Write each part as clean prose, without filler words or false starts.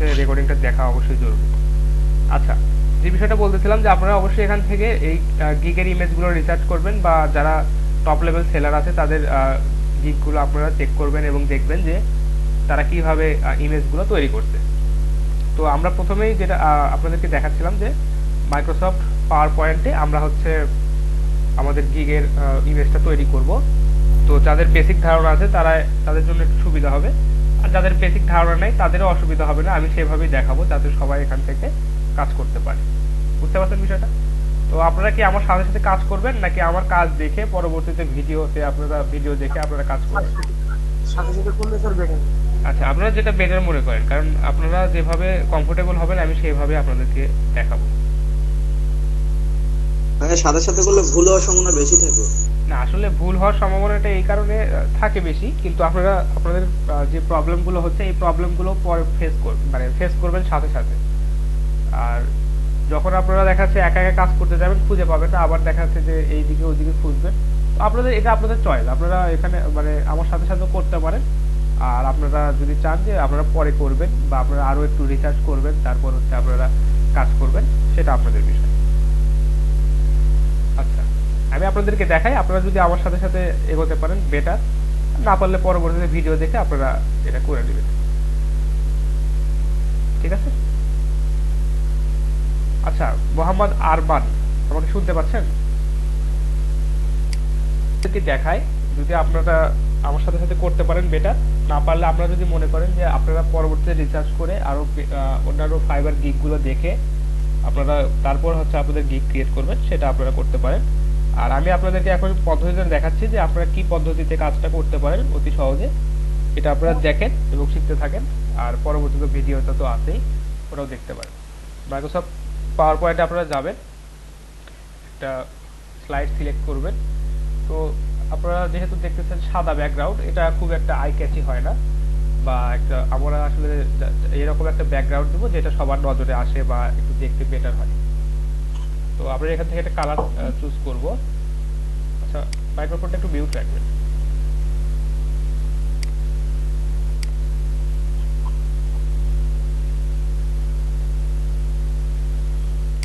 হচ্ছে রেকর্ডিংটা দেখা অবশ্যই জরুরি। আচ্ছা, যে বিষয়টা বলতেছিলাম যে আপনারা অবশ্যই এখান থেকে এই গিগের ইমেজগুলো রিসার্চ করবেন, বা যারা টপ লেভেল সেলার আছে তাদের গিগগুলো আপনারা চেক করবেন এবং দেখবেন যে তারা কিভাবে ইমেজগুলো তৈরি করছে। তো আমরা প্রথমেই যেটা আপনাদেরকে দেখাচ্ছিলাম যে মাইক্রোসফট পাওয়ার পয়েন্টে আমরা হচ্ছে আমাদের গিগের ইমেজটা তৈরি করব। তো যাদের বেসিক ধারণা আছে তাদের জন্য একটু সুবিধা হবে, আর যাদের বেসিক ধারণা নেই তাদেরও অসুবিধা হবে না। আমি সেভাবেই দেখাবো যাতে সবাই এখান থেকে কাজ করতে পারে। বুঝতে পারছেন বিষয়টা? তো আপনারা কি আমার সাথে সাথে কাজ করবেন, নাকি আমার কাজ দেখে পরবর্তীতে ভিডিও দেখে আপনারা কাজ করবেন? সাথে সাথে করলে স্যার বেটার। আচ্ছা, আপনারা যেটা বেটার মনে করেন, কারণ আপনারা যেভাবে কমফোর্টেবল হবেন আমি সেইভাবে আপনাদেরকে দেখাবো। মানে সাথে সাথে করলে ভুল হওয়ার সম্ভাবনা বেশি থাকে। না, আসলে ভুল হওয়ার সম্ভাবনাটা এই কারণে থাকে বেশি, কিন্তু আপনাদের যে প্রবলেমগুলো হচ্ছে এই প্রবলেমগুলো পরে ফেস করবেন সাথে সাথে। আর যখন আপনারা দেখা যাচ্ছে একা একা কাজ করতে যাবেন খুঁজে পাবেন না, আবার দেখা যাচ্ছে যে এইদিকে ওইদিকে খুঁজবেন। তো আপনাদের চয়েস, আপনারা এখানে আমার সাথে সাথে করতে পারেন। আর আপনারা যদি চান যে আপনারা পরে করবেন, বা আপনারা আরো একটু রিসার্চ করবেন, তারপর হচ্ছে আপনারা কাজ করবেন, সেটা আপনাদের বিষয়। আচ্ছা, আমি আপনাদেরকে দেখাই, আপনারা যদি আমার সাথে সাথে এগোতে পারেন বেটার, না পারলে পরবর্তীতে ভিডিও দেখে আপনারা এটা করে নেবেন। ঠিক আছে? আচ্ছা, মোহাম্মদ আরমান, আমাকে শুনতে পাচ্ছেন? দেখাই, যদি আপনারা আমার সাথে সাথে করতে পারেন বেটার, না পারলে আপনারা যদি মনে করেন যে আপনারা পরবর্তীতে রিসার্চ করে আরো অন্যান্য ফাইবার গিগ গুলো দেখে আপনারা তারপর হচ্ছে আপনাদের গিগ ক্রিয়েট করবেন, সেটা আপনারা করতে পারেন। আর আমি আপনাদেরকে এখন পদ্ধতিটা দেখাচ্ছি যে আপনারা কি পদ্ধতিতে কাজটা করতে পারেন অতি সহজে। এটা আপনারা দেখেন এবং শিখতে থাকেন, আর পরবর্তীতে ভিডিওটা তো আছেই, ওটাও দেখতে পারেন। মাইক্রোসফট পাওয়ার পয়েন্টে আপনারা যাবেন, একটা স্লাইড সিলেক্ট করবেন। তো আপনারা যেহেতু দেখতেছেন সাদা ব্যাকগ্রাউন্ড, এটা খুব একটা আই ক্যাচি হয় না, বা আমরা আসলে এরকম একটা ব্যাকগ্রাউন্ড দিব যেটা সবার নজরে আসে বা একটু দেখতে বেটার হয়। তো আমরা এখান থেকে একটা কালার চুজ করব। আচ্ছা, মাইক্রোফোনটা একটু মিউট রাখবেন।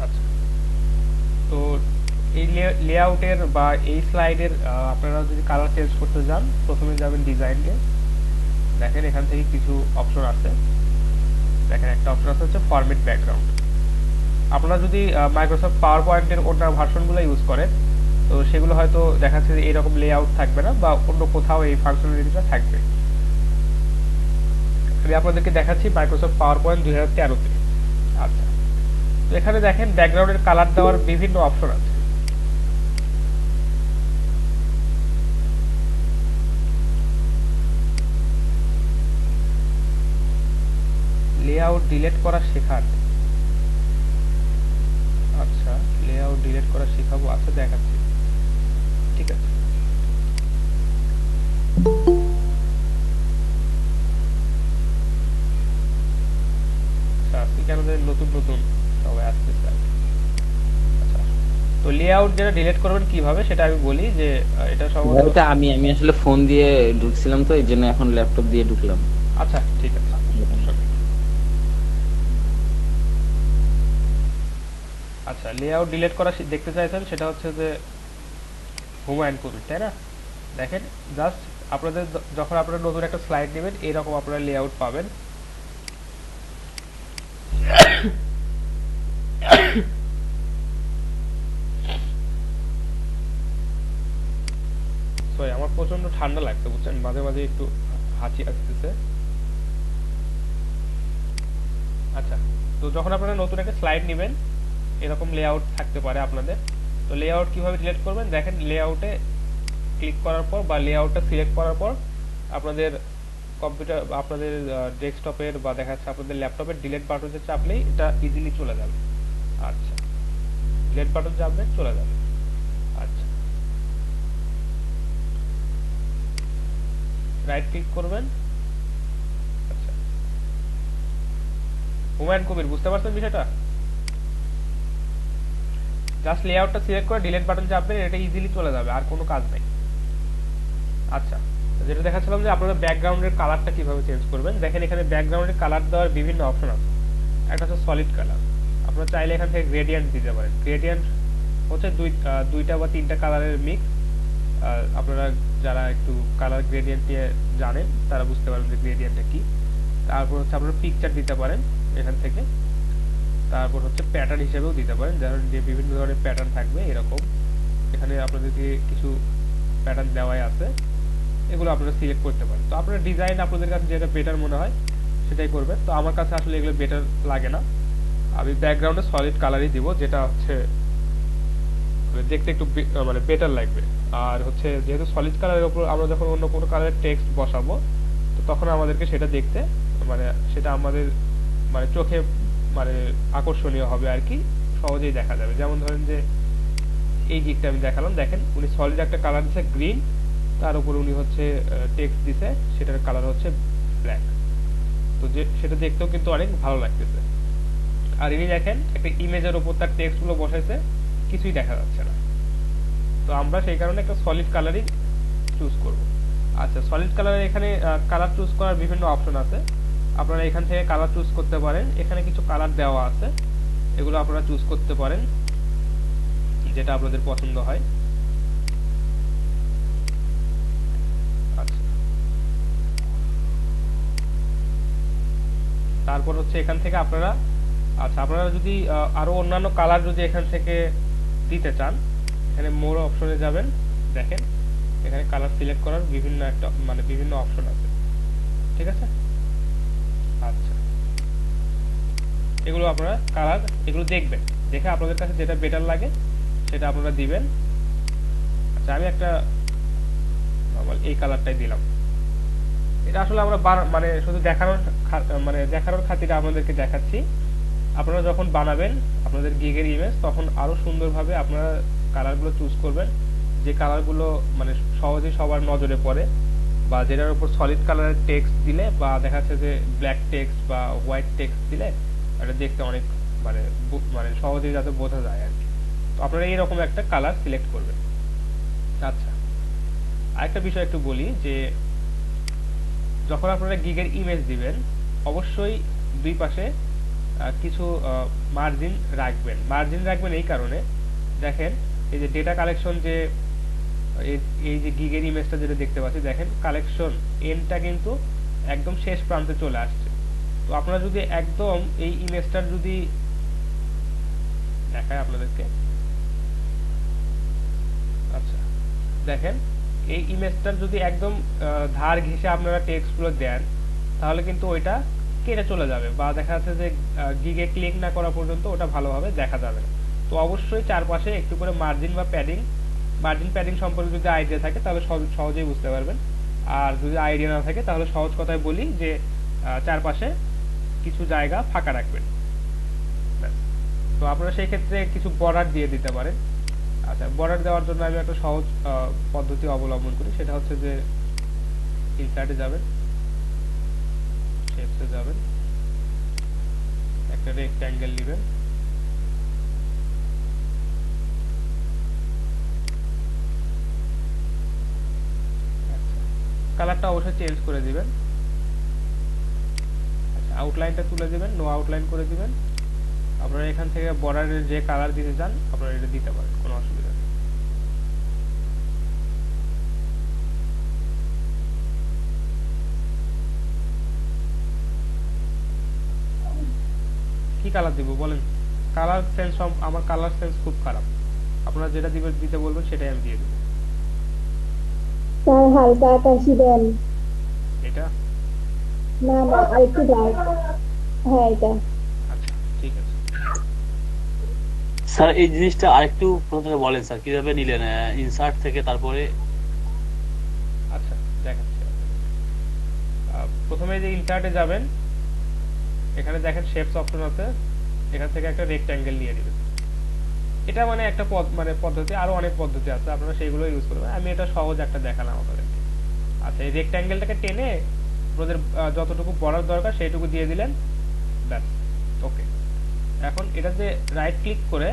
আচ্ছা, তো এই লেআউটের বা এই স্লাইডের আপনারা যদি কালার চেঞ্জ করতে যান, প্রথমে যাবেন ডিজাইনে। দেখেন এখান থেকে কিছু অপশন আছে। দেখেন একটা অপশন আছে হচ্ছে ফরম্যাট ব্যাকগ্রাউন্ড। আপনারা যদি মাইক্রোসফট পাওয়ার পয়েন্টের অন্য ভার্সনগুলো ইউজ করেন, তো সেগুলো হয়তো দেখা যাচ্ছে যে এরকম লেআউট থাকবে না, বা অন্য কোথাও এই ফাংশনালিটিটা থাকবে। আমি আপনাদেরকে দেখাচ্ছি মাইক্রোসফট পাওয়ার পয়েন্ট 2013-তে। আচ্ছা, তো এখানে দেখেন ব্যাকগ্রাউন্ডের কালার দেওয়ার বিভিন্ন অপশন আছে। লেআউট ডিলিট করা শেখার। আচ্ছা, লেআউট ডিলিট করা শেখাবো, আচ্ছা দেখাচ্ছি। ঠিক আছে। আচ্ছা, আজকে কেন জানি নতুন নতুন সবাই আসতেছে। আচ্ছা, তো লেআউট যেটা ডিলিট করবেন কিভাবে সেটা আমি বলি যে এটা সম্ভবত। এটা আমি আমি আসলে ফোন দিয়ে ঢুকছিলাম, তো এই জন্য এখন ল্যাপটপ দিয়ে ঢুকলাম। আচ্ছা, ঠিক আছে, সমস্যা নেই। আচ্ছা, লেআউট ডিলিট করা দেখতে চাইছেন, সেটা হচ্ছে যে হুমায়ুন কবির, তাই না? দেখেন, জাস্ট আপনাদের যখন আপনারা নতুন একটা স্লাইড নেবেন এরকম আপনারা লেআউট পাবেন। সরি, আমার প্রচন্ড ঠান্ডা লাগছে বুঝছেন, মাঝে মাঝে একটু হাঁচি আসতেছে। আচ্ছা, তো যখন আপনারা নতুন একটা স্লাইড নেবেন এরকম লেআউট থাকতে পারে আপনাদের। তো লেআউট কিভাবে ডিলিট করবেন, দেখেন লেআউটে ক্লিক করার পর বা লেআউটটা সিলেক্ট করার পর আপনাদের কম্পিউটার, আপনাদের ডেস্কটপের বা দেখা যাচ্ছে আপনাদের ল্যাপটপের ডিলিট বাটনে চাপলেই এটা ইজিলি চলে যাবে। আচ্ছা, ডিলিট বাটন চাপবেন, চলে যাবে। আচ্ছা, রাইট ক্লিক করবেন। আচ্ছা, হুমায়ুন কবির, বুঝতে পারছেন বিষয়টা? জাস্ট লেআউটটা সিলেক্ট করে ডিলিট বাটন চাপবেন, এটা ইজিলি চলে যাবে, আর কোনো কাজ নাই। আচ্ছা, যেটা দেখাচ্ছিলাম যে আপনারা ব্যাকগ্রাউন্ডের কালারটা কিভাবে চেঞ্জ করবেন, দেখেন এখানে ব্যাকগ্রাউন্ডের কালার দেওয়ার বিভিন্ন অপশন আছে। একটা হচ্ছে সলিড কালার। আপনারা চাইলে এখান থেকে গ্রেডিয়েন্ট দিতে পারেন। গ্রেডিয়েন্ট হচ্ছে দুইটা বা তিনটা কালারের মিক্স। আপনারা যারা একটু কালার গ্রেডিয়েন্ট নিয়ে জানেন তারা বুঝতে পারবেন যে গ্রেডিয়েন্টটা কি। তারপর হচ্ছে আপনারা পিকচার দিতে পারেন এখান থেকে। তারপর হচ্ছে প্যাটার্ন হিসেবেও দিতে পারেন, যেমন যে বিভিন্ন ধরনের প্যাটার্ন থাকবে এরকম। এখানে আপনাদেরকে কিছু প্যাটার্ন দেওয়াই আছে, এগুলো আপনারা সিলেক্ট করতে পারেন। তো আপনারা ডিজাইন আপনাদের কাছে যেটা বেটার মনে হয় সেটাই করবেন। তো আমার কাছে আসলে এগুলো বেটার লাগে না, আমি ব্যাকগ্রাউন্ডে সলিড কালারই দিব, যেটা হচ্ছে দেখতে একটু মানে বেটার লাগবে। আর হচ্ছে যেহেতু সলিড কালারের উপর আমরা যখন অন্য কোনো কালারের টেক্সট বসাবো, তো তখন আমাদেরকে সেটা দেখতে মানে সেটা আমাদের মানে চোখে মানে আকর্ষণীয় হবে আর কি, সহজেই দেখা যাবে। যেমন ধরেন যে এই গিকটা আমি দেখালাম, দেখেন উনি সলিড একটা কালার দিচ্ছে গ্রিন, তার উপর উনি হচ্ছে টেক্সট দিছে, সেটার কালার হচ্ছে ব্ল্যাক। তো যে সেটা দেখতেও কিন্তু অনেক ভালো লাগতেছে। আর ইনি দেখেন একটা ইমেজের উপর তার টেক্সট গুলো বসাইছে, কিছুই দেখা যাচ্ছে না। তো আমরা সেই কারণে একটা সলিড কালারই চুজ করব। আচ্ছা, সলিড কালারের এখানে কালার চুজ করার বিভিন্ন অপশন আছে, আপনারা এখান থেকে কালার চুজ করতে পারেন। এখানে কিছু কালার দেওয়া আছে, এগুলো আপনারা চুজ করতে পারেন যেটা আপনাদের পছন্দ হয়। আচ্ছা, তারপর হচ্ছে এখান থেকে আপনারা যদি আরো অন্যান্য কালার যদি এখান থেকে দিতে চান, এখানে মোর অপশনে যাবেন, দেখেন এখানে কালার সিলেক্ট করার বিভিন্ন অপশন আছে, ঠিক আছে। আচ্ছা, এগুলো আপনারা কালার এগুলো দেখবেন, দেখে আপনাদের কাছে যেটা বেটার লাগে সেটা আপনারা দিবেন। আচ্ছা, আমি একটা এই কালারটাই দিলাম। এটা আসলে আমরা মানে শুধু দেখানোর খাতিরে আপনাদেরকে দেখাচ্ছি। আপনারা যখন বানাবেন আপনাদের গিগের ইমেজ, তখন আরো সুন্দরভাবে আপনারা কালারগুলো চুজ করবেন, যে কালারগুলো মানে সহজেই সবার নজরে পড়ে, বা যেটার উপর সলিড কালারের টেক্সট দিলে বা দেখা যাচ্ছে যে ব্ল্যাক টেক্সট বা হোয়াইট টেক্সট দিলে এটা দেখতে অনেক মানে সহজেই যাতে বোঝা যায় আর কি। তো আপনারা এইরকম একটা কালার সিলেক্ট করবেন। আচ্ছা, আরেকটা বিষয় একটু বলি, যে যখন আপনারা গিগের ইমেজ দিবেন অবশ্যই দুই পাশে কিছু মার্জিন রাখবেন এই কারণে, দেখেন এই যে ডেটা কালেকশন, যে এই যে গিগের ইমেজটা যেটা দেখতে পাচ্ছি, দেখেন কালেকশন এন্ডটা কিন্তু একদম শেষ প্রান্তে চলে আসছে। তো আপনারা যদি একদম এই ইমেজটার যদি দেখায় আপনাদেরকে, আচ্ছা দেখেন এই ইমেজটার যদি একদম ধার ঘেঁষে আপনারা টেক্সট গুলো দেন, তাহলে কিন্তু ওইটা কেটে চলে যাবে, বা দেখা যাচ্ছে যে গিগে ক্লিক না করা পর্যন্ত ওটা ভালোভাবে দেখা যাবে না। তো অবশ্যই চারপাশে একটু করে মার্জিন প্যাডিং সম্পর্কে যদি আইডিয়া থাকে তাহলে সহজেই বুঝতে পারবেন। আর যদি আইডিয়া না থাকে তাহলে সহজ কথায় বলি যে চারপাশে কিছু জায়গা ফাঁকা রাখবেন। তো আপনারা সেই ক্ষেত্রে কিছু বর্ডার দিয়ে দিতে পারেন। আচ্ছা, বর্ডার দেওয়ার জন্য আমি একটা সহজ পদ্ধতি অবলম্বন করি, সেটা হচ্ছে যে ইনসার্টে যাবেন, শেপসে যাবেন, একটা রেক্ট্যাঙ্গেল নেবেন, কালারটা অবশ্যই চেঞ্জ করে দিবেন। আচ্ছা, আউটলাইনটা তুলে দিবেন, নো আউটলাইন করে দিবেন। আপনারা এখান থেকে বর্ডারের যে কালার দিতে চান আপনারা এটা দিতে পারেন, কোনো অসুবিধা নেই। কি কালার দিব বলেন? কালার সেন্স আমার কালার সেন্স খুব খারাপ, আপনারা যেটা দিতে বলবেন সেটাই আমি দিয়ে দেব। স্যার হালকা আকাশি দেন। এটা না না, আরেকটু ডার্ক। হ্যাঁ, এটা। আচ্ছা, ঠিক আছে। স্যার এই জিনিসটা আরেকটু প্রথমে বলেন স্যার, কিভাবে নিলেন ইনসার্ট থেকে তারপরে? আচ্ছা, দেখাচ্ছি। প্রথমে যে ইনসার্টে যাবেন, এখানে দেখেন শেপস অপশন আছে, এখান থেকে একটা রেক্ট্যাঙ্গেল নিয়ে নেবেন। এটা মানে একটা পদ্ধতি, আরো অনেক পদ্ধতি আছে, আপনারা সেইগুলো ইউজ করবেন। আমি এটা সহজ একটা দেখালাম আপনাদেরকে। আচ্ছা, এই রেক্ট্যাঙ্গেলটাকে টেনে আপনাদের যতটুকু বর্ডার দরকার সেইটুকু দিয়ে দিলেন, ব্যাস, ওকে। এখন এটাতে রাইট ক্লিক করে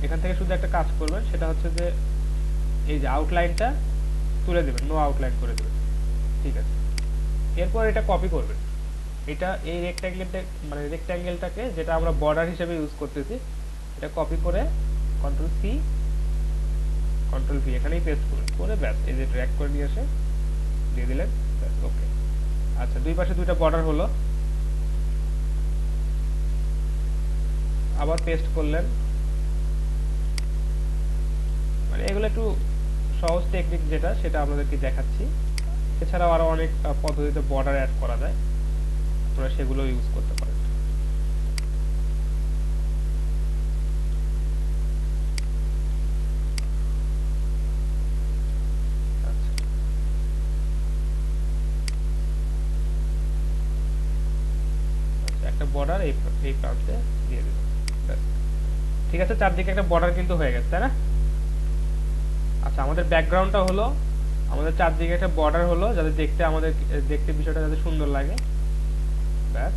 এখান থেকে শুধু একটা কাজ করবেন, সেটা হচ্ছে যে এই যে আউটলাইনটা তুলে দেবেন, নো আউটলাইন করে দেবেন, ঠিক আছে। এরপর এটা কপি করবেন, এটা এই রেক্ট্যাঙ্গেলটা মানে রেক্ট্যাঙ্গেলটাকে যেটা আমরা বর্ডার হিসেবে ইউজ করতেছি, এটা কপি করে কন্ট্রোল সি কন্ট্রোল ভি এখানেই পেস্ট করুন, করে ব্যাস এই যে ড্র্যাগ করে নিয়ে এসে দিয়ে দিলেন, ব্যাস ওকে। আচ্ছা, দুই পাশে দুইটা বর্ডার হলো, আবার পেস্ট করলেন। মানে এগুলো একটু সহজ টেকনিক যেটা, সেটা আপনাদেরকে দেখাচ্ছি। এছাড়াও আরো অনেক পদ্ধতিতে বর্ডার অ্যাড করা যায়, আপনারা সেগুলো ইউজ করতে পারেন। আচ্ছা, একটা বর্ডার এই প্রান্তে দিয়ে দিলাম, ব্যাস। ঠিক আছে, চারদিকে একটা বর্ডার কিন্তু হয়ে গেছে, তাই না? আচ্ছা, আমাদের ব্যাকগ্রাউন্ডটা হলো, আমাদের চারদিকে একটা বর্ডার হলো, যাতে দেখতে আমাদের দেখতে বিষয়টা যাতে সুন্দর লাগে, ব্যাস।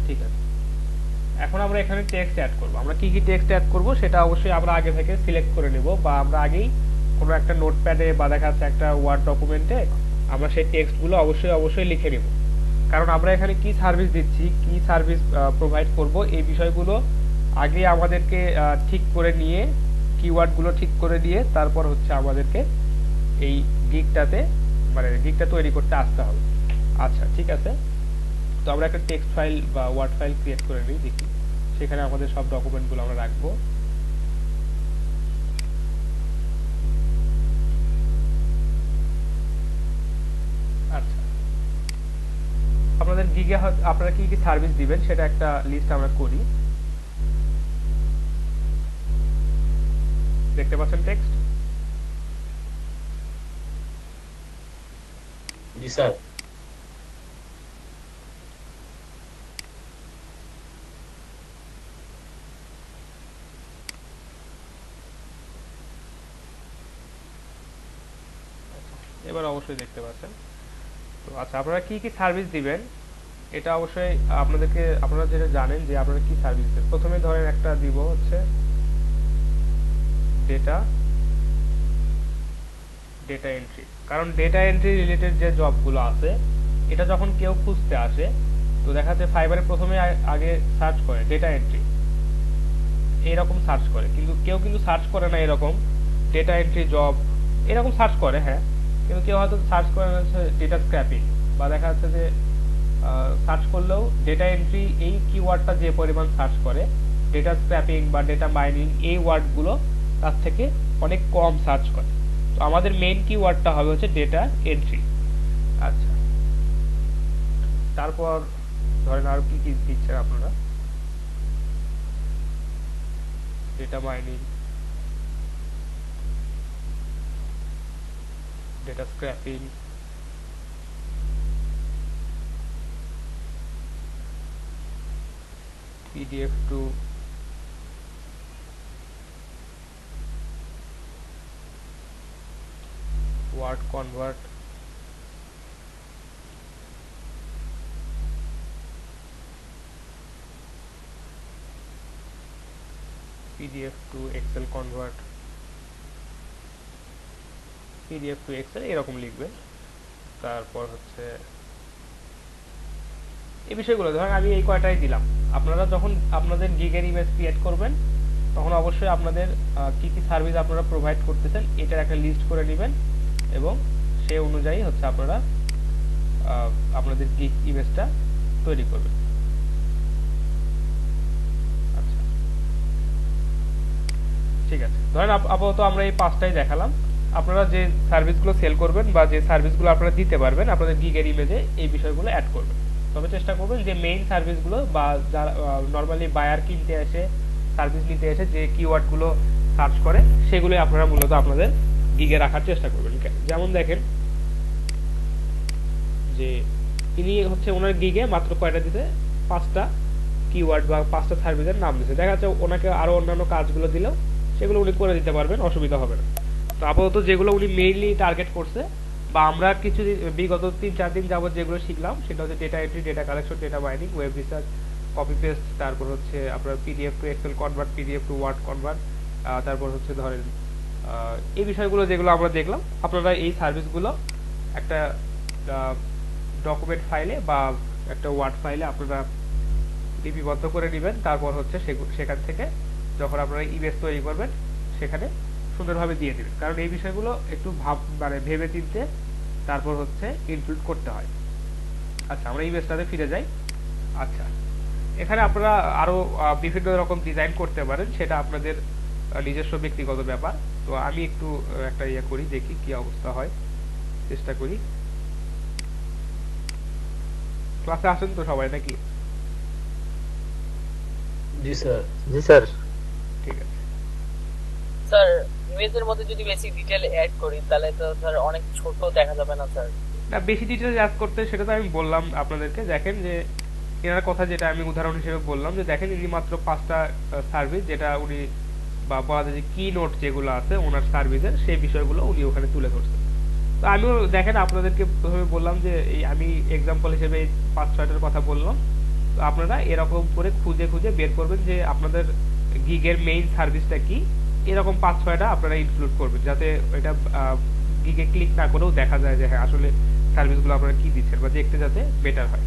ঠিক আছে, এখন আমরা এখানে টেক্সট অ্যাড করব। আমরা কি কি টেক্সট অ্যাড করব সেটা অবশ্যই আমরা আগে থেকে সিলেক্ট করে নেব, বা আমরা আগেই কোনো একটা নোটপ্যাডে বা দেখা যাচ্ছে একটা ওয়ার্ড ডকুমেন্টে আমরা সেই টেক্সটগুলো অবশ্যই লিখে নেব। কারণ আমরা এখানে কি সার্ভিস দিচ্ছি, কি সার্ভিস প্রোভাইড করব, এই বিষয়গুলো আগে আমাদেরকে ঠিক করে নিয়ে, কিওয়ার্ডগুলো ঠিক করে দিয়ে তারপর হচ্ছে আমাদেরকে এই গিগটাতে মানে গিগটা তৈরি করতে আসতে হবে। আচ্ছা, ঠিক আছে, তো আমরা একটা টেক্সট ফাইল বা ওয়ার্ড ফাইল ক্রিয়েট করে নিই, দেখি সেখানে আমাদের সব ডকুমেন্টগুলো আমরা রাখবো। আচ্ছা, আপনাদের গিগে আপনারা কি কি সার্ভিস দিবেন সেটা একটা লিস্ট আমরা করি। দেখতে পাচ্ছেন টেক্সট? জি স্যার। এবার অবশ্যই দেখতে পাচ্ছেন। তো আচ্ছা, আপনারা কি কি সার্ভিস দিবেন এটা অবশ্যই আপনারা যেটা জানেন যে আপনারা কি সার্ভিস দেন। প্রথমে ধরেন একটা দিব হচ্ছে ডেটা এন্ট্রি, কারণ ডেটা এন্ট্রি রিলেটেড যে জবগুলো আছে এটা যখন কেউ খুঁজতে আসে, তো দেখা যাচ্ছে ফাইবারে প্রথমে আগে সার্চ করে ডেটা এন্ট্রি, এরকম সার্চ করে, কিন্তু কেউ কিন্তু সার্চ করে না এরকম ডেটা এন্ট্রি জব, এরকম সার্চ করে হ্যাঁ, কিন্তু কেউ হয়তো সার্চ করে হচ্ছে ডেটা স্ক্র্যাপিং, বা দেখা যাচ্ছে যে সার্চ করলেও ডেটা এন্ট্রি এই কিওয়ার্ডটা যে পরিমাণ সার্চ করে, ডেটা স্ক্র্যাপিং বা ডেটা মাইনিং এই ওয়ার্ডগুলো তার থেকে অনেক কম সার্চ করে। তো আমাদের মেইন কিওয়ার্ডটা হবে হচ্ছে ডেটা এন্ট্রি। আচ্ছা, তারপর ধরেন আর কি কি দিচ্ছেন আপনারা, data mining, data scraping, PDF to Word convert, PDF to Excel convert, PDF to Excel এরকম লিখবেন। তারপর হচ্ছে এই বিষয়গুলো ধরেন আমি এই কয়টাই দিলাম। আপনারা যখন আপনাদের গিগের ইমেজ ক্রিয়েট করবেন তখন অবশ্যই আপনাদের কি কি সার্ভিস আপনারা প্রোভাইড করতেছেন এটার একটা লিস্ট করে নেবেন, এবং সেই অনুযায়ী হচ্ছে আপনারা আপনাদের গিগ ইমেজটা তৈরি করবেন। আচ্ছা, ঠিক আছে, ধরেন আপাতত আমরা এই পাঁচটাই দেখালাম। আপনারা যে সার্ভিসগুলো সেল করবেন বা যে সার্ভিসগুলো আপনারা দিতে পারবেন আপনাদের গিগের ইমেজে এই বিষয়গুলো অ্যাড করবেন। তবে চেষ্টা করবেন যে মেইন সার্ভিসগুলো বা যারা নর্মালি বায়ার কিনতে এসে সার্ভিস নিতে এসে যে কিওয়ার্ডগুলো সার্চ করে সেগুলোই আপনারা মূলত আপনাদের গিগে রাখার চেষ্টা করবেন। যেমন দেখেন যে ইনি হচ্ছে ওনার গিগে মাত্র কয়টা দিতে, 5টা কিওয়ার্ড বা 5টা সার্ভিসের নাম দিয়েছে। দেখা যাচ্ছে ওনাকে আরো অন্যান্য কাজগুলো দিলেও সেগুলো উনি করে দিতে পারবেন, অসুবিধা হবে না। তো আপাতত যেগুলো উনি মেইনলি টার্গেট করছে বা আমরা কিছু বিগত 3-4 দিন যাবত যেগুলো শিখলাম সেটা হচ্ছে data entry, data collection, data mining, web research, copy paste, তারপর হচ্ছে আপনার PDF to Excel convert, PDF to Word convert, তারপর হচ্ছে ধরেন এই বিষয়গুলো যেগুলো আমরা দেখলাম আপনারা এই সার্ভিসগুলো একটা ডকুমেন্ট ফাইলে বা একটা ওয়ার্ড ফাইলে আপনারা লিপিবদ্ধ করে নেবেন। তারপর হচ্ছে সেখান থেকে যখন আপনারা ইমেজ তৈরি করবেন সেখানে সুন্দরভাবে দিয়ে দিবেন, কারণ এই বিষয়গুলো একটু মানে ভেবে চিন্তে তারপর হচ্ছে ইনক্লুড করতে হয়। আচ্ছা, আমরা ইমেজটাতে ফিরে যাই। আচ্ছা, এখানে আপনারা আরো বিভিন্ন রকম ডিজাইন করতে পারেন, সেটা আপনাদের নিজস্ব ব্যক্তিগত ব্যাপার। তো আমি একটু একটা ইয়ে করি, দেখি কি অবস্থা হয়, চেষ্টা করি। ক্লাসে আসেন তো সবাই নাকি? জি স্যার। জি স্যার। ঠিক আছে স্যার, ইমেজের মধ্যে যদি বেসিক ডিটেইল অ্যাড করি তাহলে তো স্যার অনেক ছোট দেখা যাবে না স্যার? না, বেশি ডিটেলস অ্যাড করতে সেটা তো আমি বললাম আপনাদেরকে। দেখেন যে এনার কথা যেটা আমি উদাহরণ হিসেবে বললাম, যে দেখেন ইনি মাত্র 5টা সার্ভিস, যেটা উনি বা বলা যায় যে কি নোট যেগুলো আছে ওনার সার্ভিসের, সেই বিষয়গুলো উনি ওখানে তুলে ধরছেন। তো আমিও দেখেন আপনাদেরকে প্রথমে বললাম যে এই আমি এক্সাম্পল হিসেবে এই 5-6টার কথা বললাম। তো আপনারা এরকম করে খুঁজে খুঁজে বের করবেন যে আপনাদের গিগের মেইন সার্ভিসটা কি, এরকম 5-6টা আপনারা ইনক্লুড করবেন, যাতে এটা গিগে ক্লিক না করেও দেখা যায় যে হ্যাঁ আসলে সার্ভিসগুলো আপনারা কি দিচ্ছেন, বা দেখতে যাতে বেটার হয়।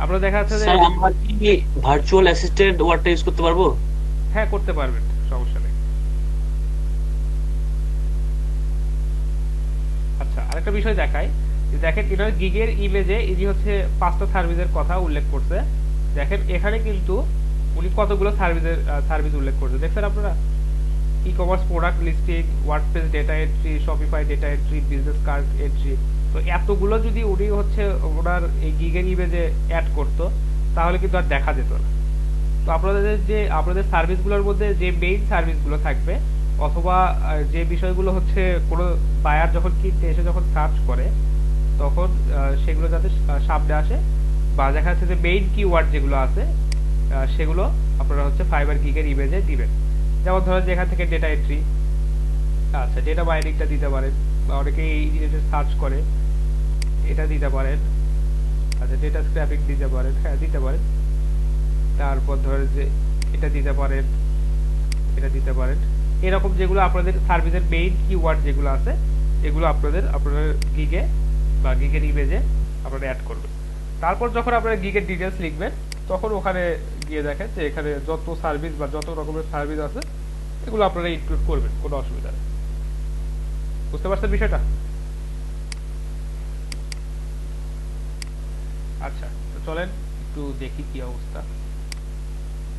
আপনারা দেখা যাচ্ছে যে স্যার আমরা কি ভার্চুয়াল অ্যাসিস্ট্যান্ট ওয়ার্ডটা ইউজ করতে পারবো? হ্যাঁ করতে পারবেন, সমস্যা নেই। আচ্ছা, আরেকটা বিষয় দেখাই, যে দেখেন এনার গিগের ইমেজে ইনি হচ্ছে 5টা সার্ভিসের কথা উল্লেখ করছে। দেখেন এখানে কিন্তু উনি কতগুলো সার্ভিস উল্লেখ করছে, দেখছেন আপনারা? E commerce product listing, WordPress data entry, Shopify data entry, business card entry. তো এতগুলো যদি উনি হচ্ছে ওনার এই গিগের ইমেজে অ্যাড করতো তাহলে কিন্তু আর দেখা যেত না। তো আপনাদের সার্ভিসগুলোর মধ্যে যে মেইন সার্ভিসগুলো থাকবে, অথবা যে বিষয়গুলো হচ্ছে কোনো বায়ার যখন কিনতে এসে যখন সার্চ করে তখন সেগুলো যাতে সামনে আসে, বা দেখা যাচ্ছে যে মেইন কিওয়ার্ড যেগুলো আছে সেগুলো আপনারা হচ্ছে ফাইবার গিগের ইমেজে দিবেন। যেমন ধরেন যেখান থেকে ডেটা এন্ট্রি, আচ্ছা ডেটা মাইনিংটা দিতে পারেন, বা অনেকে এই রিলেটেড সার্চ করে এটা দিতে পারেন। আচ্ছা, ডেটা স্ক্র্যাপিং দিতে পারেন, হ্যাঁ দিতে পারেন। তারপর ধরেন যে এটা দিতে পারেন, এটা দিতে পারেন। এরকম যেগুলো আপনাদের সার্ভিসের মেইন কিওয়ার্ড যেগুলো আছে এগুলো আপনাদের গিগে বা গিগের ইমেজে আপনারা অ্যাড করবেন। তারপর যখন আপনারা গিগের ডিটেলস লিখবেন তখন ওখানে গিয়ে দেখেন যে এখানে যত সার্ভিস বা যত রকমের সার্ভিস আছে এগুলো আপনারা ইনক্লুড করবেন, কোনো অসুবিধা নেই। বুঝতে পারছেন বিষয়টা? আচ্ছা, তো চলেন একটু দেখি কি অবস্থা।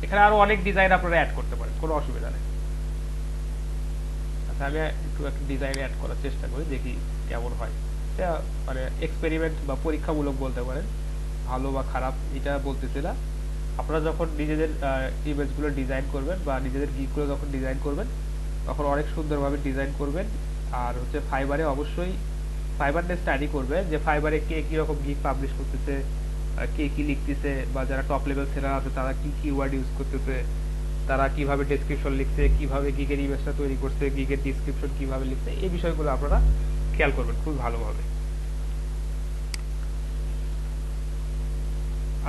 এখানে আরো অনেক ডিজাইন আপনারা অ্যাড করতে পারেন, কোনো অসুবিধা নেই। আচ্ছা, আমি একটু একটা ডিজাইন অ্যাড করার চেষ্টা করি, দেখি কেমন হয়। এটা মানে এক্সপেরিমেন্ট বা পরীক্ষামূলক বলতে পারেন, ভালো বা খারাপ এটা বলতেছি না। আপনারা যখন নিজেদের ইমেজগুলো ডিজাইন করবেন বা নিজেদের গিকগুলো যখন ডিজাইন করবেন তখন অনেক সুন্দরভাবে ডিজাইন করবেন। আর হচ্ছে ফাইবারে অবশ্যই ফাইবার নিয়ে স্টাডি করবে যে ফাইবারে কে কিরকম গিক পাবলিশ করতেছে, কে কি লিখতেছে, বা যারা টপ লেভেল সেলার আছে তারা কি কিওয়ার্ড ইউজ করতেছে, তারা কিভাবে ডেসক্রিপশন লিখছে, কিভাবে গিগের ইমেজটা তৈরি করছে, গিগের ডিসক্রিপশন কিভাবে লিখছে, এই বিষয়গুলো আপনারা খেয়াল করবেন খুব ভালোভাবে।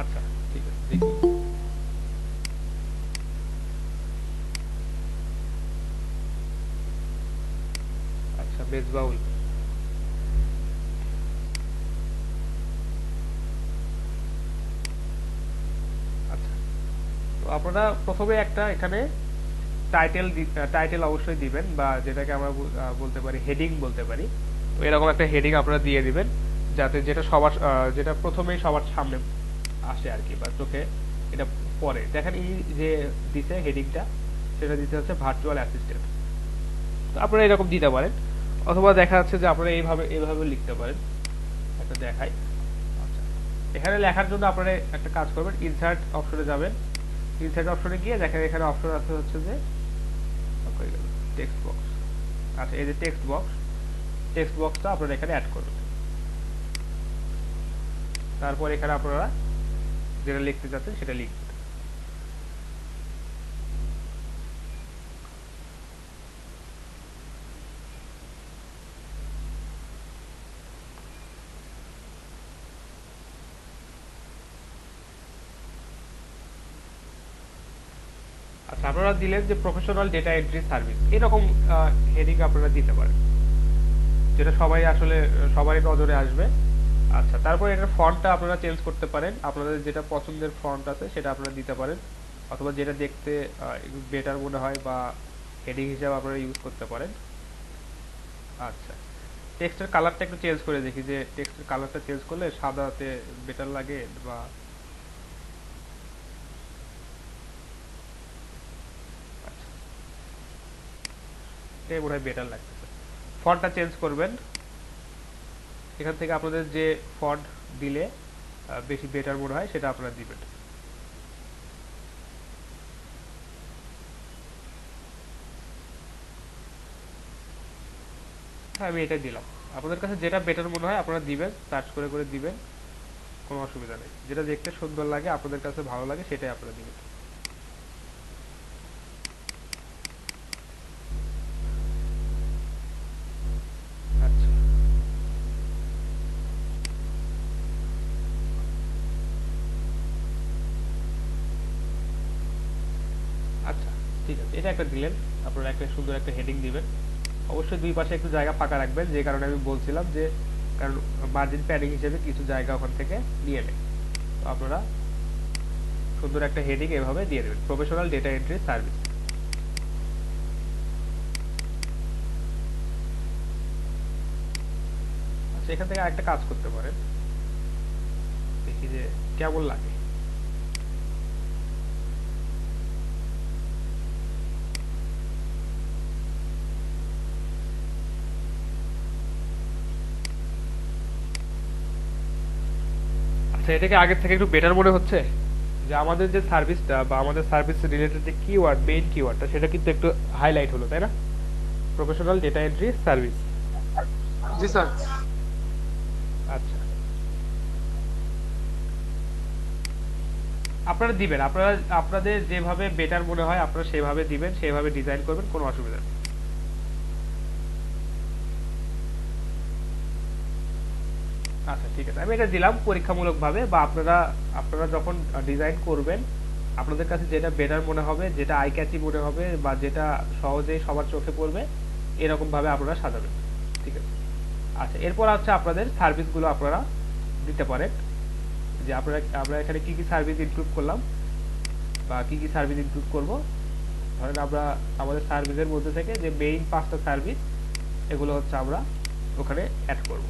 আচ্ছা ঠিক আছে, দেখি। আচ্ছা, মেজবাউল। আচ্ছা, তো আপনারা প্রথমে একটা এখানে টাইটেল অবশ্যই দিবেন, বা যেটাকে আমরা বলতে পারি হেডিং বলতে পারি। তো এরকম একটা হেডিং আপনারা দিয়ে দিবেন, যাতে যেটা প্রথমেই সবার সামনে আসে আর কি, বা চোখে এটা পড়ে। দেখেন এই যে দিছে হেডিংটা, সেটা দিতে হচ্ছে ভার্চুয়াল অ্যাসিস্ট্যান্ট। তো আপনারা এরকম দিতে পারেন, অথবা দেখা যাচ্ছে যে আপনারা এইভাবে লিখতে পারেন। একটা দেখাই। আচ্ছা, এখানে লেখার জন্য আপনারা একটা কাজ করবেন, ইনসার্ট অপশনে যাবেন। ইনসার্ট অপশনে গিয়ে দেখেন এখানে অপশন আছে হচ্ছে যে টেক্সট বক্স। আচ্ছা, এই যে টেক্সট বক্সটা আপনারা এখানে অ্যাড করবেন। তারপর এখানে আপনারা যেটা লিখতে চাচ্ছেন সেটা লিখবেন। আচ্ছা, আপনারা দিলেন যে প্রফেশনাল ডেটা এন্ট্রি সার্ভিস, এরকম হেডিং আপনারা দিতে পারেন, যেটা সবারই নজরে আসবে। আচ্ছা, তারপর এটার ফন্টটা আপনারা চেঞ্জ করতে পারেন, আপনাদের যেটা পছন্দের ফন্ট আছে সেটা আপনারা দিতে পারেন, অথবা যেটা দেখতে বেটার মনে হয় বা হেডিং হিসাবে আপনারা ইউজ করতে পারেন। আচ্ছা, টেক্সটের কালারটা একটু চেঞ্জ করে দেখি যে টেক্সটের কালারটা চেঞ্জ করলে সাদাতে বেটার লাগে বা আচ্ছা, এটাই মনে হয় বেটার লাগতেছে। ফন্টটা চেঞ্জ করবেন, এখান থেকে আপনাদের যে ফন্ট দিলে বেশি বেটার মনে হয় সেটা আপনারা দিবেন। হ্যাঁ, আমি এটা দিলাম। আপনাদের কাছে যেটা বেটার মনে হয় আপনারা দিবেন, সার্চ করে করে দিবেন, কোনো অসুবিধা নেই। যেটা দেখতে সুন্দর লাগে, আপনাদের কাছে ভালো লাগে, সেটাই আপনারা দিবেন। আচ্ছা, আচ্ছা, ঠিক আছে, এটা একটা দিলেন। আপনারা একটা সুন্দর একটা হেডিং দিবেন। অবশ্যই দুই পাশে একটু জায়গা ফাঁকা রাখবেন, যে কারণে আমি বলছিলাম যে কারণ মার্জিন প্যাডিং হিসেবে কিছু জায়গা ওখান থেকে নিয়ে নেয়। তো আপনারা সুন্দর একটা হেডিং এভাবে দিয়ে দেবেন, প্রফেশনাল ডেটা এন্ট্রি সার্ভিস। আচ্ছা, এখান থেকে আরেকটা কাজ করতে পারেন, দেখি যে কেমন লাগে। আচ্ছা, এটাকে আগের থেকে একটু বেটার মনে হচ্ছে? যে আমাদের যে সার্ভিসটা বা আমাদের সার্ভিস রিলেটেড যে কিওয়ার্ড, মেইন কিওয়ার্ডটা, সেটা কিন্তু একটু হাইলাইট হলো, তাই না? Professional data entry service. জি স্যার। আচ্ছা, আপনারা দিবেন, আপনারা আপনাদের যেভাবে বেটার মনে হয় আপনারা সেভাবে দিবেন, সেভাবে ডিজাইন করবেন, কোনো অসুবিধা নেই। আচ্ছা, ঠিক আছে, আমি এটা দিলাম পরীক্ষামূলক ভাবে, বা আপনারা আপনারা যখন ডিজাইন করবেন আপনাদের কাছে যেটা বেটার মনে হবে, যেটা আই ক্যাচি মনে হবে, বা যেটা সহজেই সবার চোখে পড়বে, এরকম ভাবে আপনারা সাজাবেন। ঠিক আছে। আচ্ছা, এরপর হচ্ছে আপনাদের সার্ভিসগুলো আপনারা দিতে পারেন, যে আমরা এখানে কি কি সার্ভিস ইনক্লুড করলাম বা কি কি সার্ভিস ইনক্লুড করব। ধরেন আমরা আমাদের সার্ভিসের মধ্যে থেকে যে মেইন 5টা সার্ভিস, এগুলো হচ্ছে আমরা ওখানে অ্যাড করব।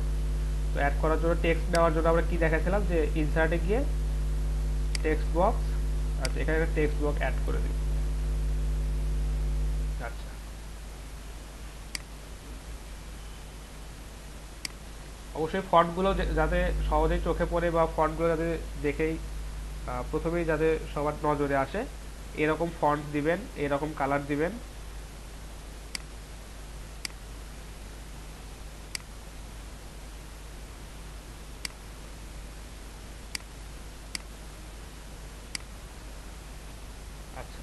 তো অ্যাড করার জন্য টেক্সট দেওয়ার জন্য আমরা কি দেখাছিলাম, যে ইনসার্টে গিয়ে টেক্সট বক্স, আচ্ছা এখানে একটা টেক্সট বক্স অ্যাড করে দিই। আচ্ছা, অবশ্যই ফন্টগুলো যাতে সহজেই চোখে পড়ে, বা ফন্টগুলো যাতে দেখেই প্রথমেই যাতে সবার নজরে আসে, এরকম ফন্ট দিবেন, এরকম কালার দিবেন। আচ্ছা,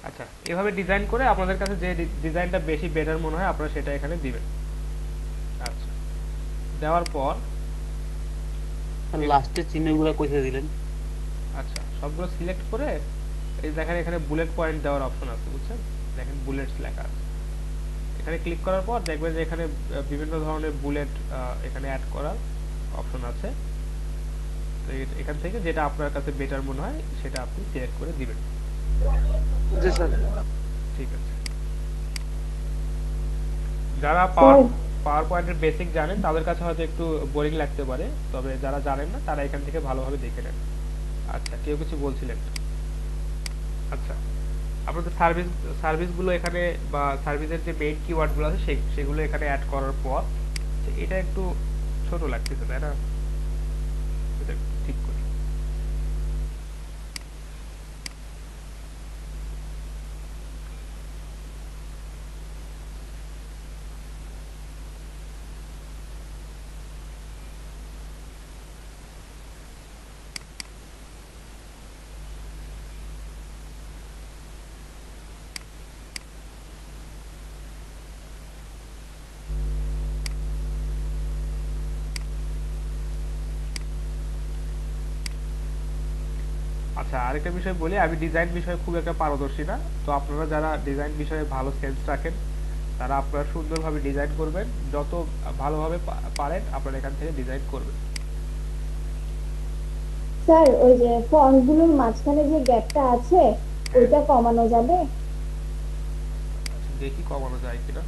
আচ্ছা, এভাবে ডিজাইন করে আপনাদের কাছে যে ডিজাইনটা বেশি বেটার মনে হয় আপনারা সেটা এখানে দিবেন। আচ্ছা, দেওয়ার পর লাস্টের চিহ্নগুলো কোথায় দিলেন? আচ্ছা, সবগুলো সিলেক্ট করে এই দেখেন এখানে বুলেট পয়েন্ট দেওয়ার অপশন আছে, বুঝছেন? দেখেন বুলেটস লেখা আছে, এখানে ক্লিক করার পর দেখবেন যে এখানে বিভিন্ন ধরনের বুলেট এখানে অ্যাড করার অপশন আছে। তো এখান থেকে যেটা আপনার কাছে বেটার মনে হয় সেটা আপনি সিলেক্ট করে দিবেন। জি স্যার। ঠিক আছে। যারা স্যার পাওয়ার পয়েন্টের বেসিক জানেন তাদের কাছে হয়তো একটু বোরিং লাগতে পারে, তবে যারা জানেন না তারা এখান থেকে ভালোভাবে দেখে নেন। আচ্ছা, কেউ কিছু বলছিলেন? আচ্ছা, আপনাদের সার্ভিসগুলো এখানে, বা সার্ভিসের যে মেইন কিওয়ার্ডগুলো আছে সেগুলো এখানে অ্যাড করার পর এটা একটু ছোট লাগতেছে, তাই না? এটা একটু ঠিক করি। আচ্ছা, আরেকটা বিষয় বলি, আমি ডিজাইন বিষয়ে খুব একটা পারদর্শী না। তো আপনারা যারা ডিজাইন বিষয়ে ভালো সেন্স রাখেন তারা আপনারা সুন্দরভাবে ডিজাইন করবেন, যত ভালোভাবে পারেন আপনারা এখান থেকে ডিজাইন করবেন। স্যার ওই যে ফন্ট গুলোর মাঝখানে যে গ্যাপটা আছে ওইটা কমানো যাবে? আচ্ছা, দেখি কমানো যায় কিনা।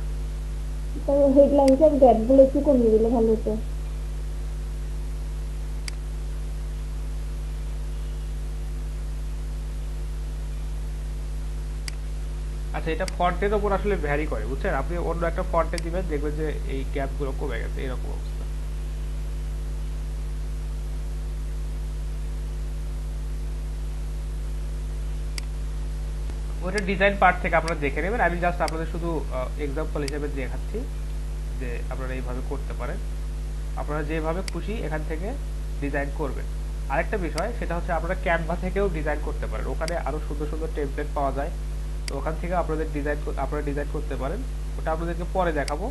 তো হেডলাইনটার গ্যাপ গুলো একটু কমিয়ে দিলে ভালো হতো। আচ্ছা, এটা ফন্টের উপর আসলে ভ্যারি করে, বুঝছেন? আপনি অন্য একটা ফন্টে দিবেন, দেখবেন যে এই গ্যাপ গুলো কমে গেছে, এরকম অবস্থা। ওটা ডিজাইন পার্ট থেকে আপনারা দেখে নেবেন, আমি জাস্ট আপনাদের শুধু এক্সাম্পল হিসেবে দেখাচ্ছি যে আপনারা এইভাবে করতে পারেন। আপনারা যেভাবে খুশি এখান থেকে ডিজাইন করবেন। আরেকটা বিষয় সেটা হচ্ছে আপনারা ক্যানভা থেকেও ডিজাইন করতে পারেন, ওখানে আরো সুন্দর সুন্দর টেমপ্লেট পাওয়া যায়। তো ওখান থেকে আপনারা ডিজাইন করতে পারেন, ওটা আপনাদেরকে পরে দেখাবো।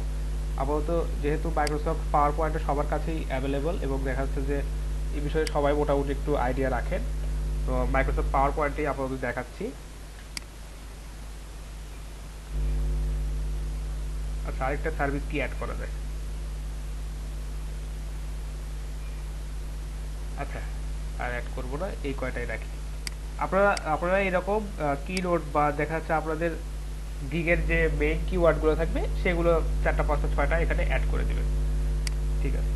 আপাতত যেহেতু মাইক্রোসফট পাওয়ার পয়েন্টে সবার কাছেই অ্যাভেলেবল এবং দেখা যাচ্ছে যে এই বিষয়ে সবাই মোটামুটি একটু আইডিয়া রাখেন, তো মাইক্রোসফট পাওয়ার পয়েন্টেই আপাতত দেখাচ্ছি। আচ্ছা, আরেকটা সার্ভিস কি অ্যাড করা যায়? আচ্ছা, আর অ্যাড করবো না, এই কয়টাই রাখি। আপনারা এরকম কিনোট বা দেখা যাচ্ছে আপনাদের গিগের যে মেইন কিওয়ার্ড গুলো থাকবে সেগুলো 4টা 5টা 6টা এখানে অ্যাড করে দিবেন, ঠিক আছে?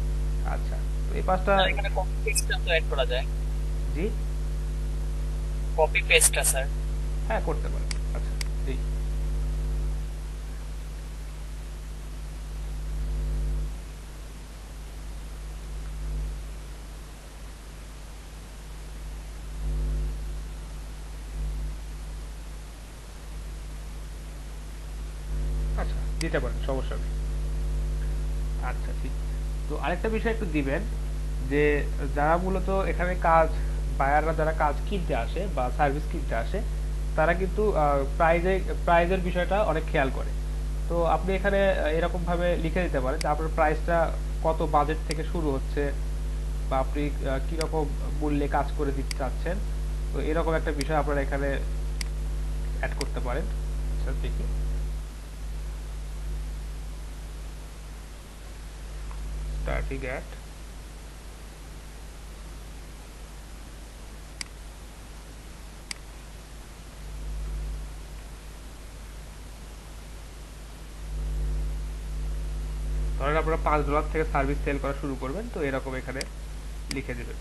আচ্ছা, তো এই 5টা। স্যার এখানে কপি পেস্টটা তো অ্যাড করা যায়? জি, কপি পেস্টটা স্যার? হ্যাঁ করতে পারেন। আচ্ছা, জি। আচ্ছা, দিতে পারেন, সমস্যা নেই। আচ্ছা, ঠিক। তো আরেকটা বিষয় একটু দিবেন যে যারা মূলত এখানে বায়াররা যারা কাজ কিনতে আসে বা সার্ভিস কিনতে আসে তারা কিন্তু প্রাইজের বিষয়টা অনেক খেয়াল করে। তো আপনি এখানে এরকম ভাবে লিখে দিতে পারেন যে আপনার প্রাইসটা কত বাজেট থেকে শুরু হচ্ছে, বা আপনি কিরকম মূল্যে কাজ করে দিতে চাচ্ছেন। তো এরকম একটা বিষয় আপনারা এখানে অ্যাড করতে পারেন। আচ্ছা, দেখি। Starting at. ধরেন আপনারা $5 থেকে সার্ভিস সেল করা শুরু করবেন, তো এরকম এখানে লিখে দিবেন।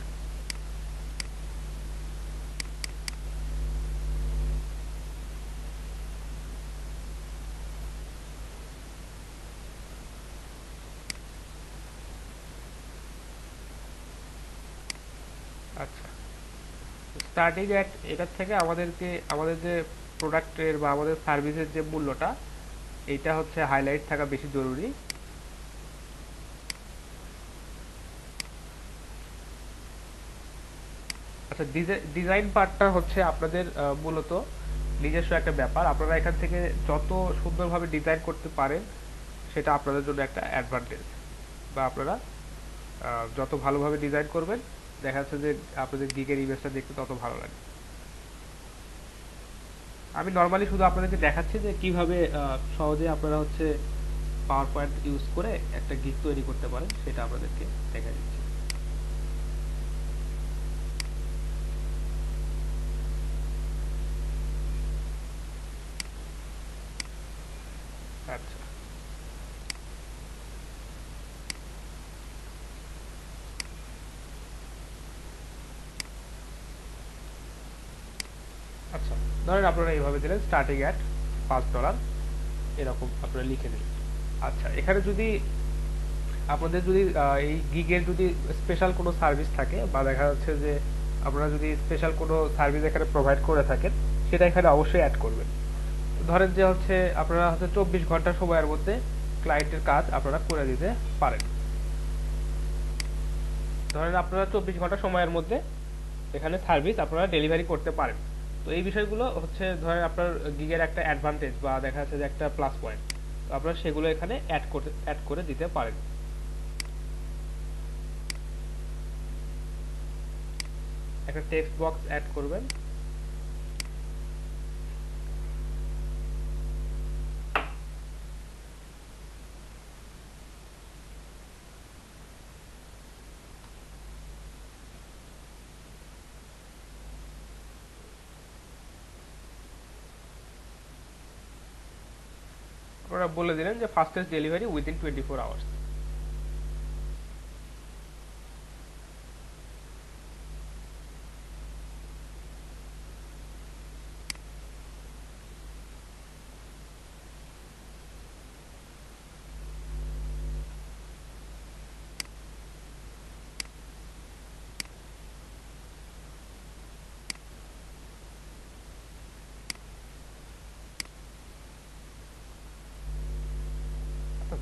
আচ্ছা, স্টার্টিং অ্যাট এটার থেকে আমাদের যে প্রোডাক্টের বা আমাদের সার্ভিসের যে মূল্যটা, এইটা হচ্ছে হাইলাইট থাকা বেশি জরুরি। আচ্ছা, ডিজাইন পার্টটা হচ্ছে আপনাদের মূলত নিজস্ব একটা ব্যাপার। আপনারা এখান থেকে যত সুন্দরভাবে ডিজাইন করতে পারেন সেটা আপনাদের জন্য একটা অ্যাডভান্টেজ, বা আপনারা যত ভালোভাবে ডিজাইন করবেন দেখা যাচ্ছে যে আপনাদের গিগের ইমেজটা দেখতে তত ভালো লাগে। আমি নর্মালি শুধু আপনাদেরকে দেখাচ্ছি যে কিভাবে সহজে আপনারা হচ্ছে পাওয়ার পয়েন্ট ইউজ করে একটা গিগ তৈরি করতে পারেন, সেটা আপনাদেরকে দেখা দিচ্ছি। আচ্ছা, আচ্ছা, ধরেন আপনারা এইভাবে দিলেন স্টার্টিং অ্যাট $5, এরকম আপনারা লিখে দিলেন। আচ্ছা, এখানে যদি আপনাদের যদি এই গিগের যদি স্পেশাল কোনো সার্ভিস থাকে বা দেখা যাচ্ছে যে আপনারা যদি স্পেশাল কোনো সার্ভিস এখানে প্রোভাইড করে থাকেন সেটা এখানে অবশ্যই অ্যাড করবেন। ধরেন যে হচ্ছে আপনারা হচ্ছে 24 ঘন্টা সময়ের মধ্যে ক্লায়েন্টের কাজ আপনারা করে দিতে পারেন। ধরেন আপনারা 24 ঘন্টা সময়ের মধ্যে এখানে সার্ভিস আপনারা ডেলিভারি করতে পারেন। তো এই বিষয়গুলো হচ্ছে ধরেন আপনার গিগের একটা অ্যাডভান্টেজ বা দেখা যাচ্ছে যে একটা প্লাস পয়েন্ট, তো আপনারা সেগুলো এখানে অ্যাড করে দিতে পারেন। একটা টেক্সট বক্স অ্যাড করবেন। আপনারা বলে দিলেন যে ফাস্টেস্ট ডেলিভারি উইদিন 24 আওয়ার্স।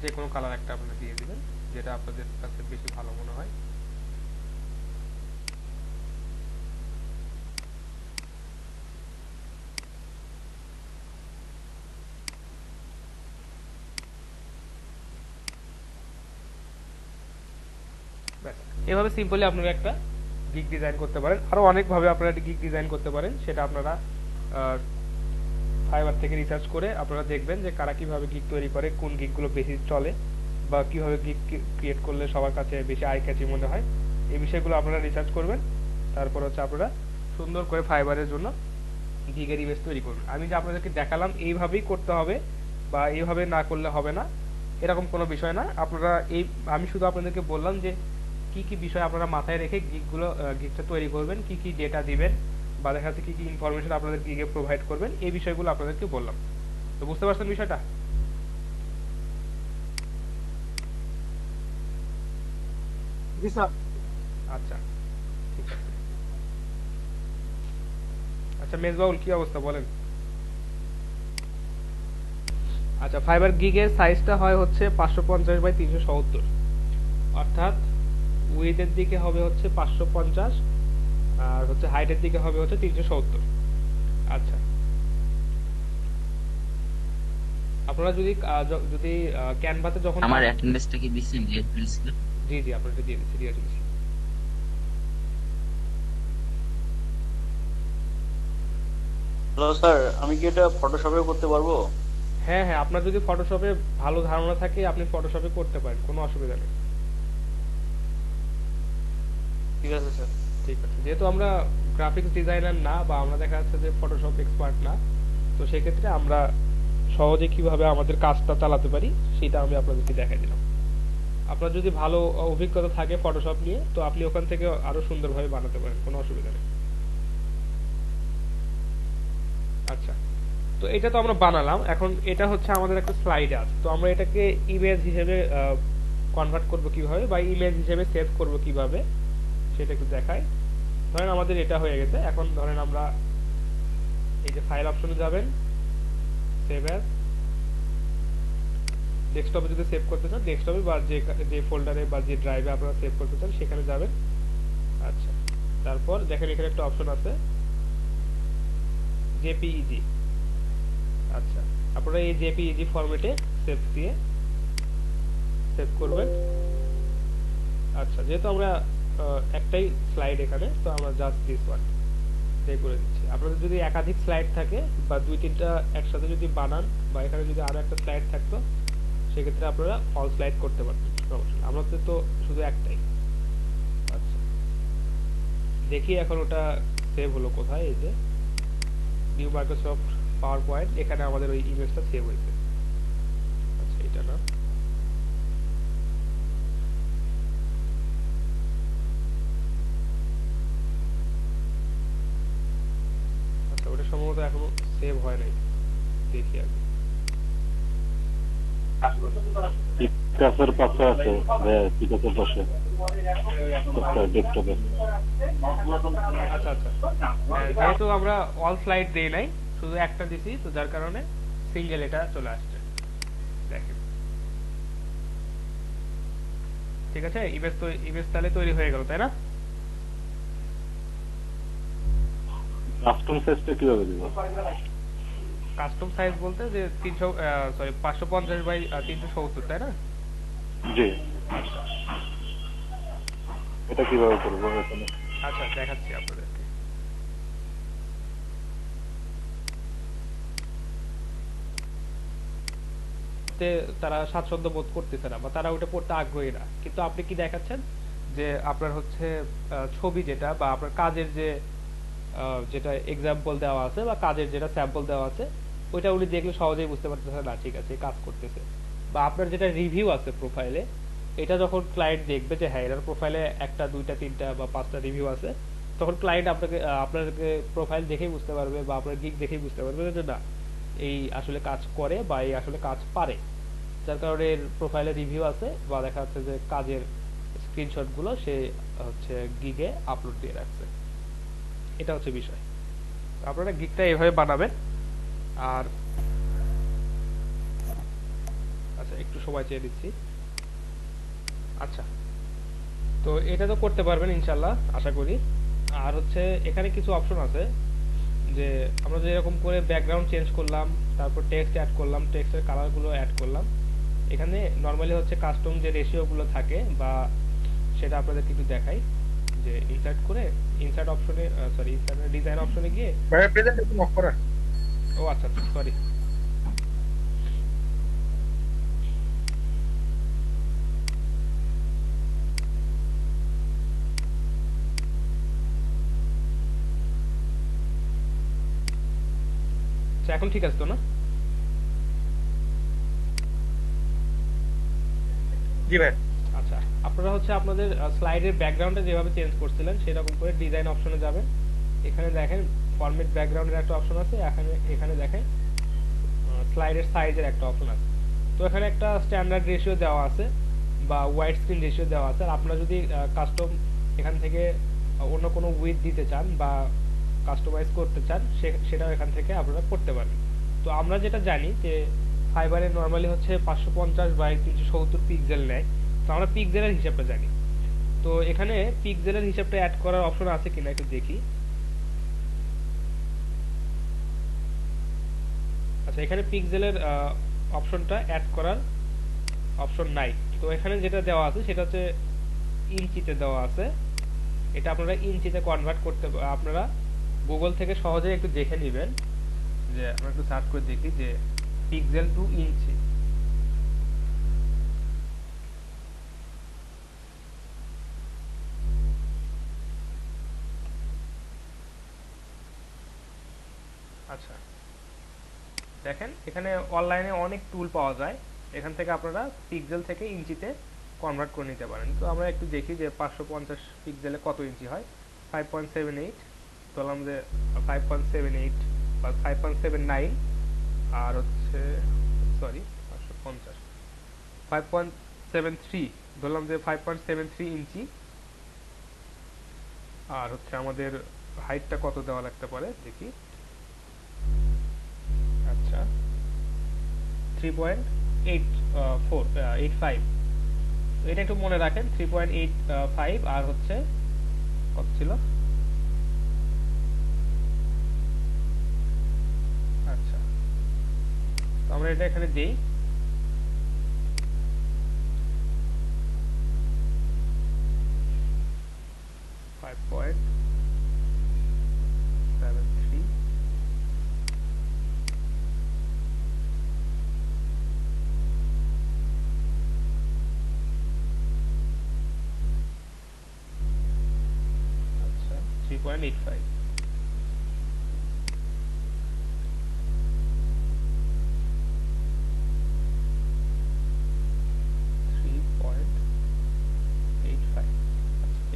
যে কোনো কালার একটা আপনারা দিয়ে দিবেন, যেটা আপনাদের কাছে বেশি ভালো মনে হয়। এভাবে সিম্পলি আপনারা একটা গিগ ডিজাইন করতে পারেন। আরো অনেকভাবে আপনারা গিগ ডিজাইন করতে পারেন, সেটা আপনারা ফাইবার থেকে রিসার্চ করে আপনারা দেখবেন যে কারা কিভাবে গিগ তৈরি করে, কোন গিগগুলো বেশি চলে, বা কিভাবে গিগ ক্রিয়েট করলে সবার কাছে বেশি আই ক্যাচি মনে হয়। এই বিষয়গুলো আপনারা রিসার্চ করবেন, তারপর হচ্ছে আপনারা সুন্দর করে ফাইবারের জন্য গিগের ইমেজ তৈরি করবেন। আমি যে আপনাদেরকে দেখালাম এইভাবেই করতে হবে বা এইভাবে না করলে হবে না, এরকম কোনো বিষয় না। আপনারা আমি শুধু আপনাদেরকে বললাম যে কি কি বিষয় আপনারা মাথায় রেখে গিগটা তৈরি করবেন, কি কি ডেটা দিবেন, বা দেখা যাচ্ছে কি কি ইনফরমেশন আপনাদের গিগে প্রোভাইড করবেন, এই বিষয়গুলো আপনাদেরকে বললাম। তো বুঝতে পারছেন বিষয়টা? জি স্যার। আচ্ছা, ঠিক আছে। আচ্ছা মেজবাউল, কি অবস্থা বলেন? আচ্ছা, ফাইবার গিগের সাইজটা হয় হচ্ছে 550 বাই 370, অর্থাৎ উইডথের দিকে হবে হচ্ছে 550 আর হচ্ছে হাইটের দিকে হবে হচ্ছে 370। আচ্ছা, আপনারা যদি ক্যানভাসে যখন আমার অ্যাটেন্ডেন্সটা কি দিছেন প্লিজ? জি জি আপনাকে দিয়ে দিচ্ছি, দিয়ে দিচ্ছি। হ্যালো স্যার, আমি কি এটা ফটোশপেও করতে পারবো? হ্যাঁ হ্যাঁ, আপনার যদি ফটোশপে ভালো ধারণা থাকে আপনি ফটোশপে করতে পারেন, কোনো অসুবিধা নেই। ঠিক আছে স্যার। ঠিক আছে, যেহেতু আমরা গ্রাফিক্স ডিজাইনার না বা আমরা দেখা যাচ্ছে যে ফটোশপ এক্সপার্ট না, তো সেক্ষেত্রে আমরা সহজে কিভাবে আমাদের কাজটা চালাতে পারি সেটা আমি আপনাদেরকে দেখাই দিলাম। আপনার যদি ভালো অভিজ্ঞতা থাকে ফটোশপ নিয়ে, তো আপনি ওখান থেকে আরো সুন্দরভাবে বানাতে পারেন, কোনো অসুবিধা নেই। আচ্ছা, তো এটা তো আমরা বানালাম, এখন এটা হচ্ছে আমাদের একটা স্লাইড আছে, তো আমরা এটাকে ইমেজ হিসেবে কনভার্ট করব কিভাবে, বা ইমেজ হিসেবে সেভ করব কিভাবে সেটা একটু দেখাই। ধরেন আমাদের এটা হয়ে গেছে, এখন ধরেন আমরা এই যে ফাইল অপশনে যাবেন, সেভ অ্যাজ, ডেস্কটপে যদি সেভ করতে চান ডেস্কটপে, বা যে ফোল্ডারে বা যে ড্রাইভে আপনারা সেভ করতে চান সেখানে যাবেন। আচ্ছা, তারপর দেখেন এখানে একটা অপশন আছে জেপিইজি। আচ্ছা, আপনারা এই জেপিইজি ফরম্যাটে সেভ দিয়ে সেভ করবেন। আচ্ছা, যেহেতু আমরা একটাই স্লাইড এখানে, তো আমরা জাস্ট দিস ওয়ান সেভ করে দিচ্ছি। আপনাদের যদি একাধিক স্লাইড থাকে বা দুই তিনটা একসাথে যদি বানান, বা এখানে যদি আরো একটা স্লাইড থাকতো, সেক্ষেত্রে আপনারা অল স্লাইড করতে পারবেন, সমস্যা নেই। আমাদের তো শুধু একটাই। আচ্ছা, দেখি এখন ওটা সেভ হলো কোথায়। এই যে নিউ মাইক্রোসফট পাওয়ার পয়েন্ট, এখানে আমাদের ওই ইমেজটা সেভ হয়েছে। আচ্ছা, এটা না, আচ্ছা ওটা সম্ভবত এখনো সেভ হয় নাই, দেখি আগে। পিকাসের পাশে আছে, পিকাসের পাশে ডেস্কটপে। আচ্ছা আচ্ছা, যেহেতু আমরা অল স্লাইড দেই নাই, শুধু একটা দিছি, তো যার কারণে সিঙ্গেল এটা চলে আসছে। দেখেন, ঠিক আছে, ইমেজ তাহলে তৈরি হয়ে গেল, তাই না? কাস্টম সাইজটা কিভাবে দিব? কাস্টম সাইজ বলতে যে 550 বাই 370, তাই না? জি। এটা কিভাবে করবো এখানে? আচ্ছা, দেখাচ্ছি আপনাদেরকে। পড়তে তারা স্বাচ্ছন্দ্য বোধ করতেছে না বা তারা ওটা পড়তে আগ্রহী না, কিন্তু আপনি কি দেখাচ্ছেন যে আপনার হচ্ছে ছবি যেটা বা আপনার কাজের যে যেটা এক্সাম্পল দেওয়া আছে বা কাজের যেটা স্যাম্পল দেওয়া আছে ওইটা উনি দেখলে সহজেই বুঝতে পারতেছে না ঠিক আছে কাজ করতেছে। বা আপনার যেটা রিভিউ আছে প্রোফাইলে, এটা যখন ক্লায়েন্ট দেখবে যে হ্যাঁ এর প্রোফাইলে একটা দুইটা তিনটা বা পাঁচটা রিভিউ আছে, তখন ক্লায়েন্ট আপনাকে প্রোফাইল দেখেই বুঝতে পারবে বা আপনার গিগ দেখেই বুঝতে পারবে যে না এই আসলে কাজ করে বা এই আসলে কাজ পারে, যার কারণে এর প্রোফাইলে রিভিউ আছে বা দেখা যাচ্ছে যে কাজের স্ক্রিনশট গুলো সে হচ্ছে গিগে আপলোড দিয়ে রাখছে। এটা হচ্ছে বিষয়। আপনারা গিগটা এইভাবে বানাবেন। আর আচ্ছা একটু সময় চেয়ে দিচ্ছি। আচ্ছা, তো এটা তো করতে পারবেন ইনশাল্লাহ আশা করি। আর হচ্ছে এখানে কিছু অপশন আছে যে আমরা যেরকম করে ব্যাকগ্রাউন্ড চেঞ্জ করলাম, তারপর টেক্সট অ্যাড করলাম, টেক্সটের কালারগুলো অ্যাড করলাম। এখানে নর্মালি হচ্ছে কাস্টম যে রেশিওগুলো থাকে বা সেটা আপনাদেরকে একটু দেখাই যে ইনসার্ট করে ইনসার্ট অপশনে সরি ইনসার্ট ডিজাইন অপশনে গিয়ে ভাইয়া প্রেজেন্টেশন অফ করা। ও আচ্ছা আচ্ছা সরি, এখন ঠিক আছে তো না? জি ভাই। আচ্ছা, আপনারা হচ্ছে আপনাদের স্লাইডের ব্যাকগ্রাউন্ডটা যেভাবে চেঞ্জ করছিলেন সেরকম করে ডিজাইন অপশনে যাবেন। এখানে দেখেন ফরম্যাট ব্যাকগ্রাউন্ডের একটা অপশন আছে, এখানে দেখেন স্লাইডের সাইজের একটা অপশন আছে। তো এখানে একটা স্ট্যান্ডার্ড রেশিও দেওয়া আছে বা ওয়াইড স্ক্রিন রেশিও দেওয়া আছে। আর আপনারা যদি কাস্টম এখান থেকে অন্য কোনো উইথ দিতে চান বা কাস্টমাইজ করতে চান সেটাও এখান থেকে আপনারা করতে পারেন। তো আমরা যেটা জানি যে ফাইবারে নরমালি হচ্ছে 550 বাই 370 পিক্সেল নেয়, তো আমরা পিক্সেলের হিসাবটা জানি। তো এখানে পিক্সেলের হিসাবটা অ্যাড করার অপশন আছে কিনা একটু দেখি। আচ্ছা, এখানে পিক্সেলের অপশনটা অ্যাড করার অপশন নাই। তো এখানে যেটা দেওয়া আছে সেটা হচ্ছে ইঞ্চিতে দেওয়া আছে। এটা আপনারা ইঞ্চিতে কনভার্ট করতে আপনারা গুগল থেকে সহজে একটু দেখে নেবেন যে আমরা একটু সার্চ করে দেখি যে পিক্সেল টু ইঞ্চি। আচ্ছা দেখেন এখানে অনলাইনে অনেক টুল পাওয়া যায়, এখান থেকে আপনারা পিক্সেল থেকে ইঞ্চিতে কনভার্ট করে নিতে পারেন। তো আমরা একটু দেখি যে 550 পিক্সেলে কত ইঞ্চি হয়। 5.78 ধরলাম যে 5.78 বা 5.79 আর হচ্ছে সরি 550 5.73 ধরলাম যে 5.73 ইঞ্চি। আর হচ্ছে আমাদের হাইটটা কত দেওয়া লাগতে পারে দেখি। আচ্ছা 3.85, এটা একটু মনে রাখেন 3.85 আর হচ্ছে কত ছিল। আচ্ছা তো আমরা এটা এখানে দেই। আচ্ছা 3.85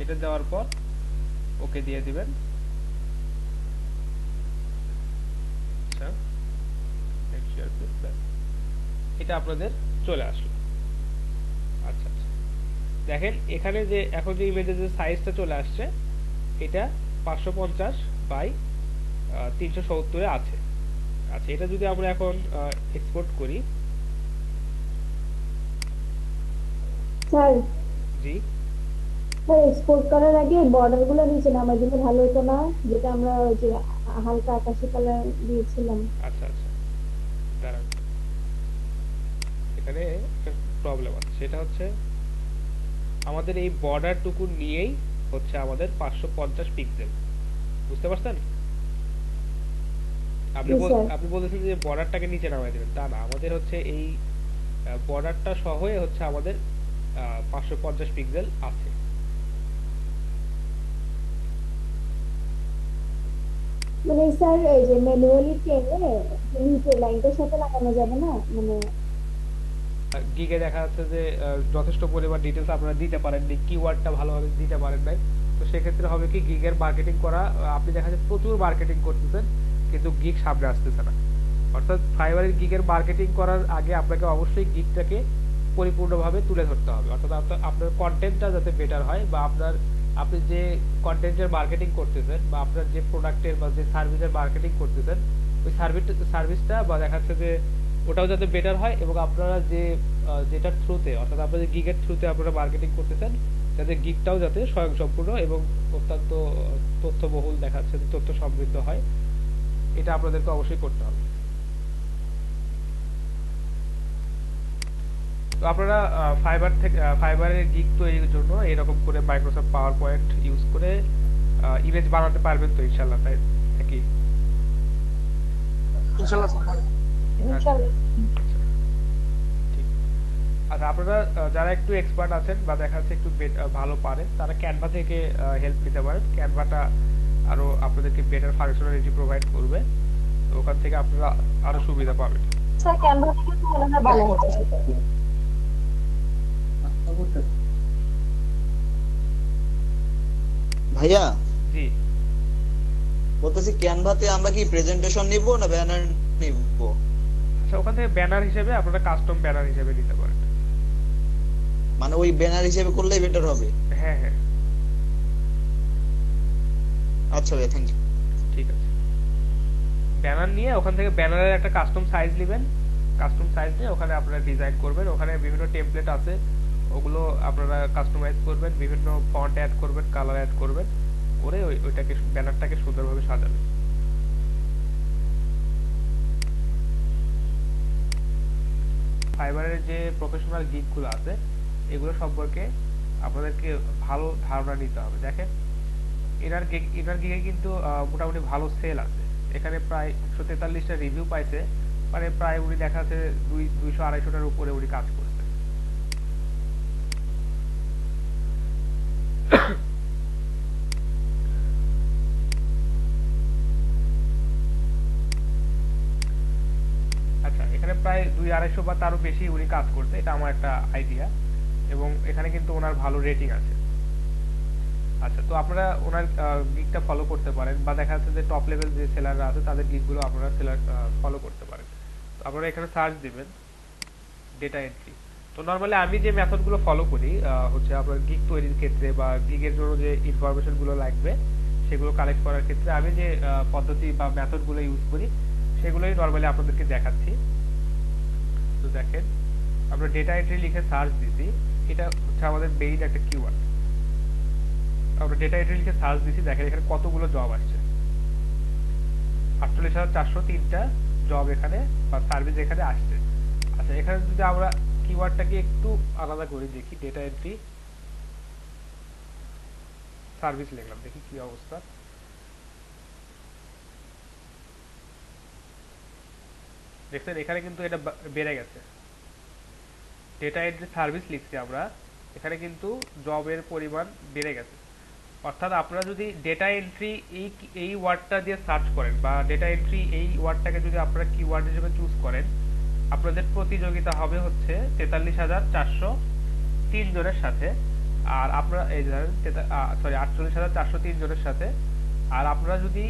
এটা দেওয়ার পর ওকে দিয়ে দিবেন। আচ্ছা এটা আপনাদের চলে আসলো। আচ্ছা আচ্ছা দেখেন এখানে যে এখন যে ইমেজের যে সাইজটা চলে আসছে এটা 550 বাই 370 এ আছে। আচ্ছা এটা যদি আমরা এখন এক্সপোর্ট করি। স্যার জি স্যার এক্সপোর্ট করার আগে বর্ডার গুলো নিচে নামাই দিলে ভালো হতো না, যেটা আমরা ওই যে হালকা আকাশি কালার দিয়েছিলাম। আচ্ছা আচ্ছা দাঁড়ান, এখানে একটা প্রবলেম আছে, সেটা হচ্ছে আমাদের এই বর্ডার টুকু নিয়েই হচ্ছে আমাদের 550 পিক্সেল, বুঝতে পারছেন? আপনি জি, স্যার। আপনি বলেছেন যে বর্ডারটাকে নিচে নামাই দেবেন, তা না, আমাদের হচ্ছে এই বর্ডারটা সহই হচ্ছে আমাদের 550 পিক্সেল আছে। মানে স্যার এই যে ম্যানুয়ালি টেনে নিচের লাইনটার সাথে লাগানো যাবে না, মানে গিগে দেখা যাচ্ছে যে যথেষ্ট পরিমাণ ডিটেলস আপনারা দিতে পারেননি, কিওয়ার্ডটা ভালোভাবে দিতে পারেন নাই। তো সেক্ষেত্রে হবে কি, গিগের মার্কেটিং করা, আপনি দেখা যাচ্ছে প্রচুর মার্কেটিং করতেছেন কিন্তু গিগ সামনে আসতেছে না। অর্থাৎ ফাইবারের গিগের মার্কেটিং করার আগে আপনাকে অবশ্যই গিগটাকে পরিপূর্ণভাবে তুলে ধরতে হবে। অর্থাৎ আপনার কন্টেন্টটা যাতে বেটার হয়, বা আপনি যে কন্টেন্টের মার্কেটিং করতেছেন বা আপনার যে প্রোডাক্টের বা যে সার্ভিসের মার্কেটিং করতেছেন, ওই সার্ভিসটা বা দেখা যাচ্ছে যে ওটাও যাতে বেটার হয়, এবং আপনারা যেটার থ্রুতে, অর্থাৎ আপনাদের গিগের থ্রুতে আপনারা মার্কেটিং করতেছেন, যাতে গিগটাও যাতে স্বয়ংসম্পূর্ণ এবং অত্যন্ত তথ্যবহুল, দেখা যাচ্ছে তথ্য সমৃদ্ধ হয়, এটা আপনাদেরকে অবশ্যই করতে হবে। তো আপনারা ফাইবারের গিগ তৈরির জন্য এরকম করে মাইক্রোসফট পাওয়ার পয়েন্ট ইউজ করে ইমেজ বানাতে পারবেন তো ইনশাল্লাহ, তাই নাকি? ইনশাআল্লাহ স্যার। ইনশাআল্লাহ। ঠিক। আচ্ছা, আপনারা যারা একটু এক্সপার্ট আছেন বা দেখা যাচ্ছে একটু ভালো পারেন, তারা ক্যানভা থেকে হেল্প নিতে পারেন। ক্যানভাটা আরো আপনাদেরকে বেটার ফাংশনালিটি প্রোভাইড করবে, তো ওখান থেকে আপনারা আরো সুবিধা পাবেন। স্যার ক্যানভা থেকে তো মনে হয় ভালো হতো। ভাইয়া জি, বলতেছি ক্যানভাতে আমরা কি প্রেজেন্টেশন নিব না ব্যানার নিব? আচ্ছা, ওখান থেকে ব্যানার হিসেবে আপনারা কাস্টম ব্যানার হিসেবে নিতে পারেন। মানে ওই ব্যানার হিসেবে করলেই বেটার হবে? হ্যাঁ হ্যাঁ, আচ্ছা ভাইয়া, থ্যাংক ইউ। ঠিক আছে। ব্যানার নিয়ে ওখান থেকে ব্যানারের একটা কাস্টম সাইজ নেবেন, কাস্টম সাইজ নিয়ে ওখানে আপনারা ডিজাইন করবেন। ওখানে বিভিন্ন টেমপ্লেট আছে, ওগুলো আপনারা কাস্টমাইজ করবেন, বিভিন্ন ফন্ট অ্যাড করবেন, কালার অ্যাড করবেন, করে ওইটাকে ব্যানারটাকে সুন্দরভাবে সাজাবেন। ফাইবারের যে প্রফেশনাল গিগগুলো আছে, এগুলো সম্পর্কে আপনাদেরকে ভালো ধারণা নিতে হবে। দেখেন, এনার গিগে কিন্তু মোটামুটি ভালো সেল আছে। এখানে প্রায় 143টা রিভিউ পাইছে, মানে প্রায় উনি দেখা যাচ্ছে 200-250টার উপরে উনি কাজ করছে। আচ্ছা, এখানে প্রায় 200-250 বা তারও বেশি উনি কাজ করছে, এটা আমার একটা আইডিয়া, এবং এখানে কিন্তু ওনার ভালো রেটিং আছে। আচ্ছা, তো আপনারা ওনার গিগটা ফলো করতে পারেন, বা দেখা যাচ্ছে যে টপ লেভেল যে সেলাররা আছে তাদের গিগগুলো আপনারা ফলো করতে পারেন। তো আপনারা এখানে সার্চ দিবেন ডেটা এন্ট্রি। তো নরমালি আমি যে মেথডগুলো ফলো করি হচ্ছে আপনার গিগ তৈরির ক্ষেত্রে বা গিগের জন্য যে ইনফরমেশনগুলো লাগবে সেগুলো কালেক্ট করার ক্ষেত্রে আমি যে পদ্ধতি বা মেথডগুলো ইউজ করি সেগুলোই নরমালি আপনাদেরকে দেখাচ্ছি। তো দেখেন, আমরা ডেটা এন্ট্রি লিখে সার্চ দিছি, এটা হচ্ছে আমাদের মেইন একটা কিওয়ার্ড। আমরা ডেটা এন্ট্রি লিখে সার্চ দিছি, দেখেন এখানে কতগুলো জব আসছে। 48,403টা জব এখানে বা সার্ভিস এখানে আসছে। আচ্ছা, এখানে যদি আমরা কিওয়ার্ডটাকে একটু আলাদা করে দেখি, ডেটা এন্ট্রি সার্ভিস লিখলাম, দেখি কি অবস্থা। দেখছেন, এখানে কিন্তু এটা বেড়ে গেছে। ডেটা এন্ট্রি সার্ভিস লিখছি আমরা, এখানে কিন্তু জবের পরিমাণ বেড়ে গেছে। অর্থাৎ আপনারা যদি ডেটা এন্ট্রি এই ওয়ার্ডটা দিয়ে সার্চ করেন, বা ডেটা এন্ট্রি এই ওয়ার্ডটাকে যদি আপনারা কিওয়ার্ড হিসেবে চুজ করেন, আপনাদের প্রতিযোগিতা হবে হচ্ছে 43,403 জনের সাথে। আর আপনারা এই ধরেন 48,403 জনের সাথে। আর আপনারা যদি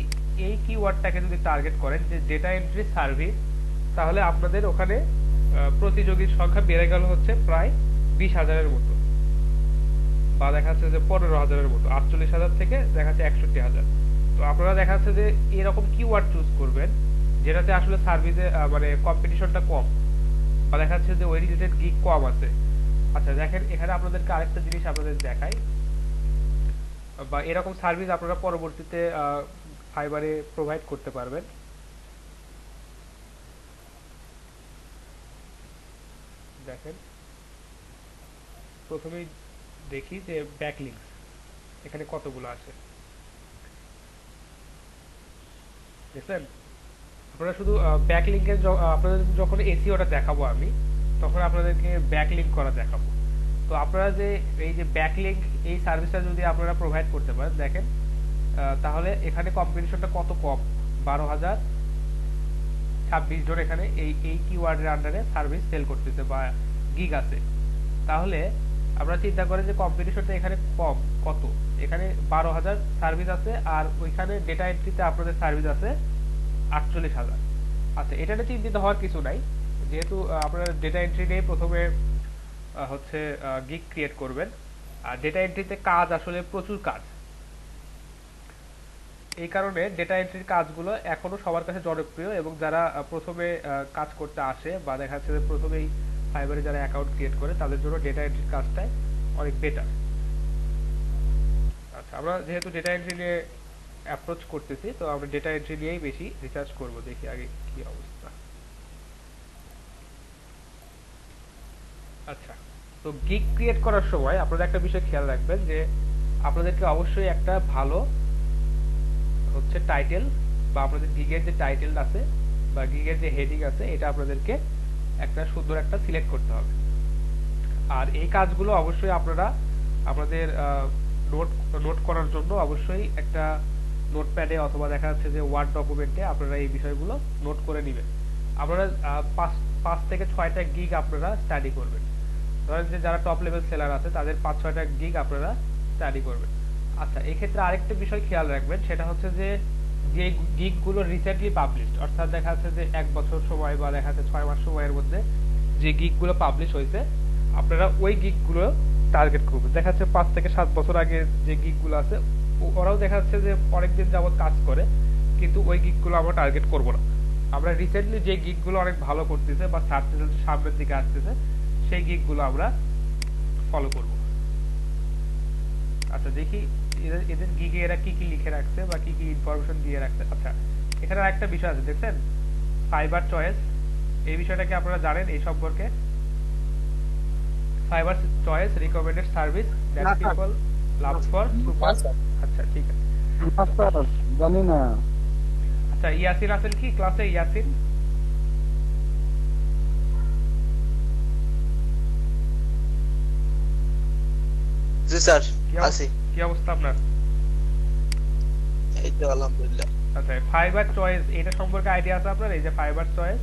এই কিওয়ার্ডটাকে যদি টার্গেট করেন যে ডেটা এন্ট্রি সার্ভিস, তাহলে আপনাদের ওখানে প্রতিযোগীর সংখ্যা বেড়ে গেল হচ্ছে প্রায় 20,000-এর মতো, বা দেখা যাচ্ছে যে 15,000-এর মতো। 48,000 থেকে দেখা যাচ্ছে 61,000। তো আপনারা দেখা যাচ্ছে যে এরকম কিওয়ার্ড চুজ করবেন যেটাতে আসলে সার্ভিসে মানে কম্পিটিশনটা কম, বা দেখা যাচ্ছে যে ওই রিলেটেড গিগ কম আছে। আচ্ছা, দেখেন এখানে আপনাদেরকে আরেকটা জিনিস আপনাদের দেখাই, বা এরকম সার্ভিস আপনারা পরবর্তীতে ফাইবারে প্রোভাইড করতে পারবেন। দেখেন, প্রথমেই দেখি যে ব্যাকলিংকস এখানে কতগুলো আছে। দেখছেন, আপনারা শুধু ব্যাকলিংকের আপনাদের যখন এসইওটা দেখাবো আমি, তখন আপনাদেরকে ব্যাকলিংক করা দেখাবো। তো আপনারা যে এই যে ব্যাকলিংক এই সার্ভিসটা যদি আপনারা প্রোভাইড করতে পারেন, দেখেন তাহলে এখানে কম্পিটিশনটা কত কম, 12,026 জন এখানে এই কিওয়ার্ডের আন্ডারে সার্ভিস সেল করতেছে বা গিগ আছে। তাহলে আমরা চিন্তা করেন যে কম্পিটিশনটা এখানে কম কত, এখানে 12,000 সার্ভিস আছে আর ওইখানে ডেটা এন্ট্রিতে আপনাদের সার্ভিস আছে 48,000। আচ্ছা, এটা নিয়ে চিন্তিত হওয়ার কিছু নাই, যেহেতু আপনারা ডেটা এন্ট্রি নিয়ে প্রথমে হচ্ছে গিগ ক্রিয়েট করবেন। আর ডেটা এন্ট্রিতে কাজ আসলে প্রচুর কাজ, এই কারণে ডেটা এন্ট্রির কাজগুলো এখনো সবার কাছে জনপ্রিয় এবং যারা প্রথমে কাজ করতে আসে বা দেখা যাচ্ছে যে প্রথমেই ফাইবারে যারা অ্যাকাউন্ট ক্রিয়েট করে তাদের জন্য ডেটা এন্ট্রির কাজটাই অনেক বেটার। আচ্ছা, আমরা যেহেতু ডেটা এন্ট্রি নিয়ে অ্যাপ্রোচ করতেছি, তো আমরা ডেটা এন্ট্রি নিয়েই বেশি রিসার্চ করব, দেখি আগে কি অবস্থা। আচ্ছা, তো গিগ ক্রিয়েট করার সময় আপনারা একটা বিষয় খেয়াল রাখবেন যে আপনাদেরকে অবশ্যই একটা ভালো হচ্ছে টাইটেল বা আপনাদের গিগের যে টাইটেল আছে বা গিগের যে হেডিং আছে এটা আপনাদেরকে একটা সুন্দর একটা সিলেক্ট করতে হবে। আর এই কাজগুলো অবশ্যই আপনারা আপনাদের নোট করার জন্য অবশ্যই একটা নোটপ্যাডে অথবা দেখা যাচ্ছে যে ওয়ার্ড ডকুমেন্টে আপনারা এই বিষয়গুলো নোট করে নেবেন। আপনারা 5 থেকে 6টা গিগ আপনারা স্টাডি করবেন। ধরেন যে যারা টপ লেভেল সেলার আছে তাদের 5-6টা গিগ আপনারা স্টাডি করবেন। আচ্ছা, এই ক্ষেত্রে আরেকটা বিষয় খেয়াল রাখবেন, সেটা হচ্ছে যে গিগগুলো রিসেন্টলি পাবলিশড, অর্থাৎ দেখা যাচ্ছে যে 1 বছর সময় বা দেখা যাচ্ছে 6 মাস সময়ের মধ্যে যে গিগগুলো পাবলিশ হয়েছে আপনারা ওই গিগগুলো টার্গেট করবেন। দেখা যাচ্ছে 5 থেকে 7 বছর আগে যে গিগগুলো আছে ওরাও দেখা যাচ্ছে যে অনেকদিন যাবত কাজ করে, কিন্তু ওই গিগগুলো আমরা টার্গেট করব না। আমরা রিসেন্টলি যে গিগগুলো অনেক ভালো করতেছে বা সার্চ রেজাল্ট সামনের দিকে আসতেছে সেই গিগগুলো আমরা ফলো করব। আচ্ছা, দেখি এদের গিগে এরা কি কি লিখে রাখছে বা কি কি ইনফরমেশন দিয়ে রাখছে। আচ্ছা, এখানে আরেকটা বিষয় আছে, দেখছেন ফাইবার চয়েস, এই বিষয়টা কি আপনারা জানেন এই সম্পর্কে? Fibre choice recommended service that people love for super. আচ্ছা, ঠিক আছে, জানি না। আচ্ছা, ইয়াসিন আছেন কি ক্লাসে? ইয়াসিন, জি স্যার, আছি। কি অবস্থা আপনার? এই তো আলহামদুলিল্লাহ। আচ্ছা, ফাইবার চয়েস এটা সম্পর্কে আইডিয়া আছে আপনার? এই যে ফাইবার চয়েস,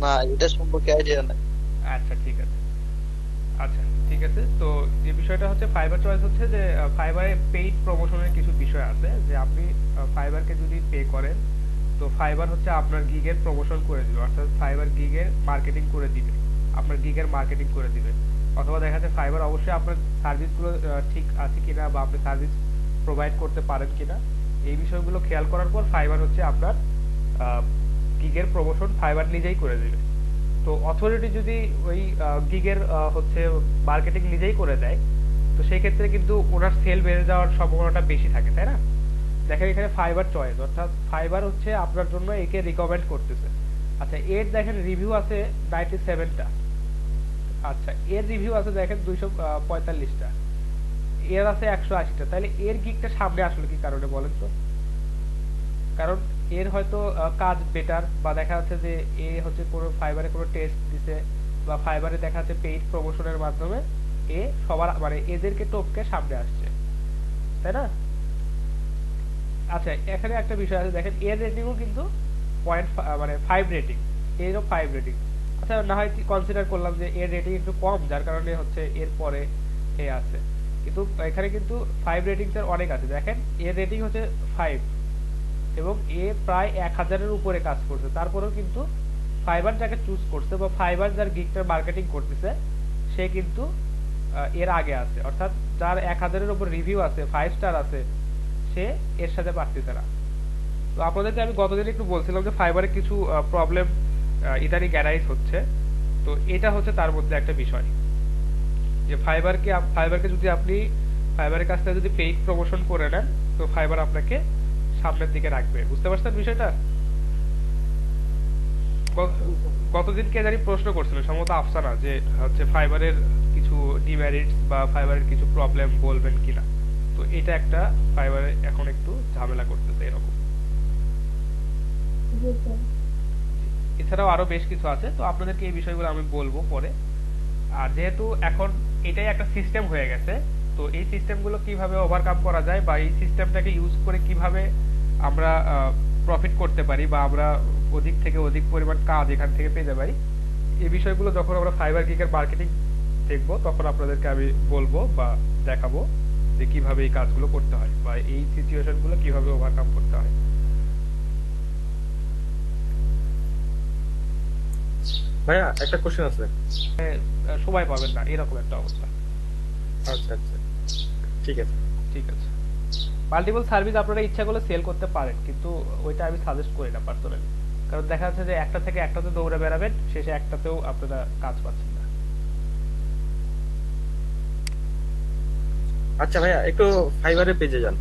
না এটা সম্পর্কে আইডিয়া নাই। আচ্ছা ঠিক আছে। আচ্ছা ঠিক আছে, তো যে বিষয়টা হচ্ছে ফাইবার চয়েস হচ্ছে যে ফাইবারে পেইড প্রমোশনের কিছু বিষয় আছে, যে আপনি ফাইবারকে যদি পে করেন তো ফাইবার হচ্ছে আপনার গিগের প্রমোশন করে দিবে, অর্থাৎ ফাইবার গিগের মার্কেটিং করে দিবে, আপনার গিগের মার্কেটিং করে দিবে। অথবা দেখা যাচ্ছে ফাইবার অবশ্যই আপনার সার্ভিসগুলো ঠিক আছে কিনা বা আপনি সার্ভিস প্রোভাইড করতে পারেন কিনা এই বিষয়গুলো খেয়াল করার পর ফাইবার হচ্ছে আপনার গিগের প্রমোশন ফাইবার নিজেই করে দিবে। তো অথরিটি যদি ওই গিগের হচ্ছে মার্কেটিং নিজেই করে দেয় তো সেই ক্ষেত্রে কিন্তু ওনার সেল বেড়ে যাওয়ার সম্ভাবনাটা বেশি থাকে, তাই না? দেখেন এখানে ফাইবার চয়েস, অর্থাৎ ফাইবার হচ্ছে আপনার জন্য একে রিকমেন্ড করতেছে। আচ্ছা, এর দেখেন রিভিউ আছে 97টা। আচ্ছা, এর রিভিউ আছে দেখেন 245টা, এর আছে 180টা। তাহলে এর গিগটা সামনে আসলে কি কারণে বলেন তো? কারণ এর হয়তো কাজ বেটার, বা দেখা যাচ্ছে যে এ হচ্ছে কোনো ফাইবারে কোনো টেস্ট দিছে বা ফাইবারে দেখা যাচ্ছে পেইড প্রমোশনের মাধ্যমে এ সবার মানে এদেরকে টপকে সামনে আসছে, তাই না? আচ্ছা, এখানে একটা বিষয় আছে দেখেন, এর রেটিংও কিন্তু 5 রেটিং, এরও 5 রেটিং। আচ্ছা, না হয় কনসিডার করলাম যে এর রেটিং একটু কম যার কারণে হচ্ছে এর পরে এ আছে, কিন্তু এখানে কিন্তু 5 রেটিং এর অনেক আছে। দেখেন এর রেটিং হচ্ছে 5 এবং এ প্রায় 1000-এর উপরে কাজ করছে, তারপরেও কিন্তু ফাইবার যাকে চুজ করছে বা ফাইবার যার গিগটার মার্কেটিং করতেছে সে কিন্তু এর আগে আছে, অর্থাৎ যার 1000-এর উপর রিভিউ আছে 5 স্টার আছে সে এর সাথে পারতেছে না। তো আপনাদেরকে আমি গতদিন একটু বলছিলাম যে ফাইবারে কিছু প্রবলেম ইদানিং গ্যারাইজ হচ্ছে, তো এটা হচ্ছে তার মধ্যে একটা বিষয় যে ফাইবারকে যদি আপনি ফাইবারের কাছ থেকে যদি পেইড প্রমোশন করে নেন তো ফাইবার আপনাকে সামনের দিকে রাখবে। বুঝতে পারছেন বিষয়টা? গতদিন কে জানি প্রশ্ন করছিল, সম্ভবত আফসানা, যে হচ্ছে ফাইবারের কিছু ডিমেরিটস বা ফাইবারের কিছু প্রবলেম বলবেন কিনা। তো এটা একটা ফাইবারে এখন একটু ঝামেলা করতেছে এরকম। জি স্যার। এছাড়াও আরো বেশ কিছু আছে, তো আপনাদেরকে এই বিষয়গুলো আমি বলবো পরে। আর যেহেতু এখন এটাই একটা সিস্টেম হয়ে গেছে, তো এই সিস্টেমগুলো কিভাবে ওভারকাম করা যায় বা এই সিস্টেমটাকে ইউজ করে কিভাবে আমরা প্রফিট করতে পারি বা আমরা অধিক থেকে অধিক পরিমাণ কাজ এখান থেকে পেতে পারি, এই বিষয়গুলো যখন আমরা ফাইবার গিগের মার্কেটিং দেখবো তখন আপনাদেরকে আমি বলবো বা দেখাবো যে কিভাবে এই কাজগুলো করতে হয় বা এই সিচুয়েশনগুলো কিভাবে ওভারকাম করতে হয়। ভাইয়া একটা কোশ্চেন আছে। সময় পাবেন না এরকম একটা অবস্থা। আচ্ছা আচ্ছা, ঠিক আছে। ঠিক আছে, মাল্টিপল সার্ভিস আপনারা ইচ্ছা করলে সেল করতে পারেন, কিন্তু ওইটা আমি সাজেস্ট করি না পার্সোনালি। কারণ দেখা যাচ্ছে যে একটা থেকে একটাতে দৌড়ে বেড়াবেন, শেষে একটাতেও আপনারা কাজ পাচ্ছেন না। আচ্ছা ভাইয়া, একটু ফাইবারের পেজে যান,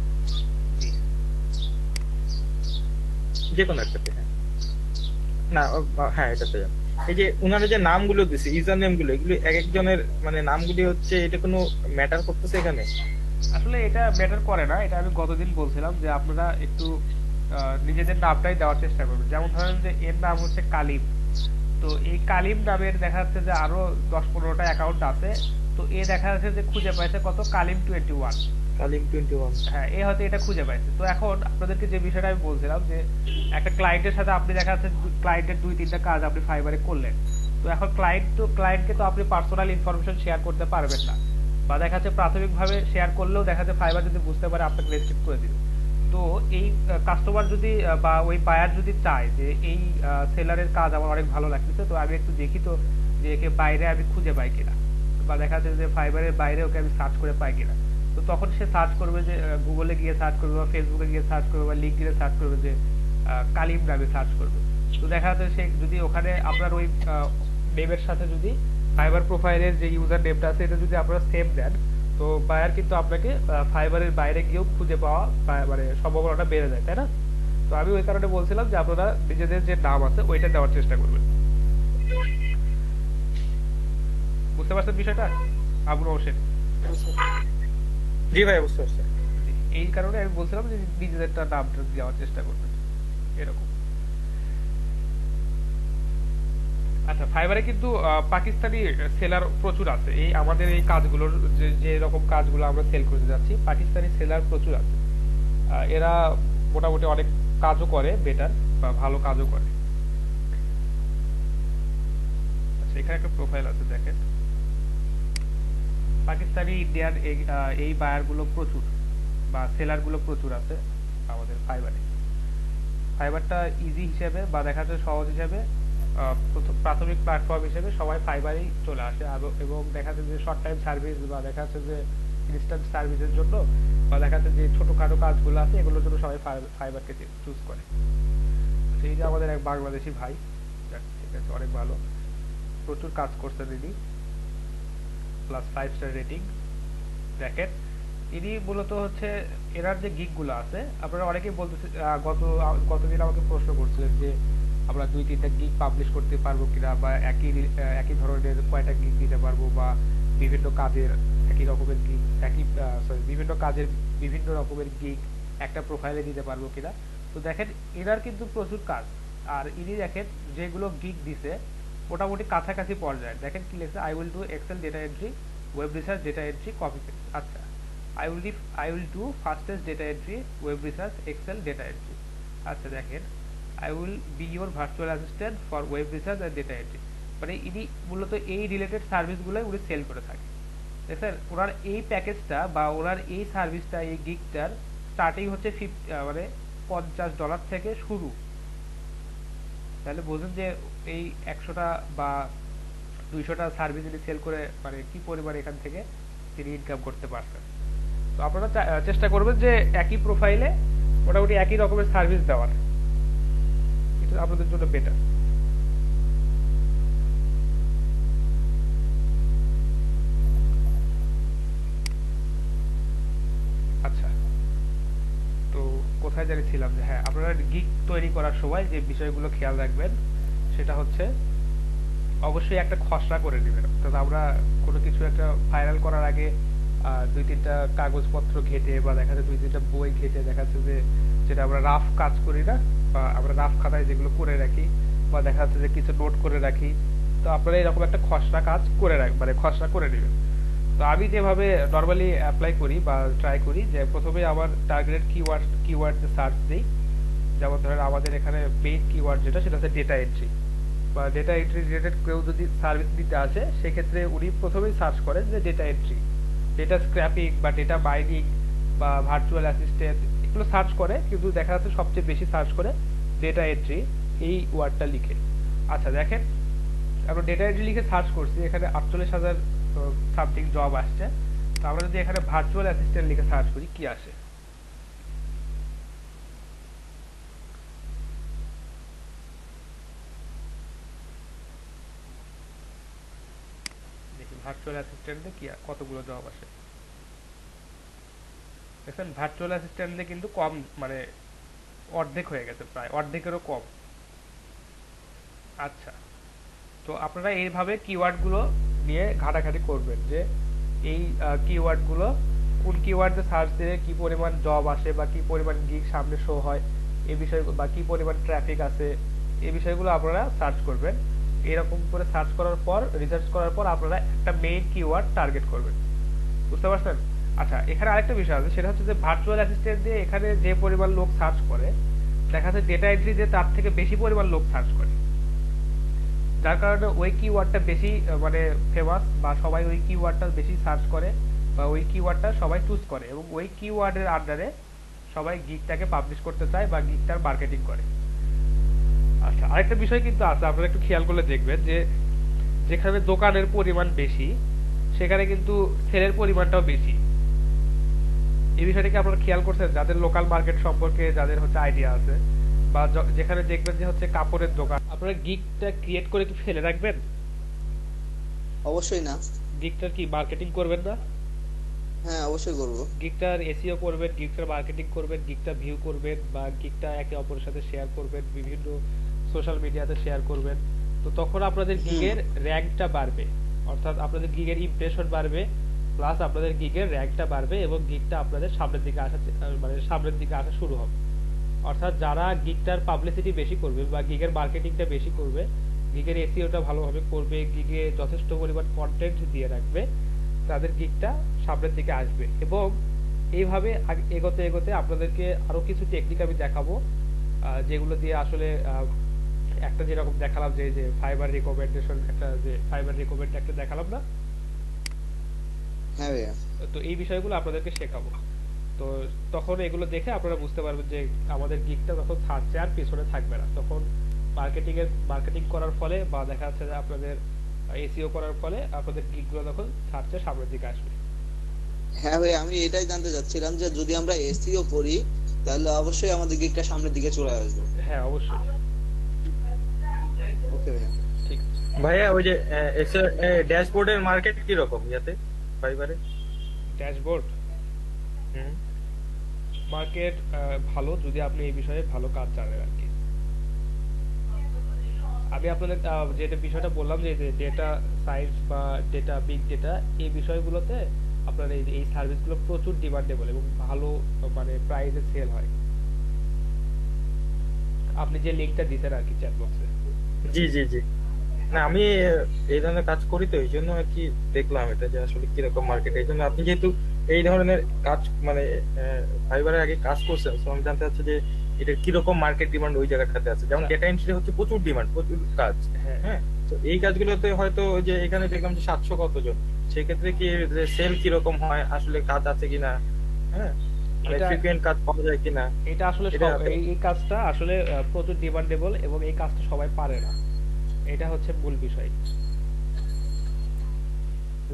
যে কোনো একটাতে। হ্যাঁ না, হ্যাঁ এটাতে যান। এই যে উনারা যে নামগুলো দিছে, ইউজার নেম গুলো, এগুলো এক একজনের মানে নামগুলি হচ্ছে, এটা কোনো ম্যাটার করতেছে এখানে? আসলে এটা ম্যাটার করে না, এটা আমি গতদিন বলছিলাম যে আপনারা একটু নিজেদের নামটাই দেওয়ার চেষ্টা করবেন। যেমন ধরেন যে এর নাম হচ্ছে কালিম, তো এই কালিম নামের দেখা যাচ্ছে যে আরো 10-15টা অ্যাকাউন্ট আছে, তো এ দেখা যাচ্ছে যে খুঁজে পাইছে কত, কালিম 21। কালিম 21। হ্যাঁ, এ হয়তো এটা খুঁজে পাইছে। তো এখন আপনাদেরকে যে বিষয়টা আমি বলছিলাম যে একটা ক্লায়েন্টের সাথে আপনি দেখা যাচ্ছে ক্লায়েন্টের 2-3টা কাজ আপনি ফাইবারে করলেন, তো এখন ক্লায়েন্টকে তো আপনি পার্সোনাল ইনফরমেশন শেয়ার করতে পারবেন না, বা দেখা যাচ্ছে প্রাথমিকভাবে শেয়ার করলেও দেখা যাচ্ছে ফাইবার যদি বুঝতে পারে আপনাকে রেস্ট্রিক্ট করে দিবে। তো এই কাস্টমার যদি বা ওই বায়ার যদি চায় যে এই সেলারের কাজ আমার অনেক ভালো লাগতেছে, তো আমি একটু দেখি তো যে একে বাইরে আমি খুঁজে পাই কিনা, বা দেখা যাচ্ছে যে ফাইবারের বাইরে ওকে আমি সার্চ করে পাই কিনা, তো তখন সে সার্চ করবে যে গুগলে গিয়ে সার্চ করবে বা ফেসবুকে গিয়ে সার্চ করবে বা লিঙ্কডইনে সার্চ করবে, যে কালিম নামে সার্চ করবে। তো দেখা যাচ্ছে সে যদি ওখানে আপনার ওই নেমের সাথে যদি ফাইবার প্রোফাইলের যে ইউজার নেমটা আছে এটা যদি আপনারা সেম দেন, তো বায়ার কিন্তু আপনাকে ফাইবারের বাইরে গিয়েও খুঁজে পাওয়া মানে সম্ভাবনাটা বেড়ে যায়, তাই না? তো আমি ওই কারণে বলছিলাম যে আপনারা নিজেদের যে নাম আছে ওইটা দেওয়ার চেষ্টা করবেন। বুঝতে পারছেন বিষয়টা আবুল হোসেন? জি ভাই, বুঝতে পারছি। এই কারণে আমি বলছিলাম যে নিজেদেরটা নামটা দেওয়ার চেষ্টা করবেন এরকম। আচ্ছা, ফাইবারে কিন্তু পাকিস্তানি সেলার প্রচুর আছে। এই আমাদের এই কাজগুলোর যে রকম কাজগুলো আমরা সেল করতে যাচ্ছি, পাকিস্তানি সেলার প্রচুর আছে। এরা মোটামুটি অনেক কাজও করে, বেটার বা ভালো কাজও করে। আচ্ছা, এখানে একটা প্রোফাইল আছে দেখেন, পাকিস্তানি ইন্ডিয়ান এই বায়ার গুলো প্রচুর বা সেলার গুলো প্রচুর আছে আমাদের ফাইবারে। ফাইবারটা ইজি হিসেবে বা দেখা যাচ্ছে সহজ হিসেবে প্রাথমিক প্ল্যাটফর্ম হিসেবে সবাই ফাইবারেই চলে আসে, এবং দেখা যাচ্ছে যে শর্ট টাইম সার্ভিস বা দেখা যাচ্ছে যে ইনস্ট্যান্ট সার্ভিসের জন্য বা দেখা যাচ্ছে যে ছোটখাটো কাজগুলো আছে এগুলোর জন্য সবাই ফাইবারকে চুজ করে। সেই যে আমাদের এক বাংলাদেশি ভাই, ঠিক আছে, অনেক ভালো, প্রচুর কাজ করছেন ইনি, প্লাস 5 স্টার রেটিং। দেখেন ইনি মূলত হচ্ছে এনার যে গিগ গুলো আছে, আপনারা অনেকেই বলতেছে গতদিন আমাকে প্রশ্ন করছিলেন যে আমরা 2-3টা গিগ পাবলিশ করতে পারবো কিনা, বা একই ধরনের কয়টা গিগ দিতে পারবো, বা বিভিন্ন কাজের একই রকমের গিগ বিভিন্ন কাজের বিভিন্ন রকমের গিগ একটা প্রোফাইলে দিতে পারবো কিনা। তো দেখেন এনার কিন্তু প্রচুর কাজ, আর ইনি দেখেন যেগুলো গিগ দিছে মোটামুটি কাছাকাছি পর্যায়ে। দেখেন কি লেখছে, I will do Excel data entry, web research data entry, copy paste. আচ্ছা, I will do fastest data entry, web research, Excel data entry. আচ্ছা দেখেন, I will be your virtual assistant for web research and data entry। মানে ইনি মূলত এই related সার্ভিসগুলোই উনি sell করে থাকে। দেখেন ওনার এই প্যাকেজটা বা ওনার এই সার্ভিসটা, এই গিগটার স্টার্টিং হচ্ছে মানে $50 থেকে শুরু। তাহলে বুঝুন যে এই 100টা বা 200টা সার্ভিস যদি সেল করে মানে কি পরিমাণ এখান থেকে তিনি ইনকাম করতে পারছেন। তো আপনারা চেষ্টা করবেন যে একই প্রোফাইলে মোটামুটি একই রকমের সার্ভিস দেওয়ার, এটা আপনাদের জন্য বেটার। আচ্ছা, তো কোথায় জানিয়েছিলাম যে হ্যাঁ, আপনারা গিগ তৈরি করার সময় যে বিষয়গুলো খেয়াল রাখবেন সেটা হচ্ছে অবশ্যই একটা খসড়া করে নেবেন। অর্থাৎ আমরা কোনো কিছু একটা ভাইরাল করার আগে 2-3টা কাগজপত্র ঘেটে বা দেখা যাচ্ছে 2-3টা বই ঘেটে দেখা যাচ্ছে যে যেটা আমরা রাফ কাজ করি না, বা আমরা রাফ খাতায় যেগুলো করে রাখি বা দেখা যাচ্ছে যে কিছু নোট করে রাখি, তো আপনারা এরকম একটা খসড়া কাজ করে মানে খসড়া করে নেবেন। তো আমি যেভাবে নর্মালি অ্যাপ্লাই করি বা ট্রাই করি যে প্রথমে আমার টার্গেটেড কিওয়ার্ড সার্চ দিই। যেমন ধরেন আমাদের এখানে মেইন কিওয়ার্ড যেটা সেটা হচ্ছে ডেটা এন্ট্রি বা ডেটা এন্ট্রি রিলেটেড কেউ যদি সার্ভিস দিতে আসে সেক্ষেত্রে উনি প্রথমেই সার্চ করেন যে ডেটা এন্ট্রি, ডেটা স্ক্র্যাপিং বা ডেটা মাইনিং বা ভার্চুয়াল অ্যাসিস্ট্যান্ট এগুলো সার্চ করে, কিন্তু দেখা যাচ্ছে সবচেয়ে বেশি সার্চ করে ডেটা এন্ট্রি এই ওয়ার্ডটা লিখে। আচ্ছা দেখেন আমরা ডেটা এন্ট্রি লিখে সার্চ করছি, এখানে 48,000 সামথিং জব আসছে। তো আমরা যদি এখানে ভার্চুয়াল অ্যাসিস্ট্যান্ট লিখে সার্চ করি কি আসে? দেখি ভার্চুয়াল অ্যাসিস্ট্যান্টে কি কতগুলো জব আসে। দেখেন ভার্চুয়াল অ্যাসিস্ট্যান্টে কিন্তু কম, মানে অর্ধেক হয়ে গেছে, প্রায় অর্ধেকেরও কম। আচ্ছা, তো আপনারা এইভাবে কিওয়ার্ডগুলো নিয়ে ঘাটাঘাটি করবেন যে এই কিওয়ার্ডগুলো কোন কিওয়ার্ডে সার্চ দিলে কি পরিমাণ জব আসে বা কি পরিমাণ গিগ সামনে শো হয় এই বিষয়, বা কি পরিমাণ ট্রাফিক আছে এই বিষয়গুলো আপনারা সার্চ করবেন। এরকম করে সার্চ করার পর রিসার্চ করার পর আপনারা একটা মেইন কিওয়ার্ড টার্গেট করবেন, বুঝতে পারছেন? আচ্ছা, এখানে আরেকটা বিষয় আছে, সেটা হচ্ছে যে ভার্চুয়াল অ্যাসিস্ট্যান্ট দিয়ে এখানে যে পরিমাণ লোক সার্চ করে দেখা যাচ্ছে ডেটা এন্ট্রি দিয়ে তার থেকে বেশি পরিমাণ লোক সার্চ করে, যার কারণে ওই কিওয়ার্ডটা বেশি মানে ফেমাস বা সবাই ওই কিওয়ার্ডটা বেশি সার্চ করে বা ওই কিওয়ার্ডটা সবাই চুজ করে এবং ওই কিওয়ার্ডের আন্ডারে সবাই গিগটাকে পাবলিশ করতে চায় বা গিগটার মার্কেটিং করে। আচ্ছা, আরেকটা বিষয় কিন্তু আছে, আপনারা একটু খেয়াল করলে দেখবেন যে যেখানে দোকানের পরিমাণ বেশি সেখানে কিন্তু সেলের পরিমাণটাও বেশি। এই বিষয়টাকে আপনারা খেয়াল করছেন? যাদের লোকাল মার্কেট সম্পর্কে যাদের হচ্ছে আইডিয়া আছে বা যেখানে দেখবেন যে হচ্ছে কাপড়ের দোকান, আপনারা গিগটা ক্রিয়েট করে কি ফেলে রাখবেন? অবশ্যই না। গিগটার কি মার্কেটিং করবেন না? হ্যাঁ অবশ্যই করব। গিগটার এসইও করবেন, গিগটার মার্কেটিং করবেন, গিগটা ভিউ করবেন বা গিগটা একে অপরের সাথে শেয়ার করবেন, বিভিন্ন সোশ্যাল মিডিয়াতে শেয়ার করবেন। তো তখন আপনাদের গিগের র্যাঙ্কটা বাড়বে, অর্থাৎ আপনাদের গিগের ইমপ্রেশন বাড়বে, প্লাস আপনাদের গিগের র্যাঙ্কটা বাড়বে এবং গিগটা আপনাদের সামনের দিকে আসা, মানে সামনের দিকে আসা শুরু হবে। অর্থাৎ যারা গিগটার পাবলিসিটি বেশি করবে বা গিগের মার্কেটিংটা বেশি করবে, গিগের এসইওটা ভালোভাবে করবে, গিগে যথেষ্ট পরিমাণ কন্টেন্ট দিয়ে রাখবে, তাদের গিগটা সামনের দিকে আসবে। এবং এইভাবে এগোতে এগোতে আপনাদেরকে আরো কিছু টেকনিক আমি দেখাবো, যেগুলো দিয়ে আসলে একটা যেরকম দেখালাম যে ফাইবার রিকমেন্ডেশন, একটা যে ফাইবার রিকমেন্ড একটা দেখালাম না, হ্যাঁ ভাইয়া। তো এই বিষয়গুলো আপনাদেরকে শেখাবো। তো তখন এগুলো দেখে আপনারা বুঝতে পারবেন যে আমাদের গিগটা তখন থাকছে আর পিছনে থাকবে না। তখন মার্কেটিং করার ফলে বা দেখা যাচ্ছে যে আপনাদের এসইও করার ফলে আপনাদের গিগগুলো তখন ছাড়ছে সামনের দিকে আসবে। হ্যাঁ ভাই, আমি এটাই জানতে চাচ্ছিলাম যে যদি আমরা এসইও করি তাহলে অবশ্যই আমাদের গিগটা সামনের দিকে চলে আসবে। হ্যাঁ অবশ্যই। ওকে ভাইয়া। ঠিক ভাইয়া ওই যে ড্যাশবোর্ডের মার্কেট কি রকম ইয়াতে ফাইবারে? ড্যাশবোর্ড মার্কেট ভালো, যদি আপনি এই বিষয়ে ভালো কাজ জানেন আর কি। আমি আপনাদের যেটা বিষয়টা বললাম যে ডেটা সায়েন্স বা ডেটা বিগ ডেটা এই বিষয়গুলোতে আপনার এই সার্ভিসগুলো প্রচুর ডিমান্ডেবল এবং ভালো মানে প্রাইসে সেল হয়। আপনি যে লিংকটা দিতেন আর কি চ্যাট বক্সে। জি জি জি, না আমি এই ধরনের কাজ করি তো এই জন্য আর কি দেখলাম এটা যে আসলে কিরকম মার্কেট। এই জন্য আপনি যেহেতু এই ধরনের কাজ মানে ফাইবারের আগে কাজ করছেন, তো আমি জানতে চাচ্ছি যে এটা কিরকম মার্কেট ডিমান্ড ওই জায়গাটাতে আছে। যেমন ডেটা এন্ট্রি হচ্ছে প্রচুর ডিমান্ড, প্রচুর কাজ। হ্যাঁ, তো এই কাজগুলোতে হয়তো যে এখানে দেখলাম যে 700 কতজন, সেক্ষেত্রে কি সেল কিরকম হয়, আসলে কাজ আছে কিনা, হ্যাঁ মানে ফ্রিকোয়েন্ট কাজ পাওয়া যায় কিনা? এটা আসলে এই কাজটা আসলে প্রচুর ডিমান্ডেবল এবং এই কাজটা সবাই পারে না, এটা হচ্ছে মূল বিষয়।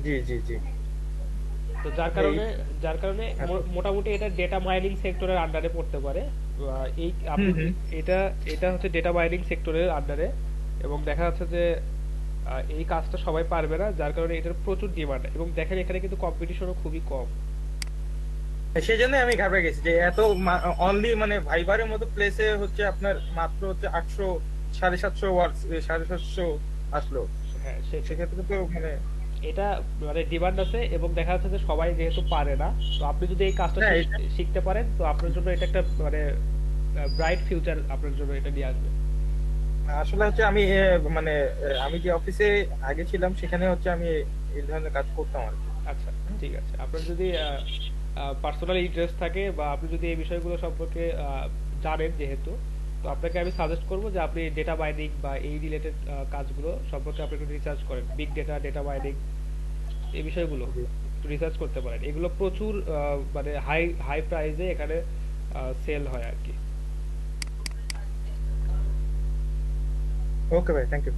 জি জি জি। তো যার কারণে মোটামুটি এটা ডেটা মাইনিং সেক্টরের আন্ডারে পড়তে পারে। এই আপনি এটা হচ্ছে ডেটা মাইনিং সেক্টরের আন্ডারে এবং দেখা যাচ্ছে যে এই কাজটা সবাই পারবে না, যার কারণে এটার প্রচুর ডিমান্ড এবং দেখেন এখানে কিন্তু কম্পিটিশনও খুবই কম। সেই জন্য আমি ঘাবড়ে গেছি যে এত অনলি মানে ভাইবারের মতো প্লেসে হচ্ছে আপনার মাত্র হচ্ছে 800 750 ওয়ার্ডস 750 আসলো। হ্যাঁ সেক্ষেত্রে তো মানে এটা মানে ডিমান্ড আছে এবং দেখা যাচ্ছে যে সবাই যেহেতু পারে না, তো আপনি যদি এই কাজটা শিখতে পারেন তো আপনার জন্য এটা একটা মানে ব্রাইট ফিউচার আপনার জন্য এটা নিয়ে আসবে। আসলে হচ্ছে আমি মানে আমি যে অফিসে আগে ছিলাম সেখানে হচ্ছে আমি এই ধরনের কাজ করতাম আর কি। আচ্ছা, ঠিক আছে। আপনার যদি পার্সোনাল ইন্টারেস্ট থাকে বা আপনি যদি এই বিষয়গুলো সম্পর্কে জানেন যেহেতু, তো আপনাকে আমি সাজেস্ট করব যে আপনি ডেটা মাইনিং বা এই রিলেটেড কাজগুলো সম্পর্কে আপনি একটু রিসার্চ করেন। বিগ ডেটা, ডেটা মাইনিং, এই বিষয়গুলো জি। একটু রিসার্চ করতে পারেন। এগুলো প্রচুর মানে হাই হাই প্রাইসে এখানে সেল হয় আর কি। ওকে ভাই, থ্যাংক ইউ।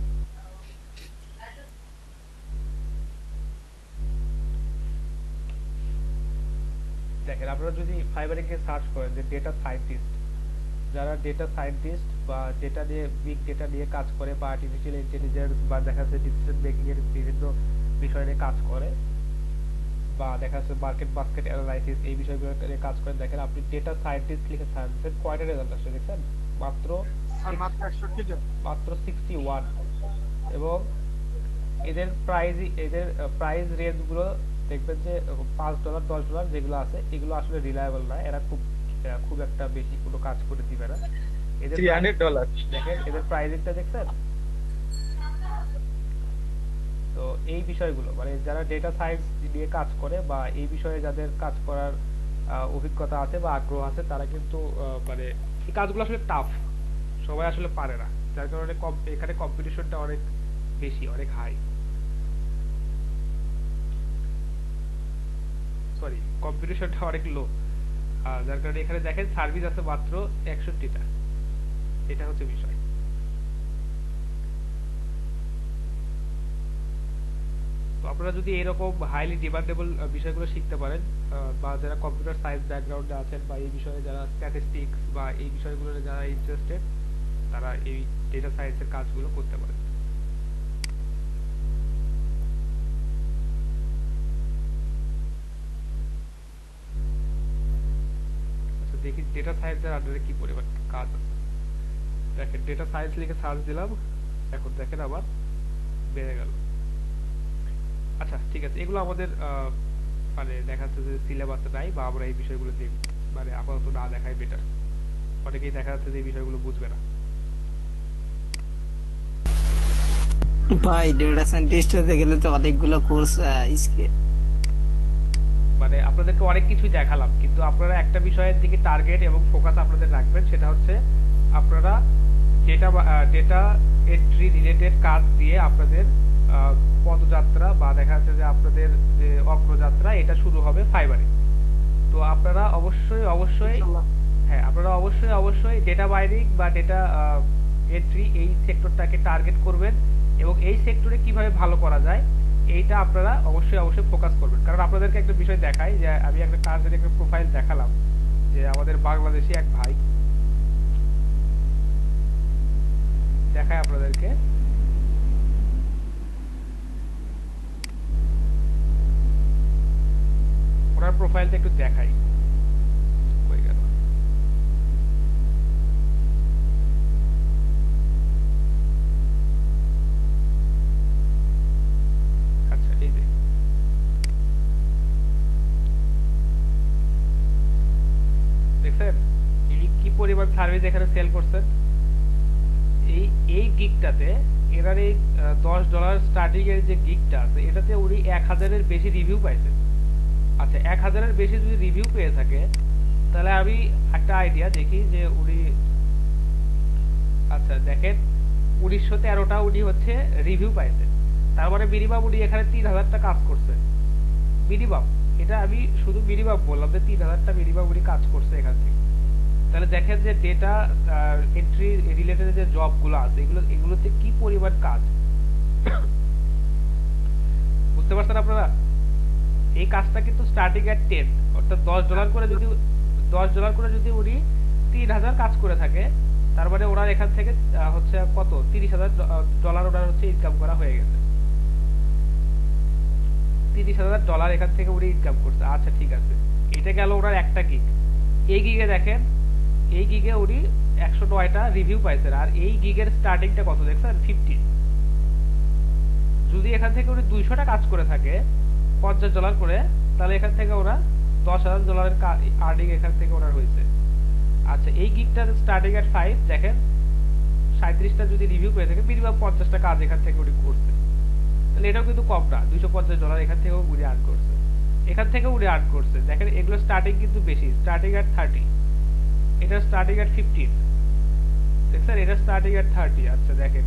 দেখেন, আপনারা যদি ফাইবারে গিয়ে সার্চ করেন যে ডেটা সায়েন্টিস্ট, যারা ডেটা সায়েন্টিস্ট বা ডেটা নিয়ে, বিগ ডেটা নিয়ে কাজ করে বা আর্টিফিশিয়াল ইন্টেলিজেন্স বা দেখা যাচ্ছে ডিসিশন মেকিং এর বিভিন্ন বিষয় নিয়ে কাজ করে বা দেখা যাচ্ছে মার্কেট বাস্কেট অ্যানালাইসিস, এই বিষয়গুলো নিয়ে কাজ করে, দেখেন আপনি ডেটা সায়েন্টিস্ট লিখে সার্চ দিচ্ছেন, কয়টা রেজাল্ট আসছে দেখছেন? মাত্র মাত্র 61। এবং এদের প্রাইস রেঞ্জ গুলো দেখবেন যে $5 $10 যেগুলো আছে, এগুলো আসলে রিলায়েবল না। এরা খুব একটা বেশি কোনো কাজ করে দিবে না। এদের $300 দেখেন, এদের প্রাইসিংটা দেখছেন? তো এই বিষয়গুলো মানে যারা ডেটা সায়েন্স নিয়ে কাজ করে বা এই বিষয়ে যাদের কাজ করার অভিজ্ঞতা আছে বা আগ্রহ আছে, তারা কিন্তু মানে এই কাজগুলো আসলে টাফ, সবাই আসলে পারে না, যার কারণে এখানে কম্পিটিশনটা অনেক বেশি, অনেক হাই। সরি, কম্পিটিশনটা অনেক লো, যার কারণে এখানে দেখেন সার্ভিস আছে মাত্র 61টা। এটা হচ্ছে বিষয়। তো আপনারা যদি এরকম হাইলি ডিমান্ডেবল বিষয়গুলো শিখতে পারেন, বা যারা কম্পিউটার সায়েন্স ব্যাকগ্রাউন্ডে আছেন বা এই বিষয়ে যারা স্ট্যাটিস্টিক্স বা এই বিষয়গুলো যারা ইন্টারেস্টেড, তারা এই ডেটা সায়েন্সের কাজগুলো করতে পারেন। আচ্ছা, দেখি ডেটা সায়েন্সের আন্ডারে কি পরিমাণ কাজ আছে। দেখেন, ডেটা সায়েন্স লিখে সার্চ দিলাম, এখন দেখেন আবার বেড়ে গেল। আচ্ছা, ঠিক আছে, এগুলো আমাদের মানে দেখা যাচ্ছে যে সিলেবাসে নাই বা আমরা এই বিষয়গুলো মানে আপাতত না দেখাই বেটার। অনেকেই দেখা যাচ্ছে যে এই বিষয়গুলো বুঝবে না। ভাই ডেটা সায়েন্টিস্ট হতে গেলে তো অনেকগুলো কোর্স মানে আপনাদেরকে অনেক কিছুই দেখালাম, কিন্তু আপনারা একটা বিষয়ের দিকে টার্গেট এবং ফোকাস আপনাদের রাখবেন, সেটা হচ্ছে আপনারা ডেটা এন্ট্রি রিলেটেড কাজ দিয়ে আপনাদের পদযাত্রা বা দেখা যাচ্ছে যে আপনাদের যে অগ্রযাত্রা, এটা শুরু হবে ফাইবারে। তো আপনারা অবশ্যই হ্যাঁ, আপনারা অবশ্যই ডেটা মাইনিং বা ডেটা এন্ট্রি এই সেক্টরটাকে টার্গেট করবেন এবং এই সেক্টরে কিভাবে ভালো করা যায় এইটা আপনারা অবশ্যই ফোকাস করবেন। কারণ আপনাদেরকে একটা বিষয় দেখাই, যে আমি একটা কাজের একটা প্রোফাইল দেখালাম, যে আমাদের বাংলাদেশি এক ভাই, দেখায় আপনাদেরকে, ওনার প্রোফাইলটা একটু দেখাই। হয়ে গেল। আচ্ছা, এই যে দেখছেন ইনি কি পরিমাণ সার্ভিস এখানে সেল করছেন। এই গিগটাতে এনার এই $10 স্টার্টিং এর যে গিগটা আছে, এটাতে উনি 1000-এর বেশি রিভিউ পাইছেন। আচ্ছা, 1000-এর বেশি যদি রিভিউ পেয়ে থাকে, তাহলে আমি একটা আইডিয়া দেখি যে উনি, আচ্ছা দেখেন 1913টা উনি হচ্ছে রিভিউ পাইছেন, তার মানে মিনিমাম উনি এখানে 3000টা কাজ করছেন মিনিমাম। এটা আমি শুধু মিনিমাম বললাম যে 3000টা মিনিমাম উনি কাজ করছে এখান থেকে। তাহলে দেখেন যে ডেটা এন্ট্রি রিলেটেড যে জবগুলো আছে, এগুলোতে কি পরিমাণ কাজ। বুঝতে পারছেন আপনারা? এই কাজটা কিন্তু স্টার্টিং এট 10, অর্থাৎ $10 করে যদি উনি 3000 কাজ করে থাকে, তার মানে ওনার এখান থেকে হচ্ছে কত, $30,000 ওনার হচ্ছে ইনকাম করা হয়ে গেছে। $30,000 এখান থেকে উনি ইনকাম করছে। আচ্ছা, ঠিক আছে, এটা গেল ওনার একটা গিগ। এই গিগে দেখেন, এই গিগে উনি 109টা রিভিউ পাইছেন, আর এই গিগের স্টার্টিংটা কত দেখছেন, 50। যদি এখান থেকে উনি 200টা কাজ করে থাকে $50 করে, তাহলে এখান থেকে ওরা $10,000 আর্নিং এখান থেকে ওনার হয়েছে। আচ্ছা, এই গিগটার স্টার্টিং এট 5 দেখেন $37টা যদি রিভিউ পেয়ে থাকে মিনিমাম 50টা কাজ এখান থেকে উনি করছে, তাহলে এটাও কিন্তু কম না। $250 এখান থেকেও উনি আর্ন করছে, এখান থেকেও উনি আর্ন করছে। দেখেন এগুলো স্টার্টিং কিন্তু বেশি, স্টার্টিং এট 30, এটা স্টার্টিং এট 15, দেখছেন এটা স্টার্টিং এট 30। আচ্ছা দেখেন,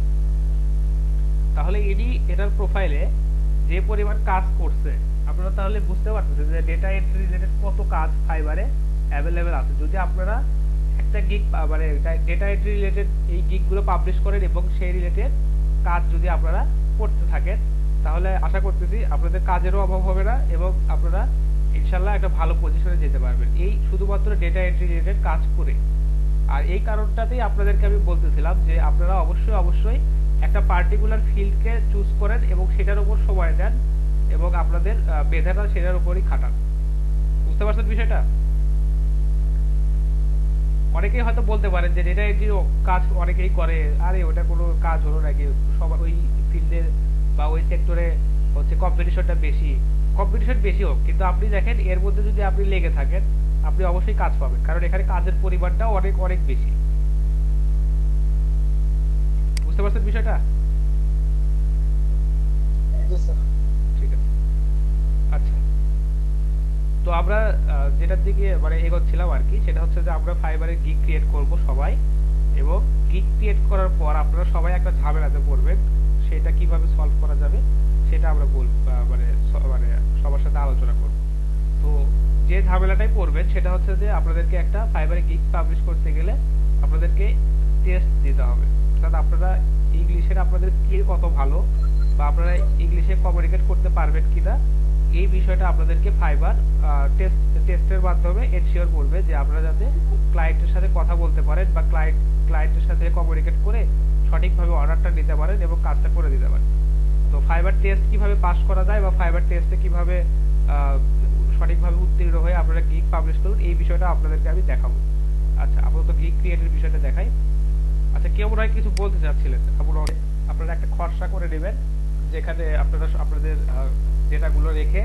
তাহলে ইনি এটার প্রোফাইলে যে পরিমাণ কাজ করছে আপনারা তাহলে বুঝতে পারতেছেন যে ডেটা এন্ট্রি রিলেটেড কত কাজ ফাইবারে অ্যাভেলেবেল আছে। যদি আপনারা একটা গিগ মানে ডেটা এন্ট্রি রিলেটেড এই গিগগুলো পাবলিশ করেন এবং সেই রিলেটেড কাজ যদি আপনারা করতে থাকেন, তাহলে আশা করতেছি আপনাদের কাজেরও অভাব হবে না এবং আপনারা ইনশাল্লাহ একটা ভালো পজিশনে যেতে পারবেন, এই শুধুমাত্র ডেটা এন্ট্রি রিলেটেড কাজ করে। আর এই কারণটাতেই আপনাদেরকে আমি বলতেছিলাম যে আপনারা অবশ্যই একটা পার্টিকুলার ফিল্ডকে চুজ করেন এবং সেটার উপর সময় দেন এবং আপনাদের মেধাটা সেটার উপরই খাটান। বুঝতে পারছেন বিষয়টা? অনেকেই হয়তো বলতে পারেন যে ডেটা এন্ট্রি কাজ অনেকেই করে, আরে ওটা কোনো কাজ হলো নাকি, সবার ওই ফিল্ডের বা ওই সেক্টরে হচ্ছে কম্পিটিশনটা বেশি। কম্পিটিশন বেশি হোক, কিন্তু আপনি দেখেন এর মধ্যে যদি আপনি লেগে থাকেন আপনি অবশ্যই কাজ পাবেন, কারণ এখানে কাজের পরিমাণটাও অনেক অনেক বেশি। বুঝতে পারছেন বিষয়টা? ঠিক আছে, আচ্ছা। তো আমরা যেটার দিকে মানে এগোচ্ছিলাম আর কি, সেটা হচ্ছে যে আমরা ফাইবারে গিগ ক্রিয়েট করব সবাই, এবং গিগ ক্রিয়েট করার পর আপনারা সবাই একটা ঝামেলাতে পড়বেন, সেটা কিভাবে সলভ করা যাবে সেটা আমরা মানে সবার সাথে আলোচনা করব। তো যে ঝামেলাটাই পড়বেন সেটা হচ্ছে যে আপনাদেরকে একটা ফাইবারে গিগ পাবলিশ করতে গেলে আপনাদেরকে টেস্ট দিতে হবে, অর্থাৎ আপনারা ইংলিশের আপনাদের স্কিল কত ভালো বা আপনারা ইংলিশে কমিউনিকেট করতে পারবেন কিনা, এই বিষয়টা আপনাদেরকে ফাইবার টেস্টের মাধ্যমে এনশিওর করবে যে আপনারা যাতে ক্লায়েন্টের সাথে কথা বলতে পারেন বা ক্লায়েন্টের সাথে কমিউনিকেট করে সঠিকভাবে অর্ডারটা নিতে পারেন এবং কাজটা করে দিতে পারেন। তো ফাইবার টেস্ট কিভাবে পাস করা যায় বা ফাইবার টেস্টে কিভাবে সঠিকভাবে উত্তীর্ণ হয়ে আপনারা গিগ পাবলিশ করুন, এই বিষয়টা আপনাদেরকে আমি দেখাবো। আচ্ছা, আপাতত গিগ ক্রিয়েটের বিষয়টা দেখাই। আচ্ছা, কেউ মনে হয় কিছু বলতে চাচ্ছিলেন? আপনারা একটা খরচা করে নেবেন যেখানে আপনারা আপনাদের ডেটাগুলো রেখে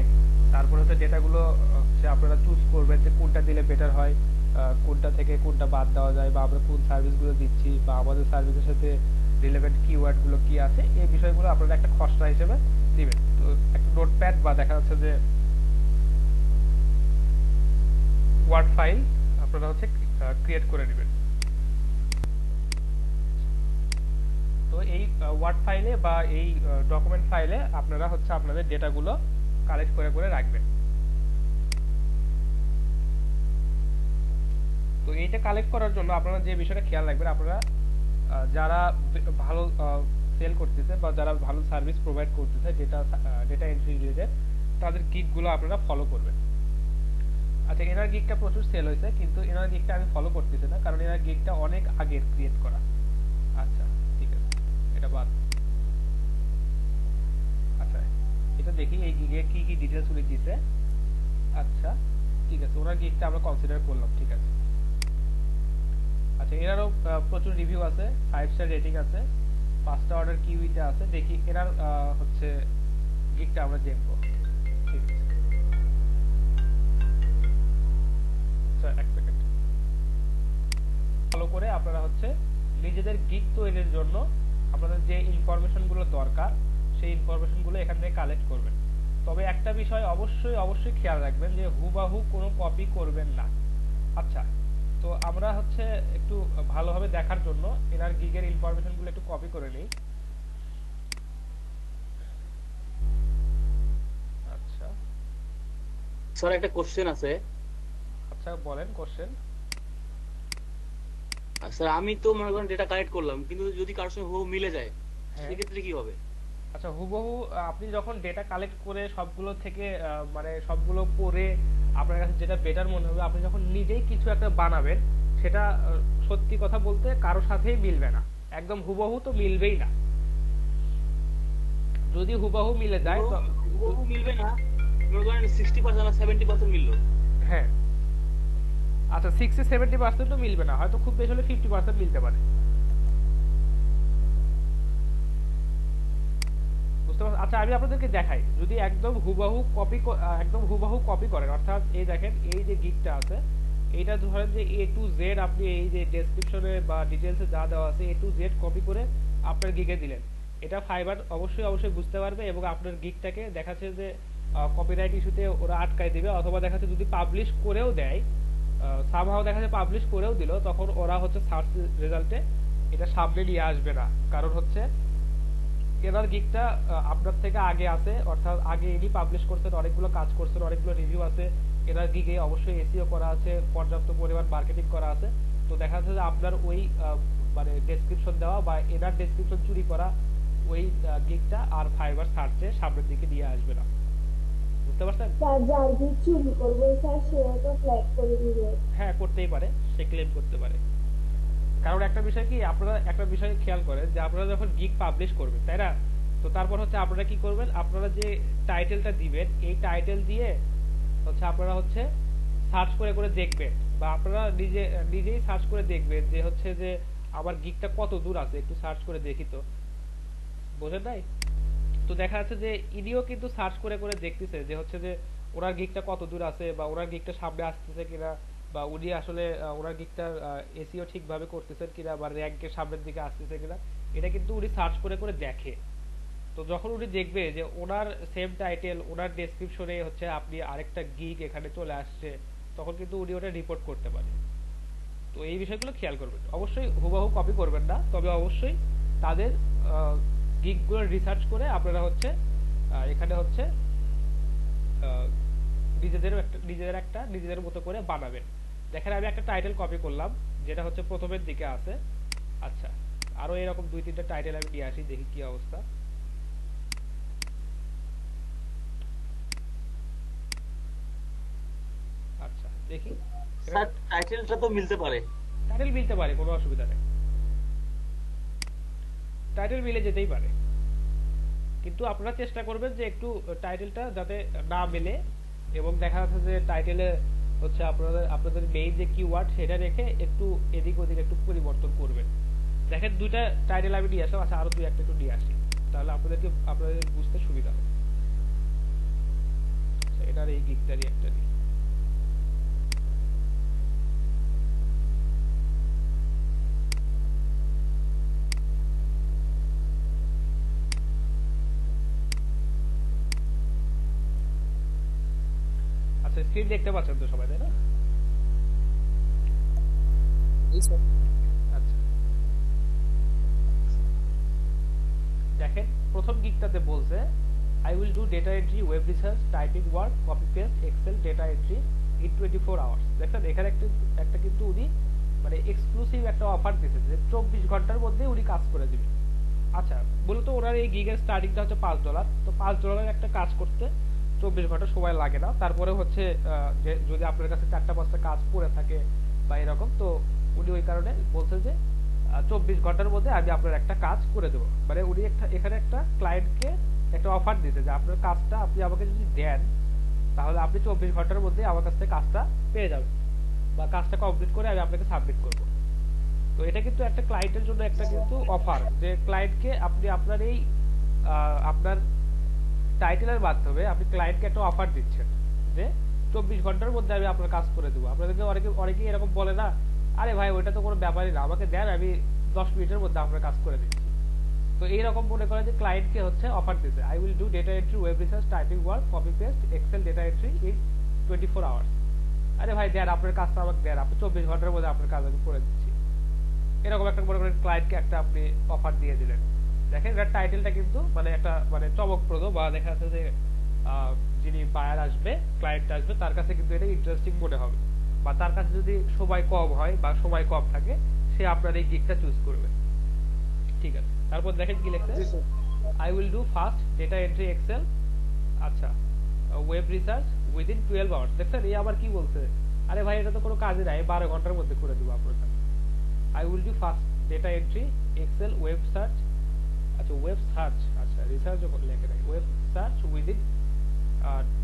তারপরে হচ্ছে ডেটাগুলো হচ্ছে আপনারা চুজ করবেন যে কোনটা দিলে বেটার হয়, কোনটা থেকে কোনটা বাদ দেওয়া যায়, বা আমরা কোন সার্ভিসগুলো দিচ্ছি বা আমাদের সার্ভিসের সাথে রিলেভেন্ট কিওয়ার্ডগুলো কি আছে, এই বিষয়গুলো আপনারা একটা খসড়া হিসেবে দিবেন। তো একটা নোটপ্যাড বা দেখা যাচ্ছে যে ওয়ার্ড ফাইল আপনারা হচ্ছে ক্রিয়েট করে নেবেন। তো এই ওয়ার্ড ফাইলে বা এই ডকুমেন্ট ফাইলে আপনারা হচ্ছে আপনাদের ডেটাগুলো কালেক্ট করে করে রাখবেন। তো এইটা কালেক্ট করার জন্য আপনারা যে বিষয়টা খেয়াল রাখবেন, আপনারা যারা ভালো সেল করতেছে বা যারা ভালো সার্ভিস প্রোভাইড করতেছে ডেটা এন্ট্রি রিলেটেড, তাদের গিগগুলো আপনারা ফলো করবেন। আচ্ছা, এনার গিগটা প্রচুর সেল হয়েছে, কিন্তু এনার গিগটা আমি ফলো করতেছি না, কারণ এনার গিগটা অনেক আগের ক্রিয়েট করা। আচ্ছা ঠিক আছে, এটা বাদ। আচ্ছা, এটা দেখি এই গিগে কি কি ডিটেইলস উনি দিয়েছে। আচ্ছা ঠিক আছে, ওনার গিগটা আমরা কনসিডার করলাম, ঠিক আছে। আচ্ছা, এনারও প্রচুর রিভিউ আছে, 5 স্টার রেটিং আছে, 5টা অর্ডার কিউইতে আছে। দেখি এনার হচ্ছে গিগটা আমরা দেখবো, ঠিক আছে। আচ্ছা, এক সেকেন্ড। ফলো করে আপনারা হচ্ছে নিজেদের গিগ তৈরির জন্য আপনাদের যে ইনফরমেশনগুলো দরকার সেই ইনফরমেশনগুলো এখান থেকে কালেক্ট করবেন। তবে একটা বিষয় অবশ্যই খেয়াল রাখবেন যে হুবাহু কোনো কপি করবেন না। আচ্ছা, তো আমরা হচ্ছে একটু ভালোভাবে দেখার জন্য এনার গিগের ইনফরমেশনগুলো একটু কপি করে নিই। আচ্ছা স্যার, একটা কোশ্চেন আছে। আচ্ছা বলেন কোশ্চেন। স্যার, আমি তো মনে করেন ডেটা কালেক্ট করলাম, কিন্তু যদি কারোর সঙ্গে হুবহু মিলে যায় সেক্ষেত্রে কি হবে? আচ্ছা, হুবহু আপনি যখন ডেটা কালেক্ট করে সবগুলো থেকে মানে সবগুলো পড়ে আপনার কাছে যেটা বেটার মনে হবে, আপনি যখন নিজেই কিছু একটা বানাবেন, সেটা সত্যি কথা বলতে কারোর সাথেই মিলবে না, একদম হুবহু তো মিলবেই না। যদি হুবহু মিলে যায় তো হুবহু মিলবে না, মনে করেন 60% না 70% মিললো। হ্যাঁ, আচ্ছা 60-70% তো মিলবে না, হয়তো খুব বেশি হলে 50% মিলতে পারে। বুঝতে পারছেন? আচ্ছা, আমি আপনাদেরকে দেখাই, যদি একদম হুবহু কপি করেন, অর্থাৎ এই দেখেন এই যে গিগটা আছে, এইটা ধরেন যে এ টু জেড আপনি এই যে ডেসক্রিপশনে বা ডিটেলসে যা দেওয়া আছে এ টু জেড কপি করে আপনার গিগে দিলেন, এটা ফাইবার অবশ্যই বুঝতে পারবে এবং আপনার গিগটাকে দেখাচ্ছে যে কপিরাইট ইস্যুতে ওরা আটকায় দিবে, অথবা দেখাচ্ছে যদি পাবলিশ করেও দেয়, সামহাও দেখাচ্ছে পাবলিশ করেও দিল, তখন ওরা হচ্ছে সার্চ রেজাল্টে এটা সামনে নিয়ে আসবে না। কারণ হচ্ছে এনার গিগটা আপনার থেকে আগে আছে, অর্থাৎ আগে ইনি পাবলিশ করছেন, অনেকগুলো কাজ করছেন, অনেকগুলো রিভিউ আছে এনার গিগে, অবশ্যই এসইও করা আছে, পর্যাপ্ত পরিমাণ মার্কেটিং করা আছে। তো দেখা যাচ্ছে যে আপনার ওই মানে ডেসক্রিপশন দেওয়া বা এনার ডেসক্রিপশন চুরি করা ওই গিগটা আর ফাইবার সার্চে সামনের দিকে নিয়ে আসবে না। বুঝতে পারছেন? স্যার যার গিগ চুরি করবে স্যার সে তো ফ্ল্যাগ করে দিবে। হ্যাঁ, করতেই পারে, সে ক্লেম করতে পারে। কারণ একটা বিষয় কি, আপনারা একটা বিষয় খেয়াল করেন যে আপনারা যখন গিগ পাবলিশ করবেন, তাই না, তো তারপর হচ্ছে আপনারা কি করবেন, আপনারা যে টাইটেলটা দিবেন এই টাইটেল দিয়ে হচ্ছে আপনারা হচ্ছে সার্চ করে করে দেখবেন, বা আপনারা নিজেই সার্চ করে দেখবেন যে হচ্ছে যে আমার গিগটা কত দূর আছে, একটু সার্চ করে দেখি তো, বোঝেন নাই? তো দেখা যাচ্ছে যে ইনিও কিন্তু সার্চ করে করে দেখতেছে যে হচ্ছে যে ওনার গিগটা কত দূর আছে, বা ওনার গিগটা সামনে আসতেছে কিনা, বা উনি আসলে ওনার গিগটার এসইও ঠিকভাবে করতেছেন কিনা, বা র্যাঙ্কের সামনের দিকে আসতেছে কিনা, এটা কিন্তু উনি সার্চ করে করে দেখে। তো যখন উনি দেখবে যে ওনার সেম টাইটেল ওনার ডেসক্রিপশনে হচ্ছে আপনি আরেকটা গিগ এখানে চলে আসছে, তখন কিন্তু উনি ওটা রিপোর্ট করতে পারে। তো এই বিষয়গুলো খেয়াল করবেন, অবশ্যই হুবহু কপি করবেন না, তবে অবশ্যই তাদের গিগগুলো রিসার্চ করে আপনারা হচ্ছে এখানে হচ্ছে নিজেদের মতো করে বানাবেন। দেখেন আমি একটা টাইটেল কপি করলাম যেটা হচ্ছে প্রথমের দিকে আছে। আচ্ছা, আরো এরকম 2-3টা টাইটেল আমি নিয়ে আসি, দেখি কি অবস্থা। আচ্ছা দেখি, স্যার টাইটেলটা তো মিলতে পারে, টাইটেল মিলতে পারে, কোনো অসুবিধা নেই, টাইটেল মিলে যেতেই পারে, কিন্তু আপনারা চেষ্টা করবেন যে একটু টাইটেলটা যাতে না মেলে, এবং দেখা যাচ্ছে যে টাইটেলে হচ্ছে আপনাদের মেইন যে কিওয়ার্ড সেটা রেখে একটু এদিক ওদিক একটু পরিবর্তন করবেন। দেখেন 2টা টাইটেল আমি নিয়ে আসলাম, আচ্ছা আরো 2-1টা একটু নিয়ে আসি, তাহলে আপনাদের বুঝতে সুবিধা হবে। আচ্ছা, এটার এই গিগটারই একটা নিই। আচ্ছা, স্ক্রিন দেখতে পাচ্ছেন তো সবাই, তাই না? আচ্ছা, দেখেন প্রথম গিগটাতে বলছে I will do data entry, web research, typing work, copy paste, Excel data entry in 24 hours। দেখেন এখানে একটা কিন্তু উনি মানে এক্সক্লুসিভ একটা অফার দিয়েছে যে 24 ঘন্টার মধ্যে উনি কাজ করে দিবেন। আচ্ছা, মূলত ওনার এই গিগের স্টার্টিংটা হচ্ছে $5, তো $5 একটা কাজ করতে 24 ঘন্টা সময় লাগে না। তারপরে হচ্ছে যে যদি আপনার কাছে 4টা-5টা কাজ পড়ে থাকে বা এরকম, তো উনি ওই কারণে বলছে যে 24 ঘন্টার মধ্যে আমি আপনার একটা কাজ করে দেবো। মানে উনি এখানে একটা ক্লায়েন্টকে একটা অফার দিতে যে আপনার কাজটা আপনি আমাকে যদি দেন তাহলে আপনি 24 ঘন্টার মধ্যে আমার কাছ থেকে কাজটা পেয়ে যাবেন, বা কাজটা কমপ্লিট করে আমি আপনাকে সাবমিট করব। তো এটা কিন্তু একটা ক্লায়েন্টের জন্য একটা কিন্তু অফার, যে ক্লায়েন্টকে আপনি আপনার এই আপনার টাইটেলের মাধ্যমে আপনি ক্লায়েন্টকে একটা অফার দিচ্ছেন যে 24 ঘন্টার মধ্যে আমি আপনার কাজ করে দেবো। আপনাদেরকে অনেকেই এরকম বলে না, আরে ভাই ওইটা তো কোনো ব্যাপারই না, আমাকে দেন আমি 10 মিনিটের মধ্যে আপনার কাজ করে দিচ্ছি। তো এইরকম মনে করে যে ক্লায়েন্টকে হচ্ছে অফার দিতে, I will do data entry, web research, typing work, copy paste, Excel data entry in 24 hours. আরে ভাই দেন আপনার কাজটা আমাকে দেন, আপনি 24 ঘন্টার মধ্যে আপনার কাজ আমি করে দিচ্ছি। এরকম একটা মনে করেন ক্লায়েন্টকে একটা আপনি অফার দিয়ে দিলেন। দেখেন এটার টাইটেলটা কিন্তু মানে একটা মানে চমকপ্রদ, বা দেখা যাচ্ছে যে যিনি বায়ার আসবে, ক্লায়েন্ট আসবে, তার কাছে কিন্তু এটা ইন্টারেস্টিং মনে হবে, বা তার কাছে যদি সময় কম হয় বা সময় কম থাকে সে আপনার এই গিগটা চুজ করবে। ঠিক আছে, তারপর দেখেন কি লেখছে, I will do fast data entry Excel, আচ্ছা ওয়েব রিসার্চ উইদিন 12 আওয়ার্স। দেখছেন এই আবার কি বলছে, আরে ভাই এটা তো কোনো কাজে নাই, 12 ঘন্টার মধ্যে করে দেবো আপনার কাছে। I will do fast data entry Excel web search, আচ্ছা ওয়েব সার্চ, আচ্ছা রিসার্চও লেখে নাই, ওয়েব সার্চ উইদিন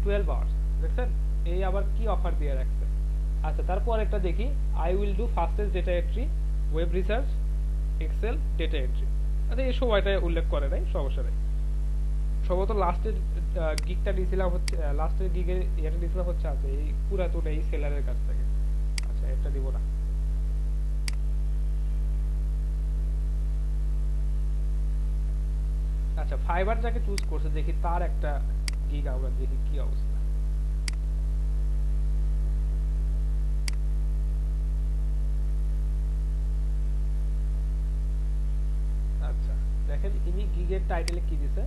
12 আওয়ার্স। দেখছেন এই আবার কি অফার দিয়ে রাখছে। আচ্ছা তারপর একটা দেখি, I will do fastest data entry web research Excel data entry. আচ্ছা এই সময়টা উল্লেখ করে নাই, সমস্যা নেই। সম্ভবত লাস্টের গিগটা নিয়েছিলাম হচ্ছে, লাস্টের গিগের ইয়েটা নিয়েছিলাম হচ্ছে আছে এই পুরাতন এই সেলারের কাছ থেকে। আচ্ছা এটা দিব না। আচ্ছা ফাইবার যাকে চুজ করছে দেখি তার একটা গিগ আমরা দেখি কি অবস্থা। আচ্ছা দেখেন ইনি গিগের টাইটেলে কি দিছে,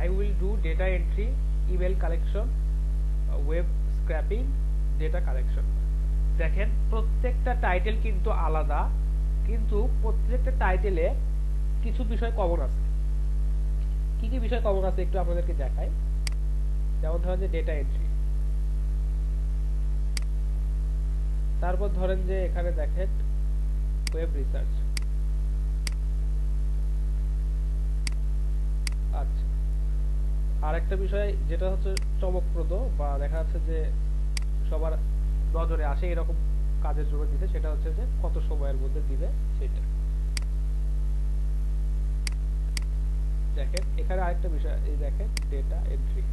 I will do data entry, email collection, web scraping, data collection। দেখেন প্রত্যেকটা টাইটেল কিন্তু আলাদা, কিন্তু প্রত্যেকটা টাইটেলে কিছু বিষয় কমন আছে। কি কি বিষয় কমন আছে একটু আপনাদেরকে দেখাই। যেমন ধরেন যে ডেটা এন্ট্রি, তারপর ধরেন যে এখানে দেখেন ওয়েব রিসার্চ। আচ্ছা আর একটা বিষয় যেটা হচ্ছে চমকপ্রদ বা দেখা যাচ্ছে যে সবার নজরে আসে এরকম কাজের জন্য দিতে, সেটা হচ্ছে যে কত সময়ের মধ্যে দিবে সেটা। দেখেন এখানে আরেকটা বিষয়, এই দেখেন ডেটা এন্ট্রি।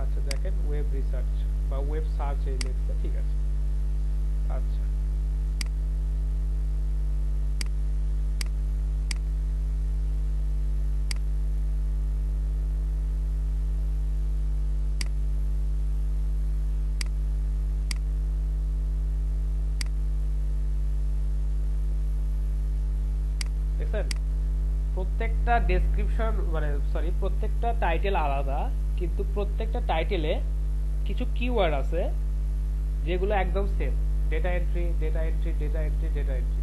আচ্ছা দেখেন ওয়েব রিসার্চ বা ওয়েব সার্চ, এই লিখছে, ঠিক আছে। আচ্ছা দেখছেন প্রত্যেকটা ডেসক্রিপশন মানে সরি প্রত্যেকটা টাইটেল আলাদা, কিন্তু প্রত্যেকটা টাইটেলে কিছু কিওয়ার্ড আছে যেগুলো একদম same. Data entry, data entry, data entry, data entry,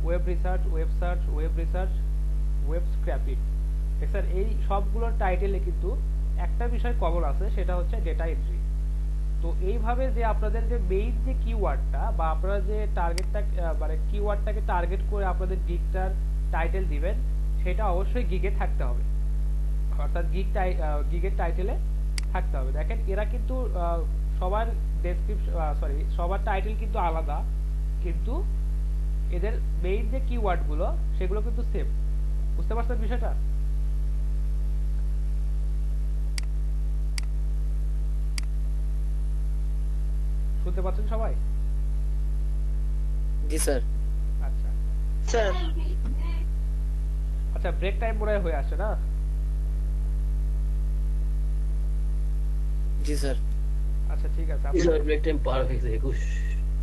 web research, web search, web research, web scraping. দেখছেন এই সবগুলোর টাইটেলে কিন্তু একটা বিষয় কমন আছে, সেটা হচ্ছে ডেটা এন্ট্রি। তো এইভাবে যে আপনাদের যে মেইন যে কিওয়ার্ডটা বা আপনারা যে টার্গেটটা মানে কিওয়ার্ডটাকে টার্গেট করে আপনাদের গিগটার টাইটেল দিবেন, সেটা অবশ্যই গিগে থাকতে হবে, অর্থাৎ গিগের টাইটেলে থাকতে হবে। দেখেন এরা কিন্তু সবার ডেসক্রিপশন সরি সবার টাইটেল কিন্তু আলাদা, কিন্তু এদের মেইন যে কিওয়ার্ড গুলো সেগুলো কিন্তু সেম। বুঝতে পারছেন বিষয়টা? শুনতে পাচ্ছেন সবাই? জি স্যার। আচ্ছা স্যার আচ্ছা ব্রেক টাইম মনে হয় হয়ে আসছে না? জি স্যার। আচ্ছা ঠিক আছে, ব্রেক টাইম পার হয়ে গেছে 21।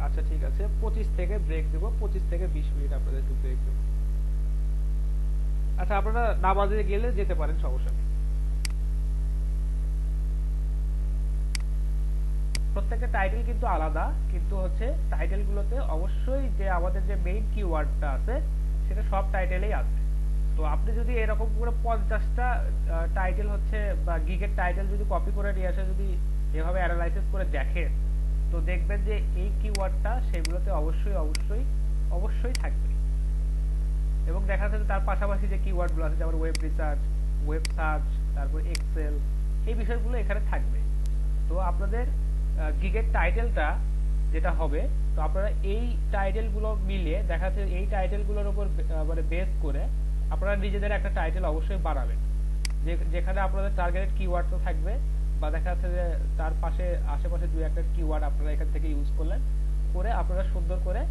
আচ্ছা ঠিক আছে 25 থেকে ব্রেক দেব, 25 থেকে 20 মিনিট আপনাদের একটু ব্রেক দেব। আচ্ছা আপনারা নামাজে গেলে যেতে পারেন, সমস্যা নেই। প্রত্যেকটা টাইটেল কিন্তু আলাদা, কিন্তু হচ্ছে টাইটেল গুলোতে অবশ্যই যে আমাদের যে মেইন কিওয়ার্ডটা আছে সেটা সব টাইটেলেই আছে। তো আপনি যদি এরকম করে 50টা টাইটেল হচ্ছে বা গিগের টাইটেল যদি কপি করে নিয়ে আসে, যদি এভাবে অ্যানালাইসিস করে দেখেন, তো দেখবেন যে এই কিওয়ার্ডটা সেগুলোতে অবশ্যই অবশ্যই অবশ্যই থাকবে। এবং দেখা যাচ্ছে তার পাশাপাশি যে কিওয়ার্ডগুলো আছে যেমন ওয়েব রিসার্চ, ওয়েব সার্চ, তারপর এক্সেল, এই বিষয়গুলো এখানে থাকবে। তো আপনাদের গিগের টাইটেলটা যেটা হবে, তো আপনারা এই টাইটেলগুলো মিলিয়ে দেখা যাচ্ছে এই টাইটেলগুলোর উপর মানে বেস করে আপনারা নিজেদের একটা টাইটেল অবশ্যই বানাবেন, যেখানে আপনাদের টার্গেটেড কিওয়ার্ড তো থাকবে, বা দেখা যাচ্ছে যে তার পাশে আশেপাশে দুই একটা কিওয়ার্ড আপনারা এখান থেকে ইউজ করলেন, করে আপনারা সুন্দর করে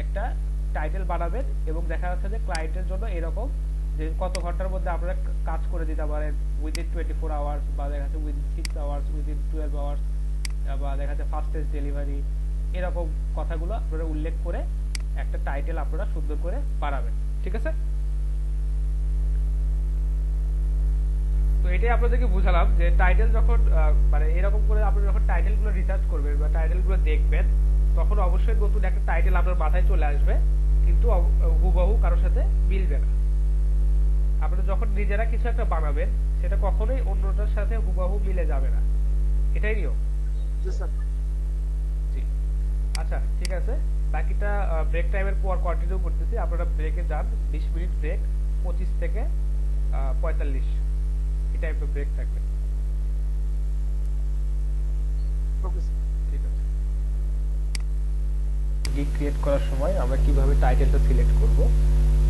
একটা টাইটেল বানাবেন। এবং দেখা যাচ্ছে যে ক্লায়েন্টের জন্য এরকম যে কত ঘন্টার মধ্যে আপনারা কাজ করে দিতে পারেন, উইদিন 24 আওয়ার্স, বা দেখা যাচ্ছে উইদিন 6 আওয়ার্স, উইদিন 12 আওয়ার্স, বা দেখা যাচ্ছে ফাস্টেস্ট ডেলিভারি, এরকম কথাগুলো আপনারা উল্লেখ করে একটা টাইটেল আপনারা সুন্দর করে বানাবেন। ঠিক আছে? তো এটাই আপনাদেরকে বুঝালাম যে টাইটেল যখন মানে এরকম করে আপনারা যখন টাইটেলগুলো রিসার্চ করবেন বা টাইটেলগুলো দেখবেন, তখন অবশ্যই নতুন একটা টাইটেল আপনার মাথায় চলে আসবে, কিন্তু হুবহু কারোর সাথে মিলবে না। আপনারা যখন নিজেরা কিছু একটা বানাবেন, সেটা কখনোই অন্যটার সাথে হুবহু মিলে যাবে না, এটাই নিয়ম। জি আচ্ছা ঠিক আছে, বাকিটা ব্রেক টাইমের পর কন্টিনিউ করতেছি। আপনারা ব্রেকে যান, 20 মিনিট ব্রেক, 25 থেকে 45 এই টাইপের ব্রেক থাকবে। ঠিক আছে। গিগ ক্রিয়েট করার সময় আমরা কিভাবে টাইটেলটা সিলেক্ট করব,